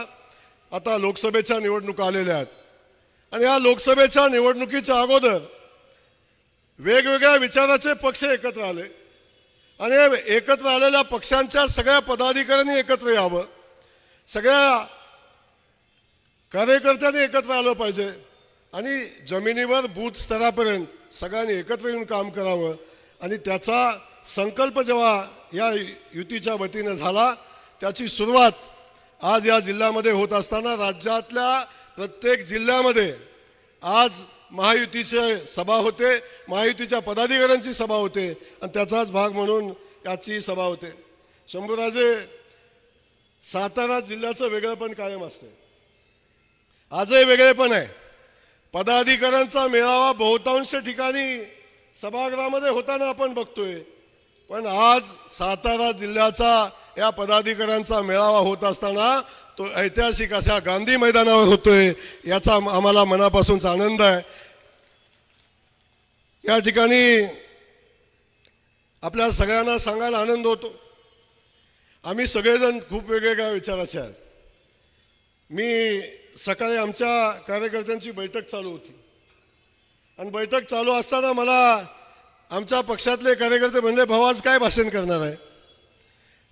आता लोकसभेच्या निवडणुका आलेल्या आहेत आणि या लोकसभेच्या निवडणुकीच्या अगोदर वेगवेगळ्या विचाराचे पक्ष एकत्र आले आणि एकत्र आलेल्या पक्षांच्या सगळ्या पदाधिकाऱ्यांनी एकत्र यावं, सगळ्या कार्यकर्त्यांनी एकत्र आलं पाहिजे आणि जमिनीवर बूथ स्तरापर्यंत सगळ्यांनी एकत्र येऊन काम करावं. आणि त्याचा संकल्प जेव्हा या युतीच्या वतीनं झाला त्याची सुरुवात आज या जिल्ह्यामध्ये होत असताना राज्यातल्या प्रत्येक जिल्ह्यामध्ये आज महायुतीचे सभा होते, महायुतीच्या पदाधिकाऱ्यांची सभा होते आणि त्याचाच भाग म्हणून याची सभा होते. शंभूराजे, सातारा जिल्ह्याचं वेगळेपण कायम असते, आजही वेगळेपण आहे. पदाधिकाऱ्यांचा मेळावा बहुतांश ठिकाणी सभागृहामध्ये होताना आपण बघतोय, पण आज सातारा जिल्ह्याचा या पदाधिकाऱ्यांचा मेळावा होत असताना तो ऐतिहासिक अशा गांधी मैदानावर होतोय, याचा आम्हाला मनापासूनच आनंद आहे. या ठिकाणी आपल्या सगळ्यांना सांगायला आनंद होतो, आम्ही सगळेजण खूप वेगवेगळ्या विचाराचे आहेत. मी सकाळी आमच्या कार्यकर्त्यांची बैठक चालू होती आणि बैठक चालू असताना मला आमच्या पक्षातले कार्यकर्ते म्हणले, भाऊ आज काय भाषण करणार आहे?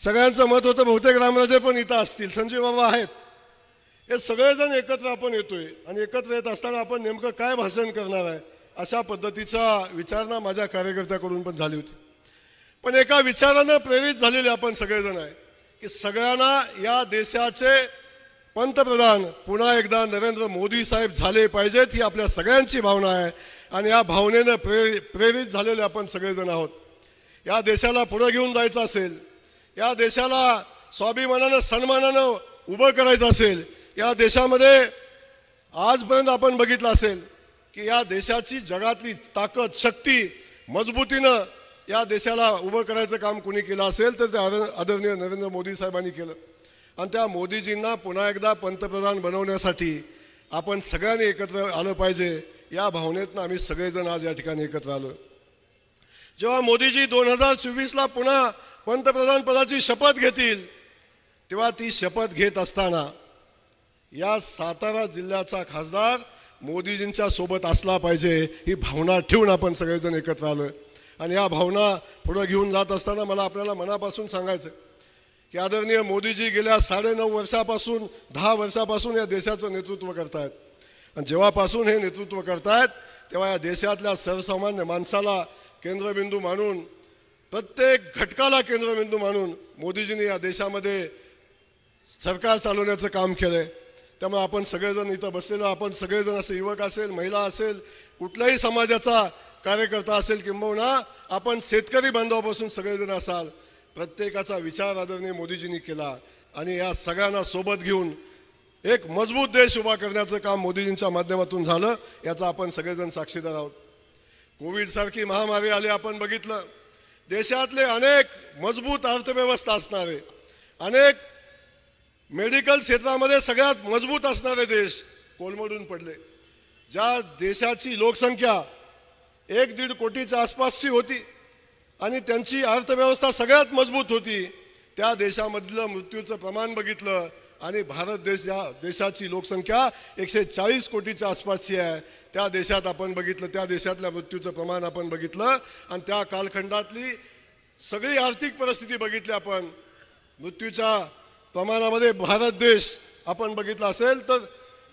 सगळ्यांचं मत होतं बहुतेक रामराजे पण इथं असतील, संजय बाबा आहेत, हे सगळेजण एकत्र आपण येतोय आणि एकत्र येत असताना आपण नेमकं काय भाषण करणार आहे अशा पद्धतीचा विचारणा माझ्या कार्यकर्त्याकडून पण झाली होती. पण एका विचारानं प्रेरित झालेले आपण सगळेजण आहे की सगळ्यांना या देशाचे पंतप्रधान पुन्हा एकदा नरेंद्र मोदी साहेब झाले पाहिजेत, ही आपल्या सगळ्यांची भावना आहे आणि या भावनेनं प्रेरित झालेले आपण सगळेजण आहोत. या देशाला पुढे घेऊन जायचं असेल, या देशाला स्वाभिमानानं सन्मानानं उभं करायचं असेल, या देशामध्ये आजपर्यंत आपण बघितलं असेल की या देशाची जगातली ताकद, शक्ती, मजबूतीनं या देशाला उभं करायचं काम कोणी केलं असेल तर ते आदरणीय नरेंद्र मोदी साहेबांनी केलं. आणि त्या मोदीजींना पुन्हा एकदा पंतप्रधान बनवण्यासाठी आपण सगळ्यांनी एकत्र आलं पाहिजे, या भावनेतनं आम्ही सगळेजण आज या ठिकाणी एकत्र आलो. जेव्हा मोदीजी 2024ला पुन्हा पंतप्रधान पदाची शपथ घेतील, तेव्हा ती शपथ घेत असताना या सातारा जिल्ह्याचा खासदार मोदीजींच्या सोबत असला पाहिजे, ही भावना ठेवून आपण सगळेजण एकत्र आलोय. आणि या भावना पुढे घेऊन जात असताना मला आपल्याला मनापासून सांगायचं की आदरणीय मोदीजी गेल्या 9.5 वर्षापासून 10 वर्षापासून या देशाचं नेतृत्व करतायत आणि जेव्हापासून हे नेतृत्व करतायत तेव्हा या देशातल्या सर्वसामान्य माणसाला केंद्रबिंदू मानून, प्रत्येक घटकाला केंद्रबिंदू मानून मोदीजींनी या देशामध्ये सरकार चालवण्याचं काम केलंय. त्यामुळे आपण सगळेजण इथं बसलेलो, आपण सगळेजण असे युवक असेल, महिला असेल, कुठल्याही समाजाचा कार्यकर्ता असेल, किंबहुना आपण शेतकरी बांधवापासून सगळेजण असाल, प्रत्येकाचा विचार आदरणीय मोदीजींनी केला आणि या सगळ्यांना सोबत घेऊन एक मजबूत देश उभा करण्याचं काम मोदीजींच्या माध्यमातून झालं, याचा आपण सगळेजण साक्षीदार आहोत. कोविडसारखी महामारी आली, आपण बघितलं देशातले अनेक मजबूत अर्थव्यवस्था असणारे, अनेक मेडिकल क्षेत्रामध्ये सगळ्यात मजबूत असणारे देश कोलमडून पडले. ज्या देशाची लोकसंख्या 1-1.5 कोटीच्या आसपासची होती आणि त्यांची अर्थव्यवस्था सगळ्यात मजबूत होती, त्या देशामधलं मृत्यूचं प्रमाण बघितलं आणि भारत देश, या देशाची लोकसंख्या 140 कोटीच्या आसपासची आहे, त्या देशात आपण बघितलं, त्या देशातल्या मृत्यूचं प्रमाण आपण बघितलं आणि त्या कालखंडातली सगळी आर्थिक परिस्थिती बघितली आपण. मृत्यूच्या प्रमाणामध्ये भारत देश आपण बघितला असेल तर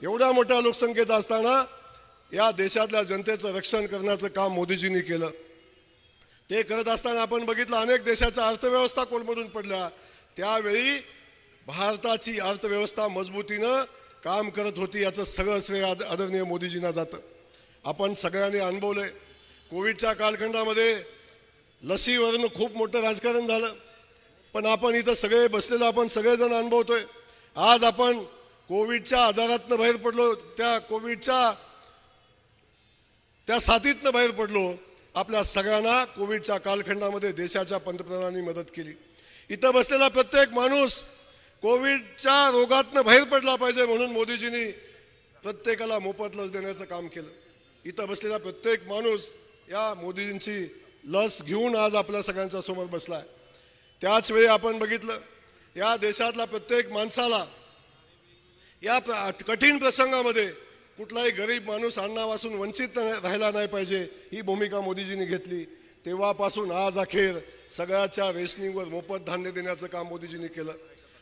एवढ्या मोठ्या लोकसंख्येचा असताना या देशातल्या जनतेचं रक्षण करण्याचं काम मोदीजींनी केलं. ते करत असताना आपण बघितलं अनेक देशाच्या अर्थव्यवस्था कोलमडून पडल्या, त्यावेळी भारताची अर्थव्यवस्था मजबूतीनं काम करत होती, याचं सगळं श्रेय आदरणीय मोदीजींना जातं. आपण सगळ्यांनी अनुभवलंय कोविडच्या कालखंडामध्ये लसीवरून खूप मोठं राजकारण झालं, पण आपण इथं सगळे बसलेलो आपण सगळेजण अनुभवतोय. आज आपण कोविडच्या आजारातनं बाहेर पडलो, त्या कोविडच्या साथीतनं बाहेर पडलो. आपल्या सगळ्यांना कोविडच्या कालखंडामध्ये देशाच्या पंतप्रधानांनी मदत केली. इथं बसलेला प्रत्येक माणूस कोविडच्या रोगातनं बाहेर पडला पाहिजे म्हणून मोदीजींनी प्रत्येकाला मोफत लस देण्याचं काम केलं. इथं बसलेला प्रत्येक माणूस या मोदीजींची लस घेऊन आज आपल्या सगळ्यांच्या समोर बसलाय. त्याच वेळी आपण बघितलं या देशातला प्रत्येक माणसाला या कठीण प्रसंगामध्ये कुठलाही गरीब माणूस अन्नापासून वंचित राहिला नाही पाहिजे, ही भूमिका मोदीजींनी घेतली. तेव्हापासून आज अखेर सगळ्याच्या रेशनिंगवर मोफत धान्य देण्याचं काम मोदीजींनी केलं.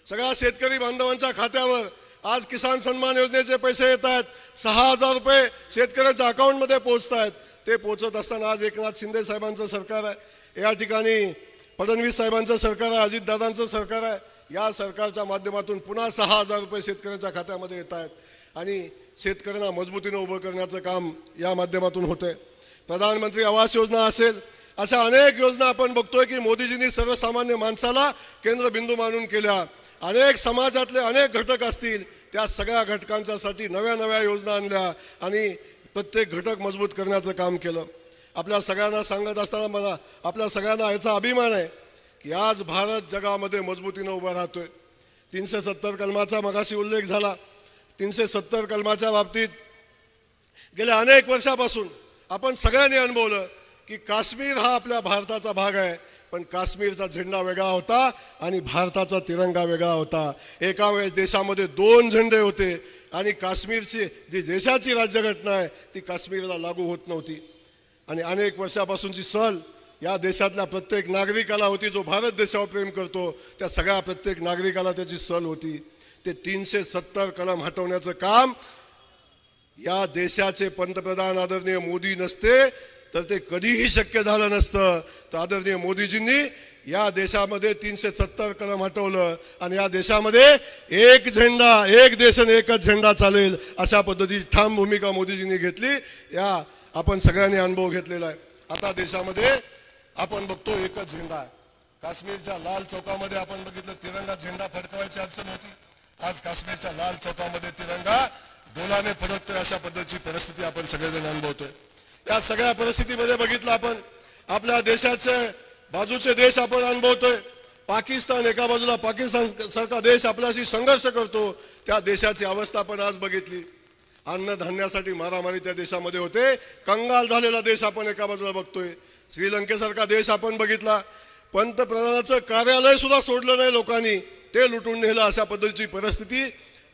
सगळ्या शेतकरी बांधवांच्या खात्यावर आज किसान सन्मान योजनेचे पैसे येत आहेत, 6,000 रुपये शेतकऱ्यांच्या अकाउंटमध्ये पोहोचत आहेत. ते पोहोचत असताना आज एकनाथ शिंदे साहेबांचं सरकार आहे, या ठिकाणी फडणवीस साहेबांचं सरकार आहे, अजितदादांचं सरकार आहे. या सरकारच्या माध्यमातून पुन्हा 6,000 रुपये शेतकऱ्यांच्या खात्यामध्ये येत आहेत आणि शेतकऱ्यांना मजबूतीनं उभं करण्याचं काम या माध्यमातून होतंय. प्रधानमंत्री आवास योजना असेल, अशा अनेक योजना आपण बघतोय की मोदीजींनी सर्वसामान्य माणसाला केंद्रबिंदू मानून केल्या. अनेक समाजातले अनेक घटक असतील, त्या सगळ्या घटकांच्यासाठी नव्या नव्या योजना आणल्या आणि प्रत्येक घटक मजबूत करण्याचं काम केलं. आपल्या सगळ्यांना सांगत असताना मला आपल्या सगळ्यांना याचा अभिमान आहे की आज भारत जगामध्ये मजबूतीनं उभा राहतोय. 370 कलमाचा मगाशी उल्लेख झाला. 370 कलमाच्या बाबतीत गेल्या अनेक वर्षापासून आपण सगळ्यांनी अनुभवलं की काश्मीर हा आपल्या भारताचा भाग आहे, पण काश्मीरचा झेंडा वेगळा होता आणि भारताचा तिरंगा वेगळा होता. एका वेळेस देशामध्ये 2 झेंडे होते आणि काश्मीरची जी देशाची राज्यघटना आहे ती काश्मीरला लागू होत नव्हती. आणि अनेक वर्षापासूनची सल या देशातल्या प्रत्येक नागरिकाला होती. जो भारत देशावर प्रेम करतो त्या सगळ्या प्रत्येक नागरिकाला त्याची सल होती. ते 370 कलम हटवण्याचं काम या देशाचे पंतप्रधान आदरणीय मोदी नसते तर ते कधीही शक्य झालं नसतं. तर आदरणीय मोदीजींनी या देशामध्ये 370 कलम हटवलं आणि या देशामध्ये एक झेंडा, एक देश आणि एकच झेंडा चालेल अशा पद्धतीची ठाम भूमिका मोदीजींनी घेतली. या आपण सगळ्यांनी अनुभव घेतलेला आहे. आता देशामध्ये आपण बघतो एकच झेंडा आहे. काश्मीरच्या लाल चौकामध्ये आपण बघितलं तिरंगा झेंडा फडकवायची अडचण होती. आज काश्मीरच्या लाल चौकामध्ये तिरंगा डोलाने फडकतोय. अशा पद्धतीची परिस्थिती आपण सगळेजण अनुभवतोय. या सगळ्या परिस्थितीमध्ये बघितलं आपण आपल्या देशाचे बाजूचे देश आपण अनुभवतोय. पाकिस्तान एका बाजूला, पाकिस्तान सारखा देश आपल्याशी संघर्ष करतो. त्या देशाची अवस्था आपण आज बघितली. अन्नधान्यासाठी मारामारी त्या देशामध्ये होते. कंगाल झालेला देश आपण एका बाजूला बघतोय. श्रीलंकेसारखा देश आपण बघितला. पंतप्रधानाचं कार्यालय सुद्धा सोडलं नाही लोकांनी, ते लुटून नेलं. अशा पद्धतीची परिस्थिती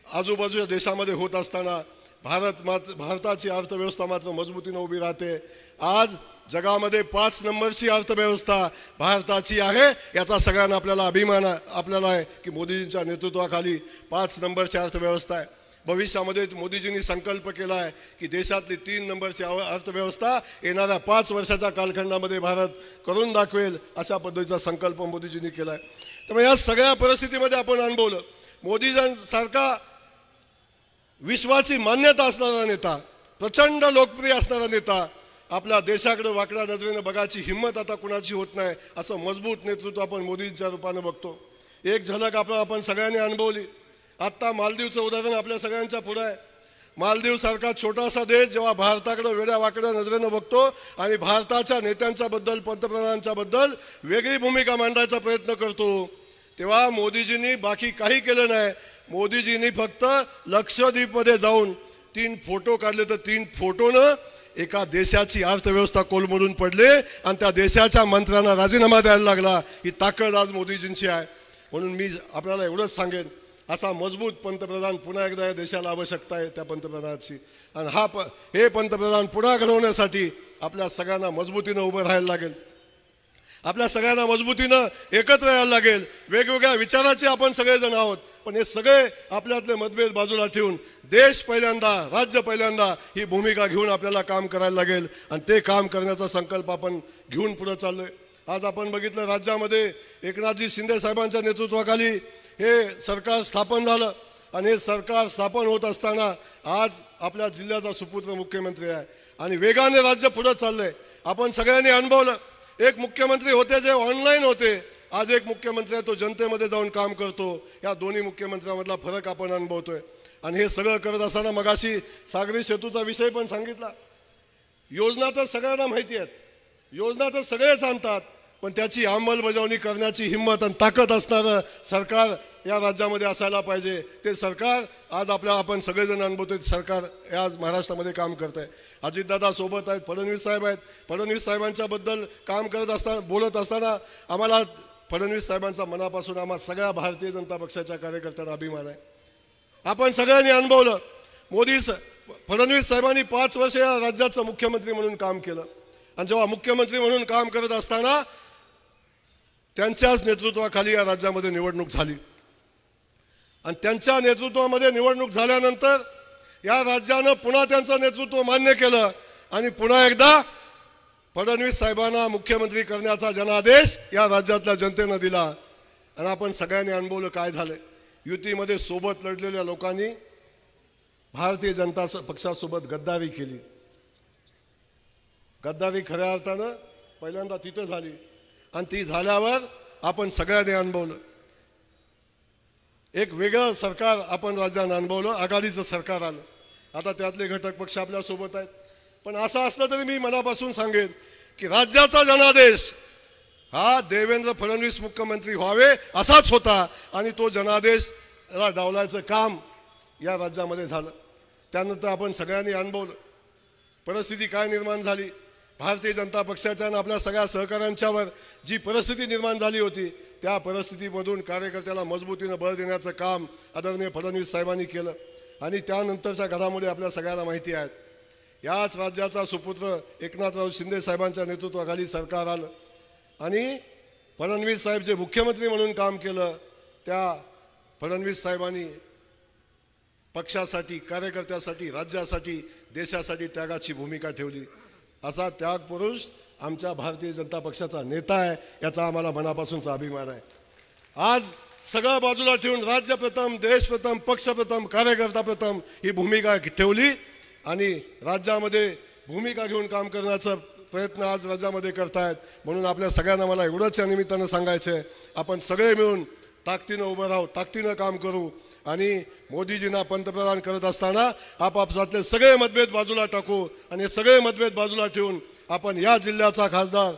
आजूबाजूच्या देशामध्ये होत असताना भारताची अर्थव्यवस्था मात्र मजबूतीने उभी राहते. आज जगामध्ये 5 नंबरची अर्थव्यवस्था भारताची आहे. याचा सगळ्यांना आपल्याला अभिमान आपल्याला आहे की मोदीजींच्या नेतृत्वाखाली 5 नंबरची अर्थव्यवस्था आहे. भविष्यामध्ये मोदीजींनी संकल्प केला आहे की देशातली 3 नंबरची अर्थव्यवस्था येणाऱ्या 5 वर्षाच्या कालखंडामध्ये भारत करून दाखवेल. अशा पद्धतीचा संकल्प मोदीजींनी केला आहे. त्यामुळे या सगळ्या परिस्थितीमध्ये आपण अनुभवलं मोदीजींसारखा विश्वाची मान्यता असणारा नेता, प्रचंड लोकप्रिय असणारा नेता, आपल्या देशाकडे वाकड्या नजरेनं बघायची हिंमत आता कुणाची होत नाही. असं मजबूत नेतृत्व आपण मोदींच्या रूपानं बघतो. एक झलक आपण सगळ्यांनी अनुभवली. आत्ता मालदीवचं उदाहरण आपल्या सगळ्यांच्या पुढे आहे. मालदीवसारखा छोटासा देश जेव्हा भारताकडे वेड्या वाकड्या नजरेनं बघतो आणि भारताच्या नेत्यांच्या बद्दल, पंतप्रधानांच्या बद्दल वेगळी भूमिका मांडायचा प्रयत्न करतो, तेव्हा मोदीजींनी बाकी काही केलं नाही. मोदीजींनी फक्त लक्षद्वीपमध्ये जाऊन 3 फोटो काढले. तर 3 फोटोनं एका देशाची अर्थव्यवस्था कोलमडून पडले आणि त्या देशाच्या मंत्र्यांना राजीनामा द्यायला लागला. ही ताकद आज मोदीजींची आहे. म्हणून मी आपल्याला एवढंच सांगेन, असा मजबूत पंतप्रधान पुन्हा एकदा या देशाला आवश्यकता आहे त्या पंतप्रधानाची. आणि हे पंतप्रधान पुन्हा घडवण्यासाठी आपल्या सगळ्यांना मजबूतीनं उभं राहायला लागेल. आपल्या सगळ्यांना मजबूतीनं एकत्र यायला लागेल. वेगवेगळ्या विचाराचे आपण सगळेजण आहोत, पण हे सगळे आपल्यातले मतभेद बाजूला ठेवून देश पहिल्यांदा, राज्य पहिल्यांदा ही भूमिका घेऊन आपल्याला काम करायला लागेल. आणि ते काम करण्याचा संकल्प आपण घेऊन पुढे चाललोय. आज आपण बघितलं राज्यामध्ये एकनाथजी शिंदे साहेबांच्या नेतृत्वाखाली हे सरकार स्थापन झालं आणि हे सरकार स्थापन होत असताना आज आपल्या जिल्ह्याचा सुपुत्र मुख्यमंत्री आहे आणि वेगाने राज्य पुढे चाललंय. आपण सगळ्यांनी अनुभवलं. एक मुख्यमंत्री होते जे ऑनलाईन होते, आज एक मुख्यमंत्री आहे तो जनतेमध्ये जाऊन काम करतो. या दोन्ही मुख्यमंत्र्यांमधला फरक आपण अनुभवतोय. आणि हे सगळं करत असताना मगाशी सागरी सेतूचा विषय पण सांगितला. योजना तर सगळ्यांना माहिती आहेत, योजना तर सगळेच आणतात, पण त्याची अंमलबजावणी करण्याची हिंमत आणि ताकद असणारं सरकार या राज्यामध्ये असायला पाहिजे. ते सरकार आज आपण सगळेजण अनुभवतोय. सरकार आज महाराष्ट्रामध्ये काम करत आहे. अजितदादा सोबत आहेत, फडणवीस साहेब आहेत. फडणवीस साहेबांच्या बद्दल काम करत असताना, बोलत असताना आम्हाला फडणवीस साहेबांचा मनापासून आम्हा सगळ्या भारतीय जनता पक्षाच्या कार्यकर्त्यांना अभिमान आहे. आपण सगळ्यांनी अनुभवलं फडणवीस साहेबांनी 5 वर्ष या राज्याचं मुख्यमंत्री म्हणून काम केलं. आणि जेव्हा मुख्यमंत्री म्हणून काम करत असताना त्यांच्याच नेतृत्वाखाली या राज्यामध्ये निवडणूक झाली. आणि त्यांच्या नेतृत्वामध्ये निवडणूक झाल्यानंतर या राज्यानं पुन्हा त्यांचं नेतृत्व मान्य केलं आणि पुन्हा एकदा फडणवीस साहेबांना मुख्यमंत्री करण्याचा जनादेश या राज्यातल्या जनतेनं दिला. आणि आपण सगळ्यांनी अनुभवलं काय झालं. युतीमध्ये सोबत लढलेल्या लोकांनी भारतीय जनता पक्षासोबत गद्दारी केली. गद्दारी खऱ्या अर्थानं पहिल्यांदा तिथं झाली आणि ती झाल्यावर आपण सगळ्यांनी अनुभवलं. एक वेगळं सरकार आपण राज्यानं अनुभवलं, आघाडीचं सरकार आलं. आता त्यातले घटक पक्ष आपल्यासोबत आहेत. पण असं असलं तरी मी मनापासून सांगेन की राज्याचा जनादेश हा देवेंद्र फडणवीस मुख्यमंत्री व्हावे असाच होता आणि तो जनादेश डावलायचं काम या राज्यामध्ये झालं. त्यानंतर आपण सगळ्यांनी अनुभवलं परिस्थिती काय निर्माण झाली. भारतीय जनता पक्षाच्या आणि आपल्या सगळ्या सहकाऱ्यांच्यावर जी परिस्थिती निर्माण झाली होती त्या परिस्थितीमधून कार्यकर्त्याला मजबूतीनं बळ देण्याचं काम आदरणीय फडणवीस साहेबांनी केलं. आणि त्यानंतरच्या घडामोडी आपल्या सगळ्यांना माहिती आहेत. याच राज्याचा सुपुत्र एकनाथराव शिंदे साहेबांच्या नेतृत्वाखाली सरकार आलं आणि फडणवीस साहेब जे मुख्यमंत्री म्हणून काम केलं त्या फडणवीस साहेबांनी पक्षासाठी, कार्यकर्त्यासाठी, राज्यासाठी, देशासाठी त्यागाची भूमिका ठेवली. असा त्याग पुरुष आमच्या भारतीय जनता पक्षाचा नेता आहे, याचा आम्हाला मनापासूनचा अभिमान आहे. आज सगळं बाजूला ठेवून राज्य प्रथम, देश प्रथम, पक्ष प्रथम, कार्यकर्ता प्रथम ही भूमिका ठेवली आणि राज्यामध्ये भूमिका घेऊन काम करण्याचा प्रयत्न आज राज्यामध्ये करतायत. म्हणून आपल्या सगळ्यांना मला एवढंच या निमित्तानं सांगायचं आहे, आपण सगळे मिळून ताकदीनं उभं राहू, ताकदीनं काम करू आणि मोदीजींना पंतप्रधान करत असताना आपापसातले सगळे मतभेद बाजूला टाकू आणि हे सगळे मतभेद बाजूला ठेवून आपण या जिल्ह्याचा खासदार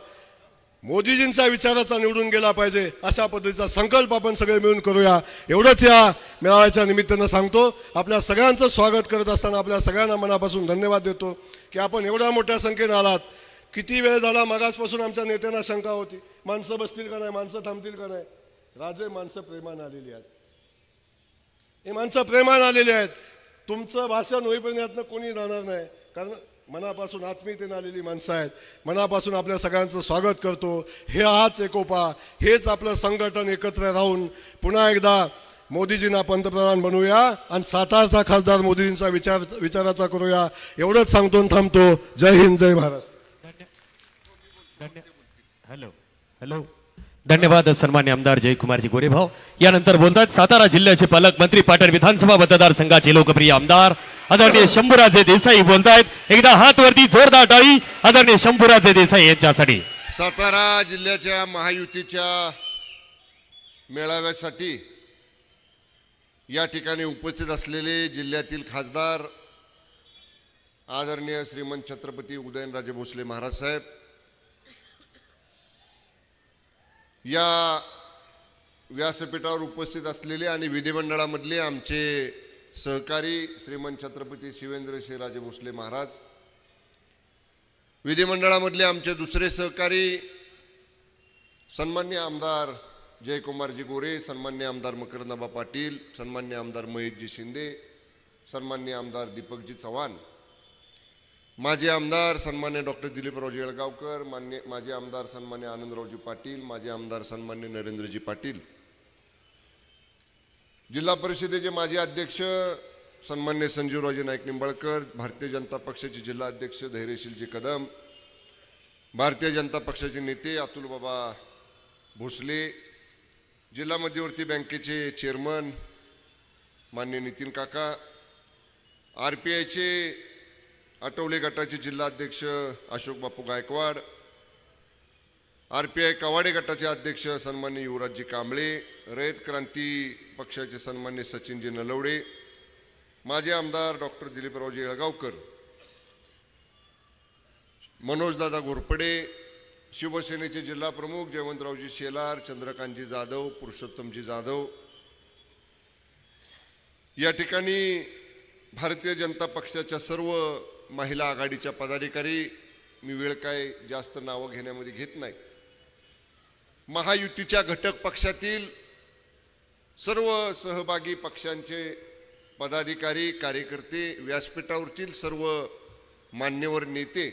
मोदीजींच्या विचाराचा निवडून गेला पाहिजे अशा पद्धतीचा संकल्प आपण सगळे मिळून करूया. एवढंच या मेळाव्याच्या निमित्तानं सांगतो. आपल्या सगळ्यांचं स्वागत करत असताना आपल्या सगळ्यांना मनापासून धन्यवाद देतो की आपण एवढ्या मोठ्या संख्येने आलात. किती वेळ झाला मागासपासून आमच्या नेत्यांना शंका होती, माणसं बसतील का नाही, माणसं थांबतील का नाही. राजे माणसं प्रेमानं आलेली आहेत, हे माणसं प्रेमानं आलेली आहेत. तुमचं भाषण होईपर्यंत यातनं कोणी जाणार नाही, कारण मनापासून आत्मीयतेने आलेली माणसं आहेत. मनापासून आपल्या सगळ्यांचं स्वागत करतो. हे हाच एकोपा, हेच आपलं संघटन एकत्र राहून पुन्हा एकदा मोदीजींना पंतप्रधान बनवूया आणि सातारचा खासदार मोदीजींचा विचाराचा करूया. एवढंच सांगतो थांबतो. जय हिंद, जय महाराष्ट्र. हॅलो धन्यवाद सन्मान्य आमदार जयकुमारजी गोरेभाव. यानंतर बोलतात सातारा जिल्ह्याचे पालकमंत्री, पाटण विधानसभा मतदारसंघाचे लोकप्रिय आमदार आदरणीय शंभूराजे देसाई बोलतायत. एकदा हात वरती, जोरदार टाळी आदरणीय शंभूराजे देसाई यांच्यासाठी. सातारा जिल्ह्याच्या महायुतीच्या मेळाव्यासाठी या ठिकाणी उपस्थित असलेले जिल्ह्यातील खासदार आदरणीय श्रीमंत छत्रपती उदयनराजे भोसले महाराज साहेब, या व्यासपीठावर उपस्थित असलेले आणि विधिमंडळामधले आमचे सहकारी श्रीमंत छत्रपती शिवेंद्रसिंहराजे भोसले महाराज, विधिमंडळामधले आमचे दुसरे सहकारी सन्मान्य आमदार जयकुमारजी गोरे, सन्मान्य आमदार मकरंदाबा पाटील, सन्मान्य आमदार महेशजी शिंदे, सन्मान्य आमदार दीपकजी चव्हाण, माजी आमदार सन्मान्य डॉक्टर दिलीपरावजी येळगावकर, माजी आमदार सन्मान्य आनंदरावजी पाटील, माजी आमदार सन्मान्य नरेंद्रजी पाटील, जिल्हा परिषदेचे माजी अध्यक्ष सन्मान्य संजीवरावजी नाईक निंबाळकर, भारतीय जनता पक्षाचे जिल्हा अध्यक्ष धैर्यशीलजी कदम, भारतीय जनता पक्षाचे नेते अतुल बाबा भोसले, जिल्हा मध्यवर्ती बँकेचे चेअरमन मान्य नितीन काका, RPIचे आठवले गटाचे जिल्हा अध्यक्ष अशोक बापू गायकवाड, RPI कवाडे गटाचे अध्यक्ष सन्मान्य युवराजजी कांबळे, रयत क्रांती पक्षाचे सन्मान्य सचिनजी नलवडे, माजी आमदार डॉक्टर दिलीपरावजी येळगावकर, मनोजदादा घोरपडे, शिवसेनेचे जिल्हा प्रमुख जयवंतरावजी शेलार, चंद्रकांतजी जाधव, पुरुषोत्तमजी जाधव, या ठिकाणी भारतीय जनता पक्षाच्या सर्व महिला आघाडीच्या पदाधिकारी, मी वेळ काय जास्त नावं घेण्यामध्ये घेत नाही, महायुतीच्या घटक पक्षातील सर्व सहभागी पक्षांचे पदाधिकारी, कार्यकर्ते, व्यासपीठावरील सर्व मान्यवर नेते,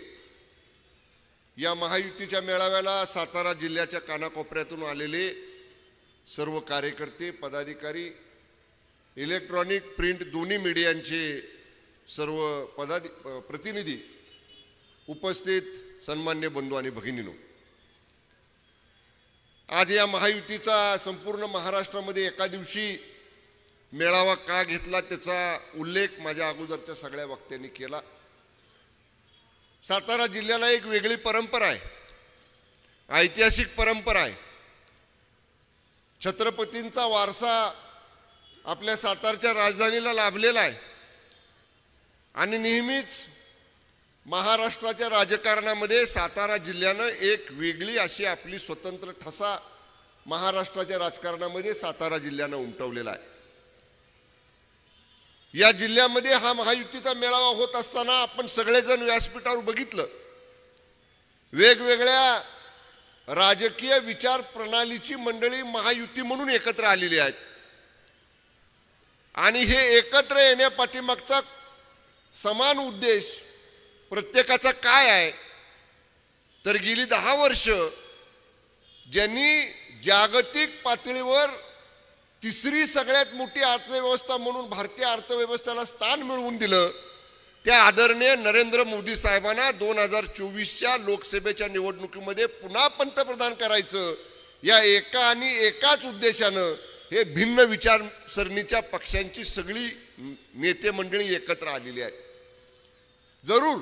या महायुतीच्या मेळाव्याला सातारा जिल्ह्याच्या कानाकोपऱ्यातून आलेले सर्व कार्यकर्ते, पदाधिकारी, इलेक्ट्रॉनिक, प्रिंट दोन्ही मीडियांचे सर्व प्रतिनिधी, उपस्थित सन्मान्य बंधू आणि भगिनींनो, आज या महायुतीचा संपूर्ण महाराष्ट्रामध्ये एका दिवशी मेळावा का घेतला त्याचा उल्लेख माझ्या अगोदरच्या सगळ्या वक्त्यांनी केला. सातारा जिल्ह्याला एक वेगळी परंपरा आहे, ऐतिहासिक परंपरा आहे. छत्रपतींचा वारसा आपल्या सातारच्या राजधानीला लाभलेला आहे आणि नेहमीच महाराष्ट्राच्या राजकारणामध्ये सातारा जिल्ह्यानं एक वेगळी अशी आपली स्वतंत्र ठसा महाराष्ट्राच्या राजकारणामध्ये सातारा जिल्ह्यानं उमटवलेला आहे. या जिल्ह्यामध्ये हा महायुतीचा मेळावा होत असताना आपण सगळेजण व्यासपीठावर बघितलं, वेगवेगळ्या राजकीय विचार प्रणालीची मंडळी महायुती म्हणून एकत्र आलेली आहेत आणि हे एकत्र येण्यापाठीमागचा समान उद्देश प्रत्येकाचा काय आहे तर गेली 10 वर्ष ज्यांनी जागतिक पातळीवर तिसरी सगळ्यात मोठी अर्थव्यवस्था म्हणून भारतीय अर्थव्यवस्थेला स्थान मिळवून दिलं त्या आदरणीय नरेंद्र मोदी साहेबांना 2024च्या लोकसभेच्या निवडणुकीमध्ये पुन्हा पंतप्रधान करायचं या एकाच उद्देशानं हे भिन्न विचारसरणीच्या पक्षांची सगळी नेते मंडळी एकत्र आलेली आहे. जरूर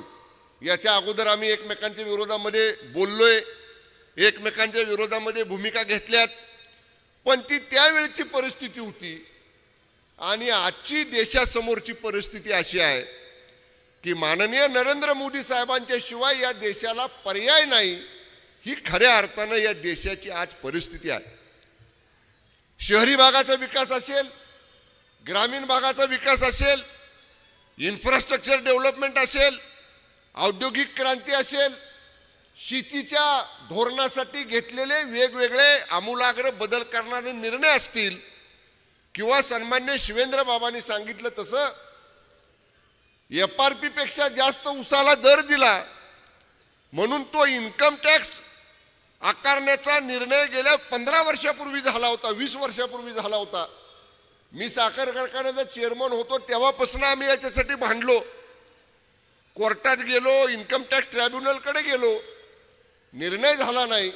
याच्या अगोदर आम्ही एकमेकांच्या विरोधामध्ये बोललोय, एकमेकांच्या विरोधामध्ये भूमिका घेतल्यात, पण ती त्यावेळची परिस्थिती होती आणि आजची देशासमोरची परिस्थिती अशी आहे की माननीय नरेंद्र मोदी साहेबांच्या शिवाय या देशाला पर्याय नाही, ही खऱ्या अर्थानं या देशाची आज परिस्थिती आहे. शहरी भागाचा विकास असेल, ग्रामीण भागाचा विकास असेल, इन्फ्रास्ट्रक्चर डेव्हलपमेंट असेल, औद्योगिक क्रांती असेल, शेतीच्या धोरणासाठी घेतलेले वेगवेगळे आमूलाग्र बदल करणारे निर्णय असतील किंवा सन्मान्य शिवेंद्र बाबांनी सांगितलं तसं FRP पेक्षा जास्त उसाला दर दिला म्हणून तो इन्कम टॅक्स आकारण्याचा निर्णय गेल्या 15 वर्षापूर्वी झाला होता, 20 वर्षापूर्वी झाला होता. मी साखर कारखान्याचा चेअरमन होतो तेव्हापासून आम्ही याच्यासाठी भांडलो, कोर्टात गेलो, इन्कम टॅक्स ट्रायब्युनलकडे गेलो, निर्णय झाला नाही.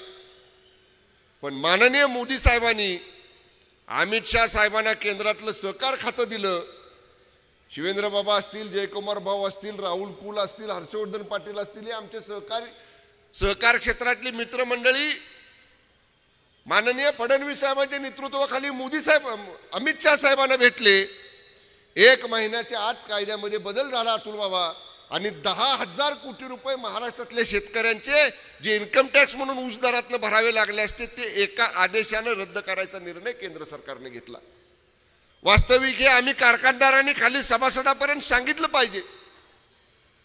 पण माननीय मोदी साहेबांनी अमित शाह साहेबांना केंद्रातलं सहकार खातं दिलं. शिवेंद्र बाबा असतील, जयकुमार भाऊ असतील, राहुल कुल असतील, हर्षवर्धन पाटील असतील, हे आमचे सहकार क्षेत्रातली मित्रमंडळी माननीय फडणवीस साहेबांच्या नेतृत्वाखाली अमित शाह साहेबांना भेटले. 1 महिन्याच्या आत कायद्यामध्ये बदल झाला अतुल बाबा आणि 10,000 कोटी रुपये महाराष्ट्रातल्या शेतकऱ्यांचे जे इन्कम टॅक्स म्हणून ऊस दरातनं भरावे लागले असते ते एका आदेशानं रद्द करायचा निर्णय केंद्र सरकारने घेतला. वास्तविक हे आम्ही कारखानदारांनी खाली सभासदापर्यंत सांगितलं पाहिजे.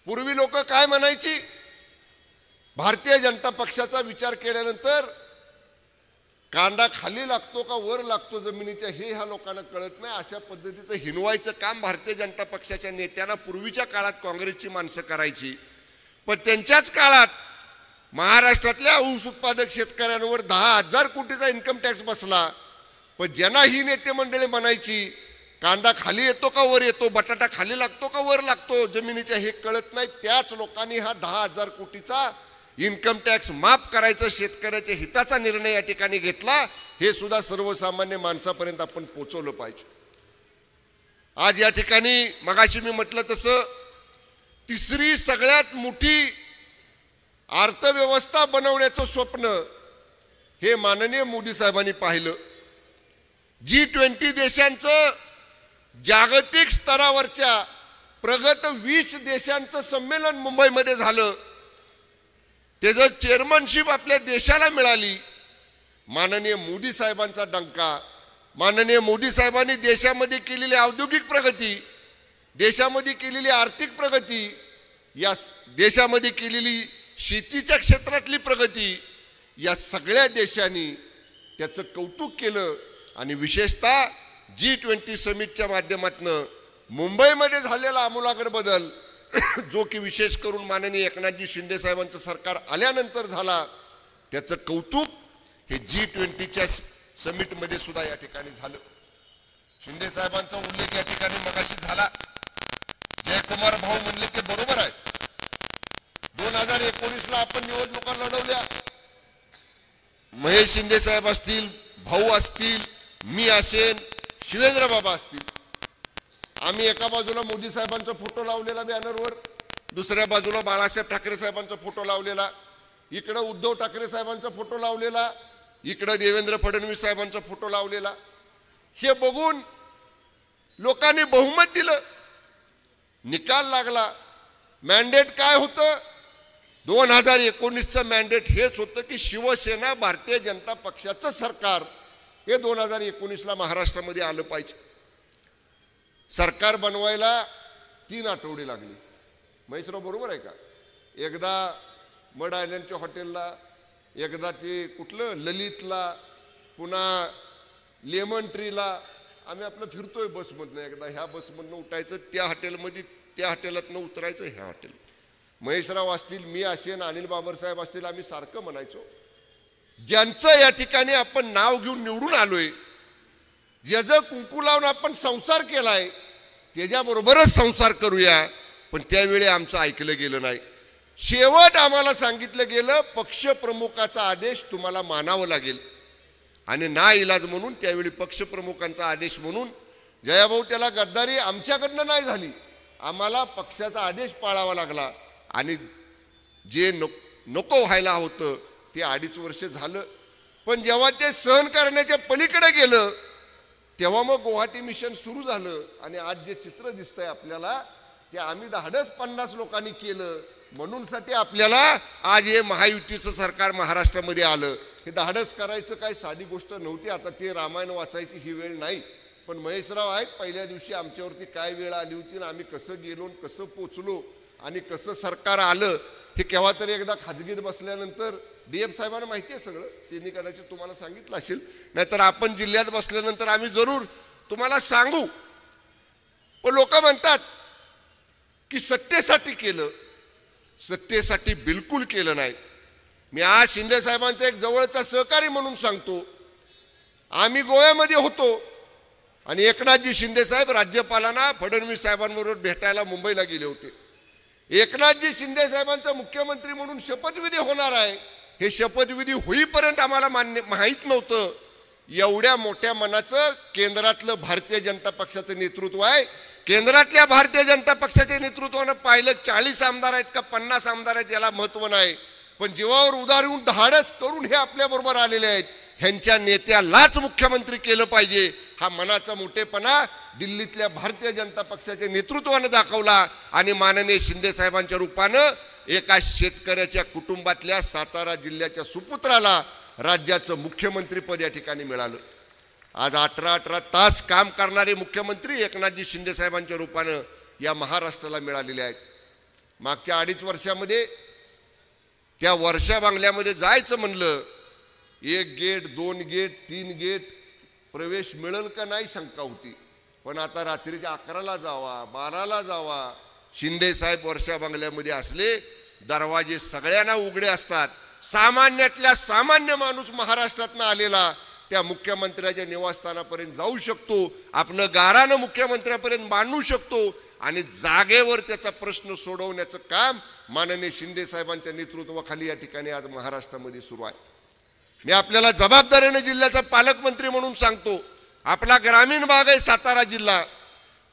पूर्वी लोक काय म्हणायची, भारतीय जनता पक्षाचा विचार केल्यानंतर कांदा खाली लागतो का वर लागतो जमिनीच्या हे ह्या लोकांना कळत नाही. अशा पद्धतीचं हिनवायचं काम भारतीय जनता पक्षाच्या नेत्यांना पूर्वीच्या काळात काँग्रेसची माणसं करायची. पण त्यांच्याच काळात महाराष्ट्रातल्या ऊस उत्पादक शेतकऱ्यांवर 10,000 कोटीचा इन्कम टॅक्स बसला. पण ज्यांना ही नेते मंडळी म्हणायची कांदा खाली येतो का वर येतो, बटाटा खाली लागतो का वर लागतो जमिनीच्या हे कळत नाही, त्याच लोकांनी हा 10,000 कोटीचा इन्कम टॅक्स माफ करायचा शेतकऱ्याच्या हिताचा निर्णय या ठिकाणी घेतला. हे सुद्धा सर्वसामान्य माणसापर्यंत आपण पोहोचवलं पाहिजे. आज या ठिकाणी मगाशी मी म्हटलं तसं तिसरी सगळ्यात मोठी अर्थव्यवस्था बनवण्याचं स्वप्न हे माननीय मोदी साहेबांनी पाहिलं. G20 देशांचं जागतिक स्तरावरच्या प्रगत 20 देशांचं संमेलन मुंबईमध्ये झालं. त्याचं चेअरमनशिप आपल्या देशाला मिळाली. माननीय मोदी साहेबांचा डंका, माननीय मोदी साहेबांनी देशामध्ये केलेली औद्योगिक प्रगती, देशामध्ये केलेली आर्थिक प्रगती, या देशामध्ये केलेली शेतीच्या क्षेत्रातली प्रगती, या सगळ्या देशांनी त्याचं कौतुक केलं आणि विशेषतः G20 समिटच्या माध्यमातून मुंबईमध्ये झालेला आमूलाग्र बदल जो की विशेष करून माननीय एकनाथजी शिंदे साहेबांचं सरकार आल्यानंतर झाला, त्याचं कौतुक हे G20च्या समिटमध्ये सुद्धा या ठिकाणी झालं. शिंदे साहेबांचा उल्लेख या ठिकाणी मगाशी झाला. जयकुमार भाऊ म्हणले ते बरोबर आहे. 2019ला आपण निवडणुका लढवल्या. महेश शिंदे साहेब असतील, भाऊ असतील, मी असेन, शिवेंद्र बाबा असतील, आम्ही एका बाजूला मोदी साहेबांचा फोटो लावलेला बॅनरवर, दुसऱ्या बाजूला बाळासाहेब ठाकरे साहेबांचा फोटो लावलेला, इकडं उद्धव ठाकरे साहेबांचा फोटो लावलेला, इकडं देवेंद्र फडणवीस साहेबांचा फोटो लावलेला. हे बघून लोकांनी बहुमत दिलं, निकाल लागला. मॅन्डेट काय होतं? 2019चं मॅन्डेट हेच होतं की शिवसेना भारतीय जनता पक्षाचं सरकार हे 2019ला महाराष्ट्रामध्ये आलं पाहिजे. सरकार बनवायला 3 आठवडे लागले. महेशराव बरोबर आहे का? एकदा मड आयलंडच्या हॉटेलला, एकदा ते कुठलं ललितला, पुन्हा लेमन ट्रीला आम्ही आपलं फिरतोय बसमधनं. एकदा ह्या बसमधनं उठायचं त्या हॉटेलमध्ये, त्या हॉटेलातनं उतरायचं ह्या हॉटेल. महेशराव असतील, मी असेन, अनिल बाबरसाहेब असतील, आम्ही सारखं म्हणायचो ज्यांचं या ठिकाणी आपण नाव घेऊन निवडून आलोय, ज्याचं कुंकू लावून आपण संसार केलाय, त्याच्याबरोबरच संसार करूया. पण त्यावेळी आमचं ऐकलं गेलं नाही. शेवट आम्हाला सांगितलं गेलं पक्षप्रमुखाचा आदेश तुम्हाला मानावं लागेल. आणि ना इलाज म्हणून त्यावेळी पक्षप्रमुखांचा आदेश म्हणून जयाभाऊ त्याला गद्दारी आमच्याकडनं नाही झाली, आम्हाला पक्षाचा आदेश पाळावा लागला. आणि जे नको व्हायला होतं ते 2.5 वर्ष झालं. पण जेव्हा ते सहन करण्याच्या पलीकडे गेलं तेव्हा मग गुवाहाटी मिशन सुरू झालं. आणि आज जे चित्र दिसतंय आपल्याला ते आम्ही धाडस 50 लोकांनी केलं म्हणून साठी आपल्याला आज हे महायुतीचं सरकार महाराष्ट्रामध्ये आलं. हे धाडस करायचं काही साधी गोष्ट नव्हती. आता ते रामायण वाचायची ही वेळ नाही. पण महेशराव आहेत, पहिल्या दिवशी आमच्यावरती काय वेळ आली होती ना आम्ही कसं गेलो, कसं पोचलो आणि कसं सरकार आलं हे केव्हा तरी एकदा खाजगीत बसल्यानंतर DF साहेबांना माहिती आहे सगळं, त्यांनी कदाचित तुम्हाला सांगितलं असेल. नाहीतर आपण जिल्ह्यात बसल्यानंतर आम्ही जरूर तुम्हाला सांगू. पण लोक म्हणतात की सत्तेसाठी केलं, सत्तेसाठी बिलकुल केलं नाही. मी आज शिंदे साहेबांचा एक जवळचा सहकारी म्हणून सांगतो, आम्ही गोव्यामध्ये होतो आणि एकनाथजी शिंदे साहेब राज्यपालांना फडणवीस साहेबांबरोबर भेटायला मुंबईला गेले होते. एकनाथजी शिंदे साहेबांचा मुख्यमंत्री म्हणून शपथविधी होणार आहे हे शपथविधी होईपर्यंत आम्हाला माहीत नव्हतं एवढ्या मोठ्या मनाचं केंद्रातलं भारतीय जनता पक्षाचं नेतृत्व आहे. केंद्रातल्या भारतीय जनता पक्षाच्या नेतृत्वानं पाहिलं 40 आमदार आहेत का 50 आमदार आहेत याला महत्व नाही. पण जीवावर उदार येऊन धाडस करून हे आपल्याबरोबर आलेले आहेत. ह्यांच्या नेत्यालाच मुख्यमंत्री केलं पाहिजे हा मनाचा मोठेपणा दिल्लीतल्या भारतीय जनता पक्षाच्या नेतृत्वानं दाखवला. आणि माननीय शिंदे साहेबांच्या रूपानं एका शेतकऱ्याच्या कुटुंबातल्या सातारा जिल्ह्याच्या सुपुत्राला राज्याचं मुख्यमंत्रीपद या ठिकाणी मिळालं. आज 18 तास काम करणारे मुख्यमंत्री एकनाथजी शिंदे साहेबांच्या रूपानं या महाराष्ट्राला मिळालेले आहेत. मागच्या 2.5 वर्षामध्ये त्या वर्षा बांगल्यामध्ये जायचं म्हणलं 1 गेट 2 गेट 3 गेट प्रवेश मिळेल का नाही शंका होती. पण आता रात्रीच्या 11ला जावा 12ला जावा, शिंदे साहेब वर्षा बांगल्यामध्ये असले दरवाजे सगळ्यांना उघडे असतात. सामान्यातल्या सामान्य माणूस महाराष्ट्रातनं आलेला त्या मुख्यमंत्र्याच्या निवासस्थानापर्यंत जाऊ शकतो, आपलं गारानं मुख्यमंत्र्यापर्यंत बांधू शकतो आणि जागेवर त्याचा प्रश्न सोडवण्याचं काम माननीय शिंदे साहेबांच्या नेतृत्वाखाली या ठिकाणी आज महाराष्ट्रामध्ये सुरू आहे. मी आपल्याला जबाबदारीने जिल्ह्याचा पालकमंत्री म्हणून सांगतो, आपला ग्रामीण भाग आहे सातारा जिल्हा.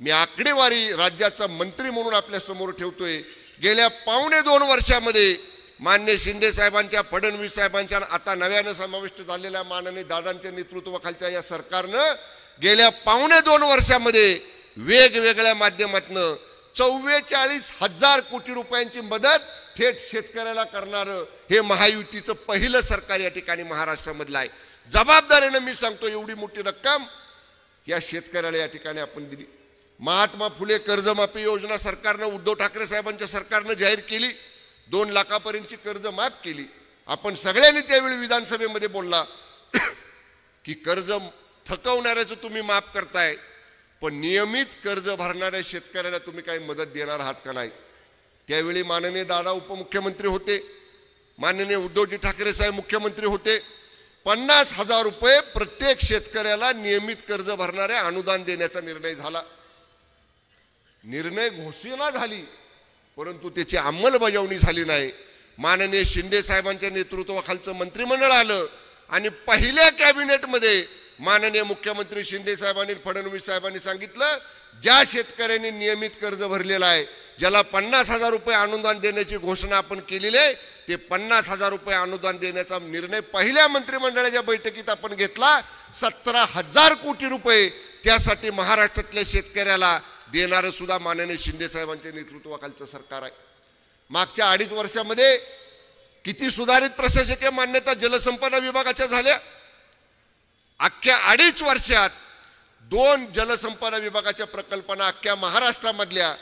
मी आकडेवारी राज्याचा मंत्री म्हणून आपल्या समोर ठेवतोय. गेल्या 2.25 वर्षामध्ये माननीय शिंदे साहेबांच्या, फडणवीस साहेबांच्या, आता नव्यानं समाविष्ट झालेल्या माननीय दादांच्या नेतृत्वाखालच्या या सरकारनं गेल्या 2.25 वर्षामध्ये वेगवेगळ्या माध्यमातून 44,000 कोटी रुपयांची मदत थेट शेतकऱ्याला करणारं हे महायुतीचं पहिलं सरकार या ठिकाणी महाराष्ट्रामधलं आहे. जबाबदारीनं मी सांगतो एवढी मोठी रक्कम या शेतकऱ्याला या ठिकाणी आपण दिली. महात्मा फुले कर्जमाफी योजना सरकारनं, उद्धव ठाकरे साहेबांच्या सरकारनं जाहीर केली. 2 लाखापर्यंतची कर्ज माफ केली. आपण सगळ्यांनी त्यावेळी विधानसभेमध्ये बोलला की कर्ज थकवणाऱ्याचं तुम्ही माफ करताय पण नियमित कर्ज भरणाऱ्या शेतकऱ्याला तुम्ही काही मदत देणार आहात का नाही. त्यावेळी माननीय दादा उपमुख्यमंत्री होते, माननीय उद्धवजी ठाकरे साहेब मुख्यमंत्री होते. 50,000 रुपये प्रत्येक शेतकऱ्याला नियमित कर्ज भरणाऱ्या अनुदान देण्याचा निर्णय झाला. निर्णय घोषणा झाली परंतु त्याची अंमलबजावणी झाली नाही. माननीय शिंदे साहेबांच्या नेतृत्वाखालचं मंत्रिमंडळ आलं आणि पहिल्या कॅबिनेटमध्ये माननीय मुख्यमंत्री शिंदे साहेबांनी, फडणवीस साहेबांनी सांगितलं ज्या शेतकऱ्यांनी नियमित कर्ज भरलेलं आहे, ज्याला 50,000 रुपये अनुदान देण्याची घोषणा आपण केलेली आहे, ते 50,000 रुपये अनुदान देण्याचा निर्णय पहिल्या मंत्रिमंडळाच्या बैठकीत आपण घेतला. 17,000 कोटी रुपये त्यासाठी महाराष्ट्रातल्या शेतकऱ्याला देणारं सुद्धा माननीय शिंदे साहेबांच्या नेतृत्वाखालचं सरकार आहे. मागच्या 2.5 वर्षामध्ये किती सुधारित प्रशासकीय मान्यता जलसंपदा विभागाच्या झाल्या. अख्ख्या 2.5 वर्षात 2 जलसंपदा विभागाच्या प्रकल्पांना, अख्ख्या महाराष्ट्रामधल्या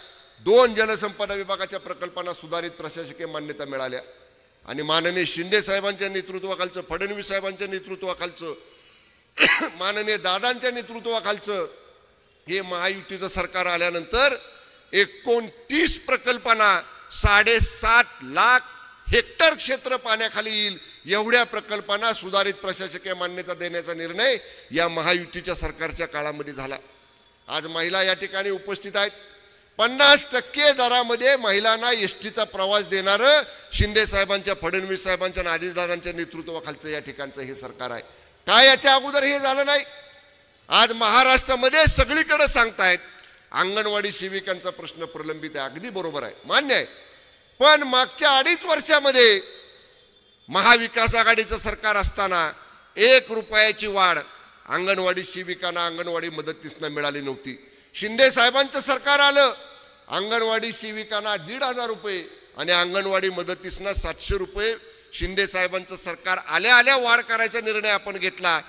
2 जलसंपदा विभागाच्या प्रकल्पांना सुधारित प्रशासकीय मान्यता मिळाल्या. आणि माननीय शिंदे साहेबांच्या नेतृत्वाखालचं, फडणवीस साहेबांच्या नेतृत्वाखालचं, माननीय दादांच्या नेतृत्वाखालचं हे महायुतीचं सरकार आल्यानंतर 29 प्रकल्पांना 7.5 लाख हेक्टर क्षेत्र पाण्याखाली येईल एवढ्या प्रकल्पांना सुधारित प्रशासकीय मान्यता देण्याचा निर्णय या महायुतीच्या सरकारच्या काळामध्ये झाला. आज महिला या ठिकाणी उपस्थित आहेत. 50% दरामध्ये महिलांना एसटीचा प्रवास देणारं शिंदे साहेबांच्या, फडणवीस साहेबांच्या आणि अजितदादांच्या नेतृत्वाखालचं या ठिकाणचं हे सरकार आहे. काय याच्या अगोदर हे झालं नाही? आज महाराष्ट्रामध्ये सगळीकडे सांगतायत अंगणवाडी सेविकांचा प्रश्न प्रलंबित आहे. अगदी बरोबर आहे, मान्य आहे. पण मागच्या 2.5 वर्षामध्ये महाविकास आघाडीचं सरकार असताना 1 रुपयाची वाढ अंगणवाडी सेविकांना, अंगणवाडी मदतनीसना मिळाली नव्हती. शिंदे साहेबांचं सरकार आलं, अंगणवाडी सेविकांना 1,500 रुपये आणि अंगणवाडी मदतनीसना 700 रुपये. शिंदे साहेबांचं सरकार आल्या आल्या वाढ करायचा निर्णय आपण घेतला.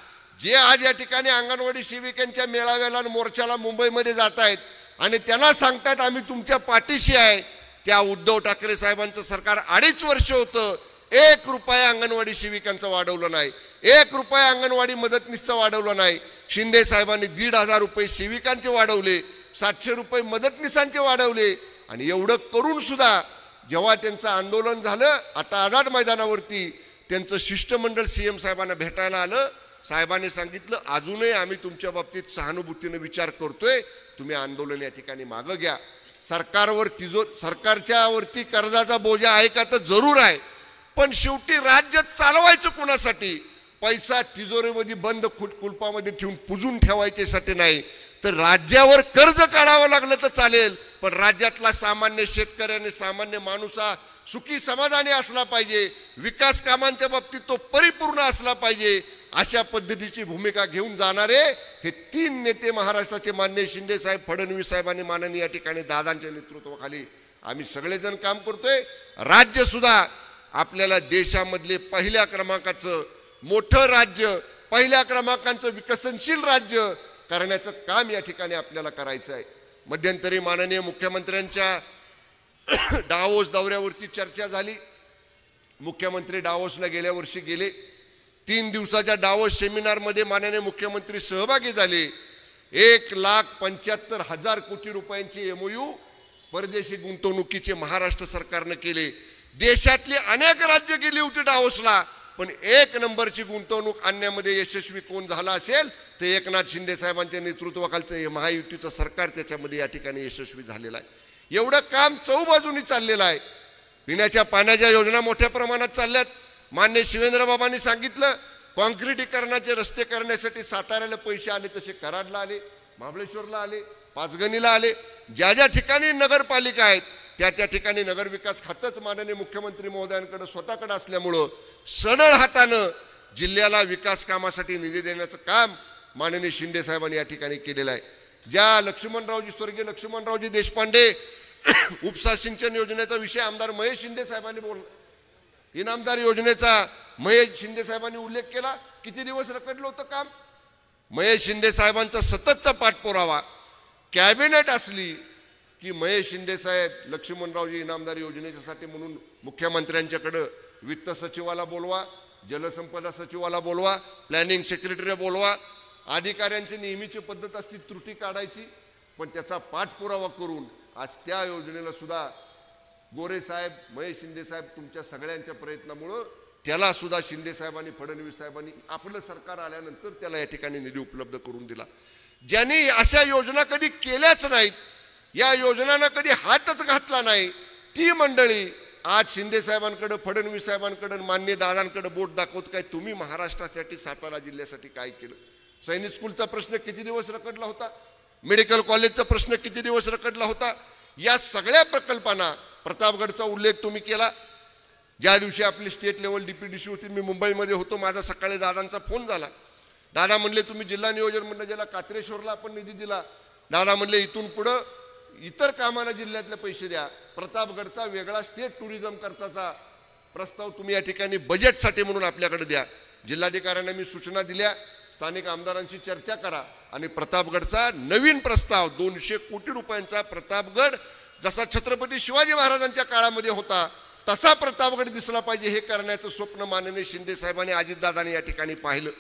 जे आज या ठिकाणी अंगणवाडी सेविकांच्या मेळाव्याला आणि मोर्चाला मुंबईमध्ये जात आहेत आणि त्यांना सांगतात आम्ही तुमच्या पाठीशी आहे, त्या उद्धव ठाकरे साहेबांचं सरकार 2.5 वर्ष होतं, 1 रुपया अंगणवाडी सेविकांचं वाढवलं नाही, 1 रुपया अंगणवाडी मदतनीसचं वाढवलं नाही. शिंदे साहेबांनी 1,500 रुपये सेविकांचे वाढवले, 700 रुपये मदतनीसांचे वाढवले. आणि एवढं करून सुद्धा जेव्हा त्यांचं आंदोलन झालं, आता आझाद मैदानावरती त्यांचं शिष्टमंडळ सीएम साहेबांना भेटायला आलं. साहेबांनी सांगितलं अजूनही आम्ही तुमच्या बाबतीत सहानुभूतीने विचार करतोय, तुम्ही आंदोलन या ठिकाणी मागं घ्या. सरकारच्या वरती कर्जाचा बोजा आहे का? तर जरूर आहे, पण शेवटी राज्य चालवायचं कोणासाठी? पैसा तिजोरीमध्ये बंद कुलपामध्ये ठेवून पुजून ठेवायच्यासाठी नाही. तर राज्यावर कर्ज काढावं लागलं तर चालेल, पण राज्यातला सामान्य शेतकऱ्याने, सामान्य माणूस हा सुखी समाधानी असला पाहिजे, विकास कामांच्या बाबतीत तो परिपूर्ण असला पाहिजे. अशा पद्धतीची भूमिका घेऊन जाणारे हे 3 नेते महाराष्ट्राचे माननीय शिंदे साहेब, फडणवीस साहेब आणि माननीय या ठिकाणी दादांच्या नेतृत्वाखाली आम्ही सगळेजण काम करतोय. राज्य सुद्धा आपल्याला देशामधले पहिल्या क्रमांकाचं मोठं राज्य, पहिल्या क्रमांकाचं विकसनशील राज्य करण्याचं काम या ठिकाणी आपल्याला करायचं आहे. मध्यंतरी माननीय मुख्यमंत्र्यांच्या डावोस दौऱ्यावरती चर्चा झाली. मुख्यमंत्री डावोसला गेल्या वर्षी गेले. 3 दिवसाच्या डावोस सेमिनारमध्ये माननीय मुख्यमंत्री सहभागी झाले. 1,75,000 कोटी रुपयांची MOU परदेशी गुंतवणुकीचे महाराष्ट्र सरकारनं केले. देशातली अनेक राज्य गेली होती डावोसला, पण 1 नंबरची गुंतवणूक आणण्यामध्ये यशस्वी कोण झाला असेल तर एकनाथ शिंदे साहेबांच्या नेतृत्वाखालचं हे महायुतीचं सरकार त्याच्यामध्ये या ठिकाणी यशस्वी झालेलं आहे. एवढं काम चौबाजूनी चाललेलं आहे. पिण्याच्या पाण्याच्या योजना मोठ्या प्रमाणात चालल्यात. मान्य शिवेंद्रबाबांनी सांगितलं कॉन्क्रिटीकरणाचे रस्ते करण्यासाठी साताऱ्याला पैसे आले तसे कराडला आले, महाबळेश्वरला आले, पाचगणीला आले. ज्या ज्या ठिकाणी नगरपालिका आहेत त्या ठिकाणी नगरविकास खातंच माननीय मुख्यमंत्री महोदयांकडे स्वतःकडे असल्यामुळं सढळ हातानं जिल्ह्याला विकास कामासाठी निधी देण्याचं काम माननीय शिंदे साहेबांनी या ठिकाणी केलेलं आहे. ज्या स्वर्गीय लक्ष्मणरावजी देशपांडे उपसा सिंचन योजनेचा विषय आमदार महेश शिंदे साहेबांनी बोलला, इनामदार योजनेचा महेश शिंदे साहेबांनी उल्लेख केला. किती दिवस रखडलं होतं काम? महेश शिंदे साहेबांचा सततचा पाठपुरावा. कॅबिनेट असली की महेश शिंदे साहेब लक्ष्मणरावजी इनामदार योजनेच्यासाठी म्हणून मुख्यमंत्र्यांच्याकडं वित्त सचिवाला बोलवा, जलसंपदा सचिवाला बोलवा, प्लॅनिंग सेक्रेटरी बोलवा. अधिकाऱ्यांची नेहमीची पद्धत असती त्रुटी काढायची, पण त्याचा पाठपुरावा करून आज त्या योजनेला सुद्धा गोरे साहेब, महेश शिंदे साहेब तुमच्या सगळ्यांच्या प्रयत्नामुळं त्याला सुद्धा शिंदे साहेबांनी, फडणवीस साहेबांनी आपलं सरकार आल्यानंतर त्याला या ठिकाणी निधी उपलब्ध करून दिला. ज्यांनी अशा योजना कधी केल्याच नाहीत, या योजनांना कधी हातच घातला नाही, ती मंडळी आज शिंदे साहेबांकडे, फडणवीस साहेबांकडे, मान्य दादांकडे बोट दाखवत काय तुम्ही महाराष्ट्रासाठी, सातारा जिल्ह्यासाठी काय केलं. सैनिक स्कूलचा प्रश्न किती दिवस रखडला होता? मेडिकल कॉलेजचा प्रश्न किती दिवस रखडला होता. या सगळ्या प्रकल्पांना प्रतापगडचा उल्लेख तुम्ही केला. ज्या दिवशी आपली स्टेट लेवल DPDC होती, मी मुंबईमध्ये होतो, माझा सकाळी दादांचा फोन झाला. दादा म्हणले तुम्ही जिल्हा नियोजन मंडळ ज्याला कात्रेश्वरला आपण निधी दिला, दादा म्हणले इथून पुढं इतर कामांना जिल्ह्यातले पैसे द्या, प्रतापगडचा वेगळा स्टेट टुरिझम करताचा प्रस्ताव तुम्ही या ठिकाणी बजेटसाठी म्हणून आपल्याकडे द्या. जिल्हाधिकाऱ्यांना मी सूचना दिल्या, स्थानिक आमदारांशी चर्चा करा आणि प्रतापगडचा नवीन प्रस्ताव 200 कोटी रुपयांचा प्रतापगड जसा छत्रपती शिवाजी महाराजांच्या काळामध्ये होता तसा प्रतापगड दिसला पाहिजे हे करण्याचं स्वप्न माननीय शिंदे साहेबांनी अजितदादांनी या ठिकाणी पाहिलं.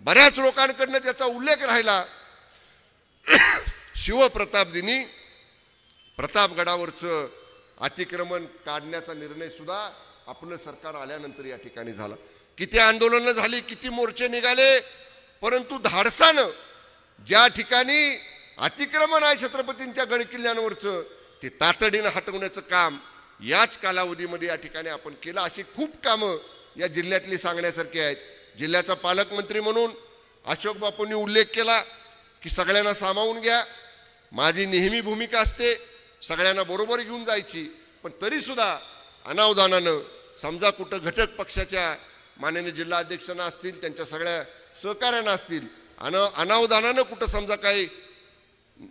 बऱ्याच लोकांकडनं त्याचा उल्लेख राहिला. शिवप्रताप दिनी प्रतापगडावरचं अतिक्रमण काढण्याचा निर्णय सुद्धा आपलं सरकार आल्यानंतर या ठिकाणी झाला. किती आंदोलनं झाली, किती मोर्चे निघाले, परंतु धाडसानं ज्या ठिकाणी अतिक्रमण आहे छत्रपतींच्या गडकिल्ल्यांवरचं ते तातडीनं हटवण्याचं काम याच कालावधीमध्ये या ठिकाणी आपण केलं. अशी खूप कामं या जिल्ह्यातली सांगण्यासारखी आहेत. जिल्ह्याचा पालकमंत्री म्हणून अशोक बापूंनी उल्लेख केला की सगळ्यांना सामावून घ्या. माझी नेहमी भूमिका असते सगळ्यांना बरोबर घेऊन जायची, पण तरीसुद्धा अनावधानानं समजा कुठं घटक पक्षाच्या माननीय जिल्हा अध्यक्षांना असतील, त्यांच्या सगळ्या सहकार्यांना असतील, अनावधानानं कुठं समजा काही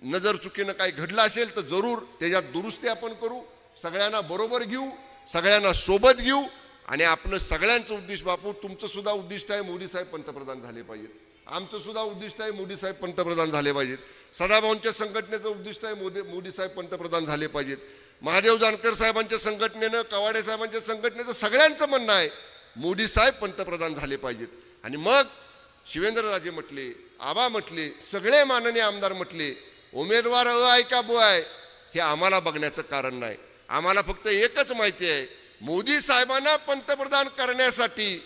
नजर चुकीनं काही घडलं असेल तर जरूर त्याच्यात दुरुस्ती आपण करू. सगळ्यांना बरोबर घेऊ, सगळ्यांना सोबत घेऊ आणि आपलं सगळ्यांचं उद्दिष्ट, बापू तुमचं सुद्धा उद्दिष्ट आहे मोदी साहेब पंतप्रधान झाले पाहिजेत, आमचं सुद्धा उद्दिष्ट आहे मोदी साहेब पंतप्रधान झाले पाहिजेत, सदाभाऊंच्या संघटनेचं उद्दिष्ट आहे मोदी साहेब पंतप्रधान झाले पाहिजेत, महादेव जानकर साहेबांच्या संघटनेनं, कवाडे साहेबांच्या संघटनेचं सगळ्यांचं म्हणणं आहे मोदी साहेब पंतप्रधान झाले पाहिजेत. आणि मग शिवेंद्रराजे म्हटले, आबा म्हटले, सगळे माननीय आमदार म्हटले, उमेदवार आहे का बो आहे हे आम्हाला बघण्याचं कारण नाही. आम्हाला फक्त एकच माहिती आहे, मोदी साहेबांना पंतप्रधान करण्यासाठी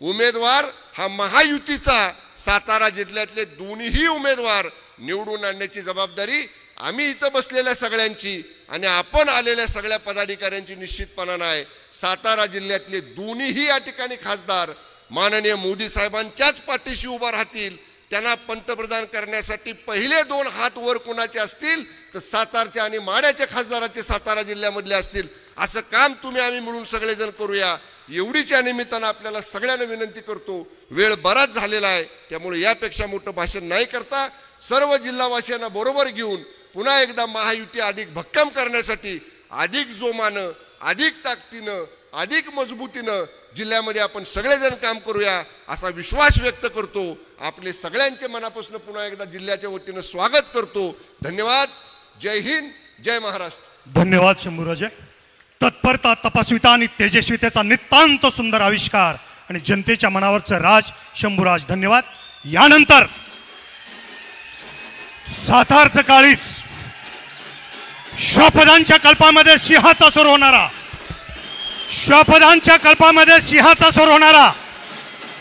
उमेदवार हा महायुतीचा सातारा जिल्ह्यातले दोन्ही उमेदवार निवडून आणण्याची जबाबदारी आम्ही इथं बसलेल्या सगळ्यांची आणि आपण आलेल्या सगळ्या पदाधिकाऱ्यांची निश्चितपणानं आहे. सातारा जिल्ह्यातले दोन्ही या ठिकाणी खासदार माननीय मोदी साहेबांच्याच पाठीशी उभा राहतील. त्यांना पंतप्रधान करण्यासाठी पहिले 2 हात वर कोणाचे असतील तर सातारच्या आणि माड्याच्या खासदाराचे सातारा जिल्ह्यामधले असतील. असं काम तुम्ही आम्ही मिळून सगळेजण करूया एवढीच्या निमित्तानं आपल्याला सगळ्यांना विनंती करतो. वेळ बराच झालेला आहे, त्यामुळे यापेक्षा मोठं भाषण नाही करता सर्व जिल्हावासियांना बरोबर घेऊन पुन्हा एकदा महायुती अधिक भक्कम करण्यासाठी अधिक जोमानं, अधिक ताकदीनं, अधिक मजबूतीनं जिल्ह्यामध्ये आपण सगळेजण काम करूया असा विश्वास व्यक्त करतो. आपले सगळ्यांचे मनापासून पुन्हा एकदा जिल्ह्याच्या वतीनं स्वागत करतो. धन्यवाद. जय हिंद, जय महाराष्ट्र. धन्यवाद शंभूराजे. तत्परता, तपस्विता आणि तेजस्वितेचा नितांत सुंदर आविष्कार आणि जनतेच्या मनावरचं राज शंभूराज. धन्यवाद. यानंतर सातारचं काळीच श्वापदांच्या कल्पामध्ये सिंहाचा सूर होणारा, श्वापदांच्या कल्पामध्ये सिंहाचा सूर होणारा,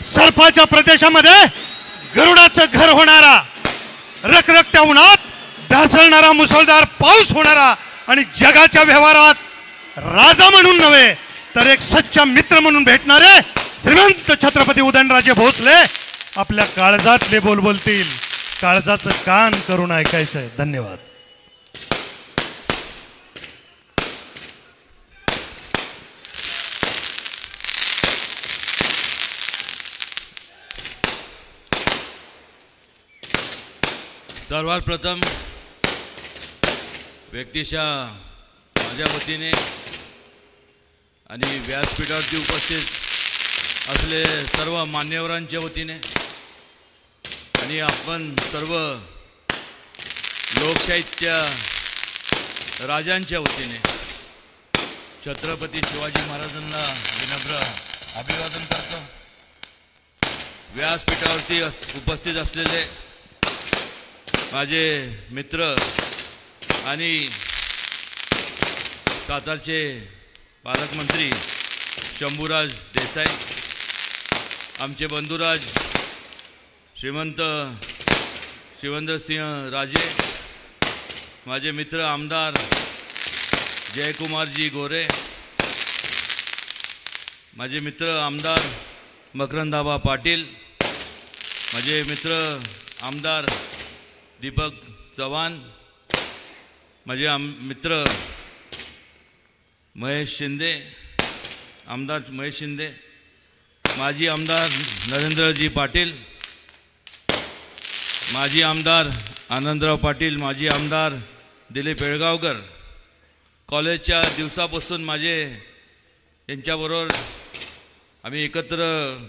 सर्पाच्या प्रदेशामध्ये गरुडाचं घर होणारा, रखरखत्या उन्हात ढासळणारा मुसळधार पाऊस होणारा आणि जगाच्या व्यवहारात राजा म्हणून नव्हे तर एक सच्चा मित्र म्हणून भेटणारे श्रीमंत छत्रपती उदयनराजे भोसले आपल्या काळजातले बोल बोलतील. काळजाचं कान करून ऐकायचंय. धन्यवाद. सर्वात प्रथम व्यक्तिशः माझ्या वतीने आणि व्यासपीठावरती उपस्थित असले सर्व मान्यवरांच्या वतीने आणि आपण सर्व लोकशाहीच्या राजांच्या वतीने छत्रपती शिवाजी महाराजांना विनम्र अभिवादन करतो. व्यासपीठावरती उपस्थित असलेले माझे मित्र आणि सातारचे पालकमंत्री शंभूराज देसाई, आमचे बंधुराज श्रीमंत शिवेंद्रसिंह राजे, माझे मित्र आमदार जयकुमारजी गोरे, माझे मित्र आमदार मकरंदाबा पाटील, माझे मित्र आमदार दीपक चव्हाण, माझे मित्र महेश शिंदे, आमदार महेश शिंदे, माजी आमदार नरेंद्रजी पाटील, माजी आमदार आनंदराव पाटील, माजी आमदार दिलीप येळगावकर, कॉलेजच्या दिवसापासून यांच्याबरोबर आम्ही एकत्र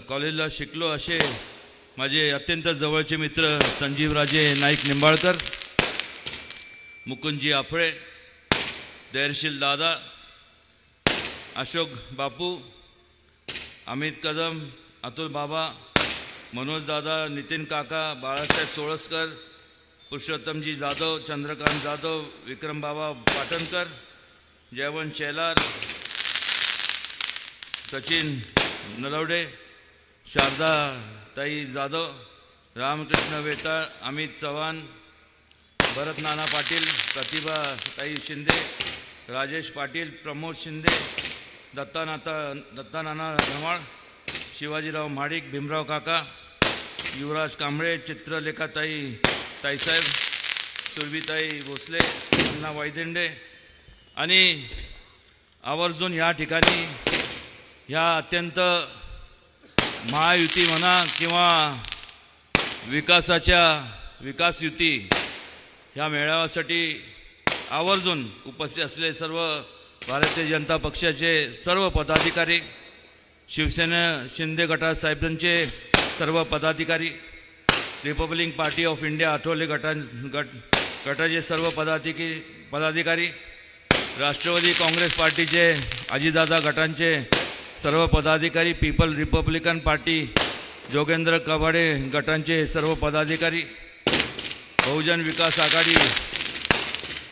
कॉलेजला शिकलो असे माझे अत्यंत जवळचे मित्र संजीवराजे नाईक निंबाळकर, मुकुंदजी आफळे, धैर्यशील दादा, अशोक बापू, अमित कदम, अतुल बाबा, मनोज दादा, नितीन काका, बाळासाहेब सोळसकर, पुरुषोत्तमजी जाधव, चंद्रकांत जाधव, विक्रम बाबा पाटणकर, जयवंत शेलार, सचिन नलवडे, शारदा ताई जाधव, रामकृष्ण वेताळ, अमित चव्हाण, भरत नाना पाटील, प्रतिभा ताई शिंदे, राजेश पाटील, प्रमोद शिंदे, दत्ता नाना धमाळ, शिवाजीराव महाडिक, भीमराव काका, युवराज कांबळे, चित्रलेखाताई ताईसाहेब, सुरभीताई भोसले, अण्णा वायदेंडे आणि आवर्जून या ठिकाणी ह्या अत्यंत महायुती म्हणा किंवा विकास युती ह्या मेळाव्यासाठी आवर्जून उपस्थित असलेले सर्व भारतीय जनता पक्षाचे सर्व पदाधिकारी, शिवसेना शिंदे गटासाहेबांचे सर्व पदाधिकारी, Republic party of India Athawale गटाचे सर्व पदाधिकारी, राष्ट्रवादी काँग्रेस पार्टीचे अजितदादा गटांचे सर्व पदाधिकारी, people Republican party Jogendra Kawade गटांचे सर्व पदाधिकारी, बहुजन विकास आघाडी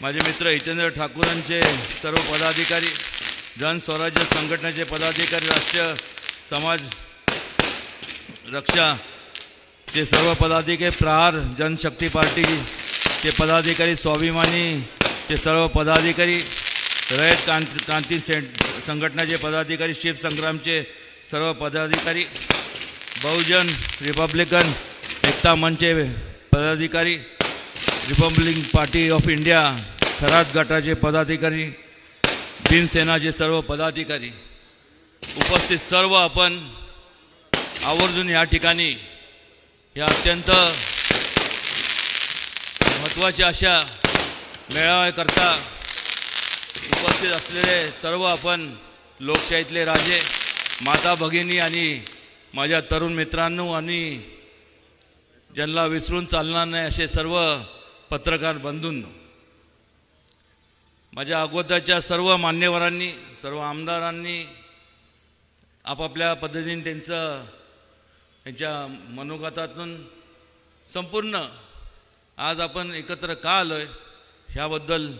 माझे मित्र हितेंद्र ठाकूरांचे सर्व पदाधिकारी, जनस्वराज्य संघटनेचे पदाधिकारी, राष्ट्रीय समाज रक्षाचे सर्व पदाधिकारी, प्रहार जनशक्ती पार्टीचे पदाधिकारी, स्वाभिमानीचे सर्व पदाधिकारी, रयत क्रांती संघटनेचे पदाधिकारी, शिवसंग्रामचे सर्व पदाधिकारी, बहुजन रिपब्लिकन एकता मंचचे पदाधिकारी, Republic party of India Kharat गटाचे पदाधिकारी, भीमसेनाचे सर्व पदाधिकारी, उपस्थित सर्व आपण आवर्जून या ठिकाणी या अत्यंत महत्त्वाच्या अशा मेळाव्याकरता उपस्थित असलेले सर्व आपण लोकशाहीतले राजे, माता भगिनी आणि माझ्या तरुण मित्रांनो आणि ज्यांना विसरून चालणार नाही असे सर्व पत्रकार बंधूंनो, माझ्या अगोदरच्या सर्व मान्यवरांनी, सर्व आमदारांनी आपापल्या पद्धतीने त्यांच्या मनोगतातून संपूर्ण आज आपण एकत्र का आलो आहे ह्याबद्दल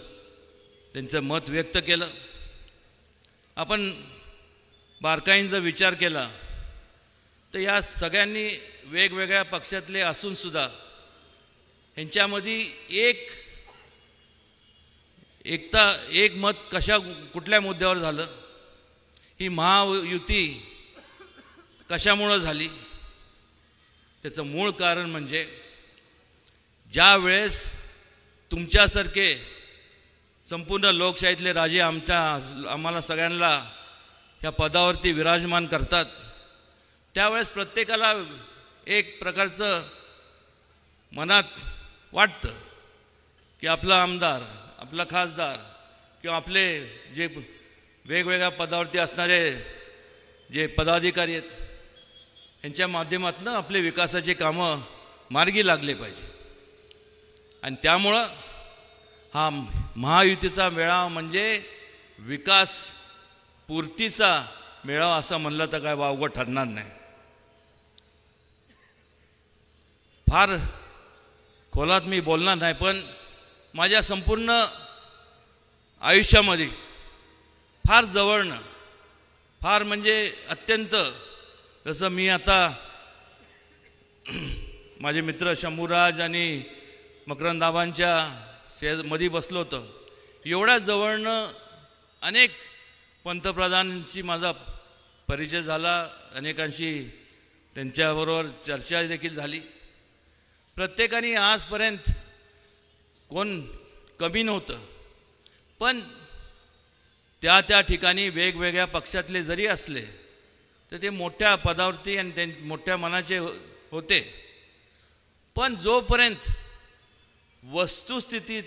त्यांचं मत व्यक्त केलं. आपण बारकाईने जर विचार केला तर या सगळ्यांनी वेगवेगळ्या पक्षातले असूनसुद्धा ह्यांच्यामध्ये एक मत कुठल्या मुद्द्यावर झालं, ही महायुती कशामुळं झाली, त्याचं मूळ कारण म्हणजे ज्या वेळेस तुमच्यासारखे संपूर्ण लोकशाहीतले राजे आम्हाला सगळ्यांना ह्या पदावरती विराजमान करतात, त्यावेळेस प्रत्येकाला एक प्रकारचं मनात वाटतं की आपला आमदार, आपला खासदार किंवा आपले जे वेगवेगळ्या पदावरती असणारे जे पदाधिकारी आहेत यांच्या माध्यमातून आपले विकासाचे कामं मार्गी लागले पाहिजे. आणि त्यामुळं हा महायुतीचा मेळावा म्हणजे विकास पूर्तीचा मेळावा असं म्हणलं तर काय वावगं ठरणार नाही. फार खोलात मी बोलणार नाही, पण माझ्या संपूर्ण आयुष्यामध्ये फार जवळनं, फार म्हणजे अत्यंत, जसं मी आता माझे मित्र शंभूराज आणि मकरंदाबांच्या मध्ये बसलो होतो, एवढ्या जवळनं अनेक पंतप्रधानांशी माझा परिचय झाला, अनेकांशी त्यांच्याबरोबर चर्चा देखील झाली. प्रत्येकाने आजपर्यंत कोण कमी नव्हतं, पण त्या ठिकाणी वेगवेगळ्या पक्षातले जरी असले तर ते मोठ्या पदावरती आणि ते मोठ्या मनाचे होते. पण जोपर्यंत वस्तुस्थितीत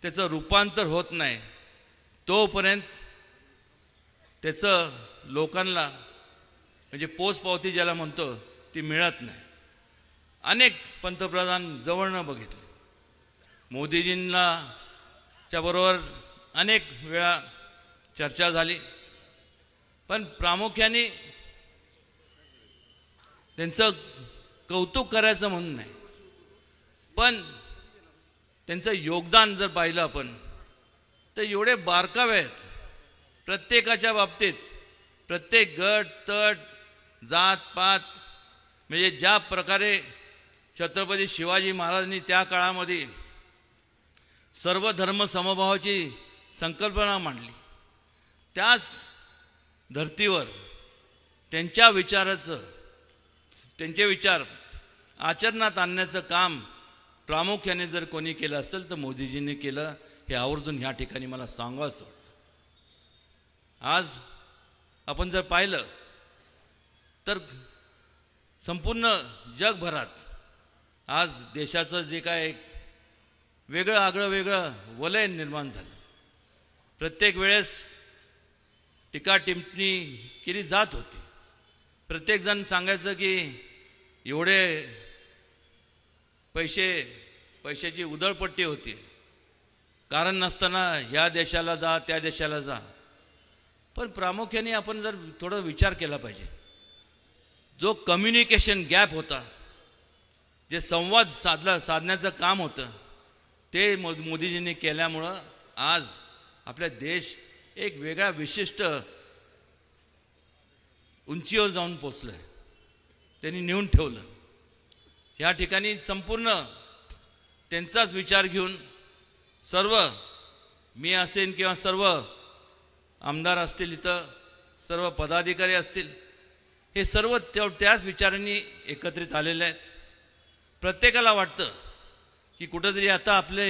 त्याचं रूपांतर होत नाही तोपर्यंत त्याचं लोकांना म्हणजे पोचपावती ज्याला म्हणतो ती मिळत नाही. अनेक पंतप्रधान जवळनं बघितले, मोदीजींना च्याबरोबर अनेक वेळा चर्चा झाली, पण प्रामुख्याने त्यांचं कौतुक करायचं म्हणून नाही, पण त्यांचं योगदान जर पाहिलं आपण तर एवढे बारकावे आहेत प्रत्येकाच्या बाबतीत. प्रत्येक गट तट जात पात म्हणजे ज्या प्रकारे छत्रपती शिवाजी महाराजांनी त्या काळामध्ये सर्व धर्म समभावाची संकल्पना मांडली, त्याच धर्तीवर त्यांच्या विचाराचं त्यांचे विचार आचरणात आणण्याचं काम प्रामुख्याने जर कोणी केलं असेल तर मोदीजींनी केलं, हे आवर्जून ह्या ठिकाणी मला सांगावंसं वाटतं. आज आपण जर पाहिलं तर संपूर्ण जगभरात आज देशाचं जे काय एक वेगळं आगळं वेगळं वलय निर्माण झालं. प्रत्येक वेळेस टीका टिप्पणी केली जात होती. प्रत्येकजण सांगायचं की एवढे पैशाची उधळपट्टी होती, कारण नसताना ह्या देशाला जा त्या देशाला जा. पण प्रामुख्याने आपण जर थोडं विचार केला पाहिजे, जो कम्युनिकेशन गॅप होता, जे संवाद साधण्याचं काम होतं ते मोदीजींनी केल्यामुळं आज आपला देश एक वेगळ्या विशिष्ट उंचीवर जाऊन पोचलं आहे. त्यांनी नेऊन ठेवलं. ह्या ठिकाणी संपूर्ण त्यांचाच विचार घेऊन सर्व मी असेन किंवा सर्व आमदार असतील, इथं सर्व पदाधिकारी असतील, हे सर्व त्याच विचारांनी एकत्रित आलेले आहेत. प्रत्येकाला वाटतं की कुठंतरी आता आपले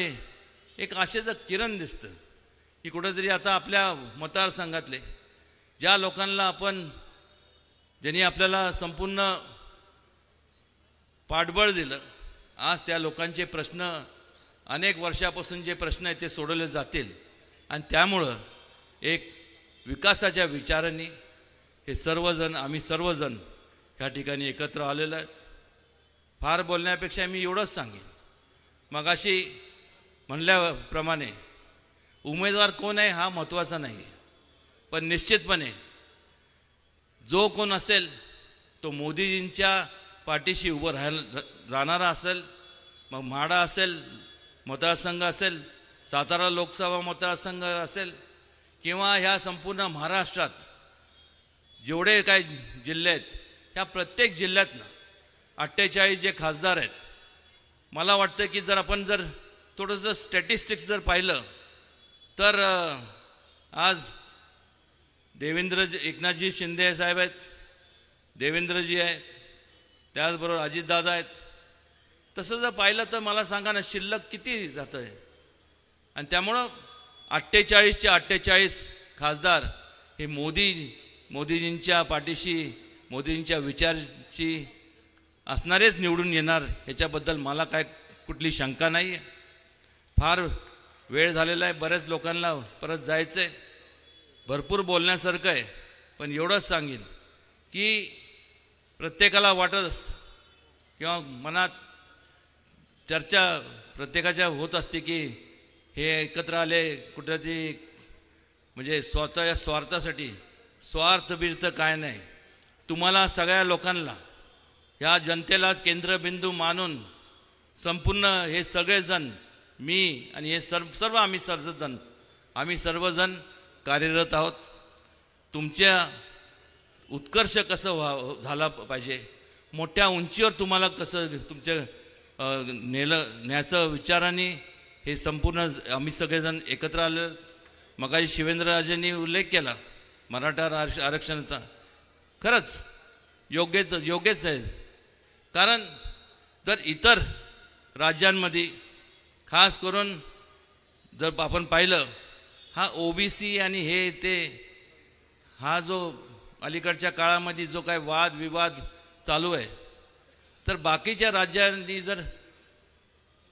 एक आशेचं किरण दिसतं की कुठंतरी आता आपल्या मतदारसंघातले ज्या लोकांना आपण ज्यांनी आपल्याला संपूर्ण पाठबळ दिलं, आज त्या लोकांचे प्रश्न अनेक वर्षापासून जे प्रश्न आहेत ते सोडवले जातील. आणि त्यामुळं एक विकासाच्या विचारांनी हे सर्वजण आम्ही सर्वजण ह्या ठिकाणी एकत्र आलेलो आहेत. फार बोलण्यापेक्षा मी एवढंच सांगेन, मगाशी म्हणल्याप्रमाणे उमेदवार कोण आहे हा महत्त्वाचा नाही आहे, पण निश्चितपणे जो कोण असेल तो मोदीजींच्या पाठीशी उभं राहणारा असेल, मग म्हाडा असेल मतदारसंघ असेल, सातारा लोकसभा मतदारसंघ असेल किंवा ह्या संपूर्ण महाराष्ट्रात जेवढे काही जिल्हे आहेत, ह्या प्रत्येक जिल्ह्यातनं 48 जे खासदार आहेत, मला वाटतं की जर आपण जर थोडंसं स्टॅटिस्टिक्स जर पाहिलं तर आज एकनाथजी शिंदे साहेब आहेत, देवेंद्रजी आहेत, त्याचबरोबर अजितदादा आहेत. तसं जर पाहिलं तर मला सांगा ना शिल्लक किती जातं आहे. आणि त्यामुळं 48चे 48 खासदार हे मोदीजींच्या पाठीशी मोदीजींच्या विचाराची असणारेच निवडून येणार, ह्याच्याबद्दल मला काय कुठली शंका नाही आहे. फार वेळ झालेला आहे, बऱ्याच लोकांना परत जायचं आहे, भरपूर बोलण्यासारखं आहे, पण एवढंच सांगेन की प्रत्येकाला वाटत असतं किंवा मनात चर्चा प्रत्येकाच्या होत असते की हे एकत्र आले कुठंतरी म्हणजे स्वतःच्या स्वार्थासाठी. स्वार्थ बिर्थ काय नाही, तुम्हाला सगळ्या लोकांना ह्या जनतेलाच केंद्रबिंदू मानून संपूर्ण हे सगळेजण मी आणि हे सर्व आम्ही सर्वजण कार्यरत आहोत. तुमच्या उत्कर्ष कसं झाला पाहिजे, मोठ्या उंचीवर तुम्हाला कसं तुमच्या न्यायचं विचाराने हे संपूर्ण आम्ही सगळेजण एकत्र आलो. मगाशी शिवेंद्रराजेंनी उल्लेख केला मराठा आरक्षणाचा, खरंच योग्यच आहे. कारण जर इतर राज्यांमध्ये खास करून जर आपण पाहिलं हा ओबीसी आणि हे ते हा जो अलीकडच्या काळामध्ये जो काय वाद विवाद चालू आहे, तर बाकीच्या राज्यांनी जर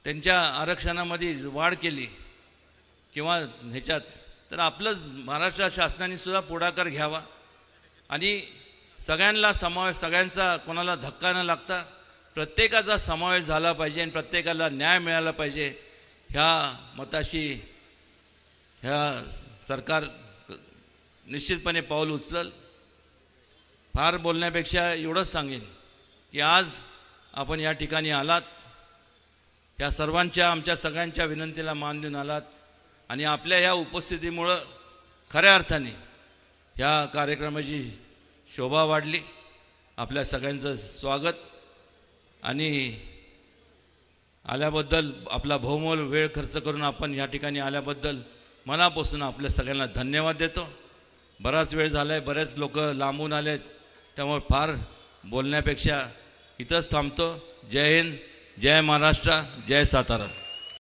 त्यांच्या आरक्षणामध्ये वाढ केली किंवा ह्याच्यात, तर आपलं महाराष्ट्र शासनाने सुद्धा पुढाकार घ्यावा आणि सगळ्यांना समावेश, सगळ्यांचा कोणाला धक्का न लागता प्रत्येकाचा समावेश झाला पाहिजे आणि प्रत्येकाला न्याय मिळाला पाहिजे. ह्या मताशी ह्या सरकार निश्चितपणे पाऊल उचलल. फार बोलण्यापेक्षा एवढंच सांगेन की आज आपण या ठिकाणी आलात, या सर्वांच्या आमच्या सगळ्यांच्या विनंतीला मान देऊन आलात आणि आपल्या ह्या उपस्थितीमुळं खऱ्या अर्थाने ह्या कार्यक्रमाची शोभा वाढली. आपल्या सगळ्यांचं स्वागत आणि आल्याबद्दल आपला बहुमोल वेळ खर्च करून आपण या ठिकाणी आल्याबद्दल मनापासून आपल्या सगळ्यांना धन्यवाद देतो. बराच वेळ झाला आहे, बरेच लोक लांबून आलेत, त्यामुळे फार बोलण्यापेक्षा इथंच थांबतो. जय हिंद, जय महाराष्ट्र, जय सातारा.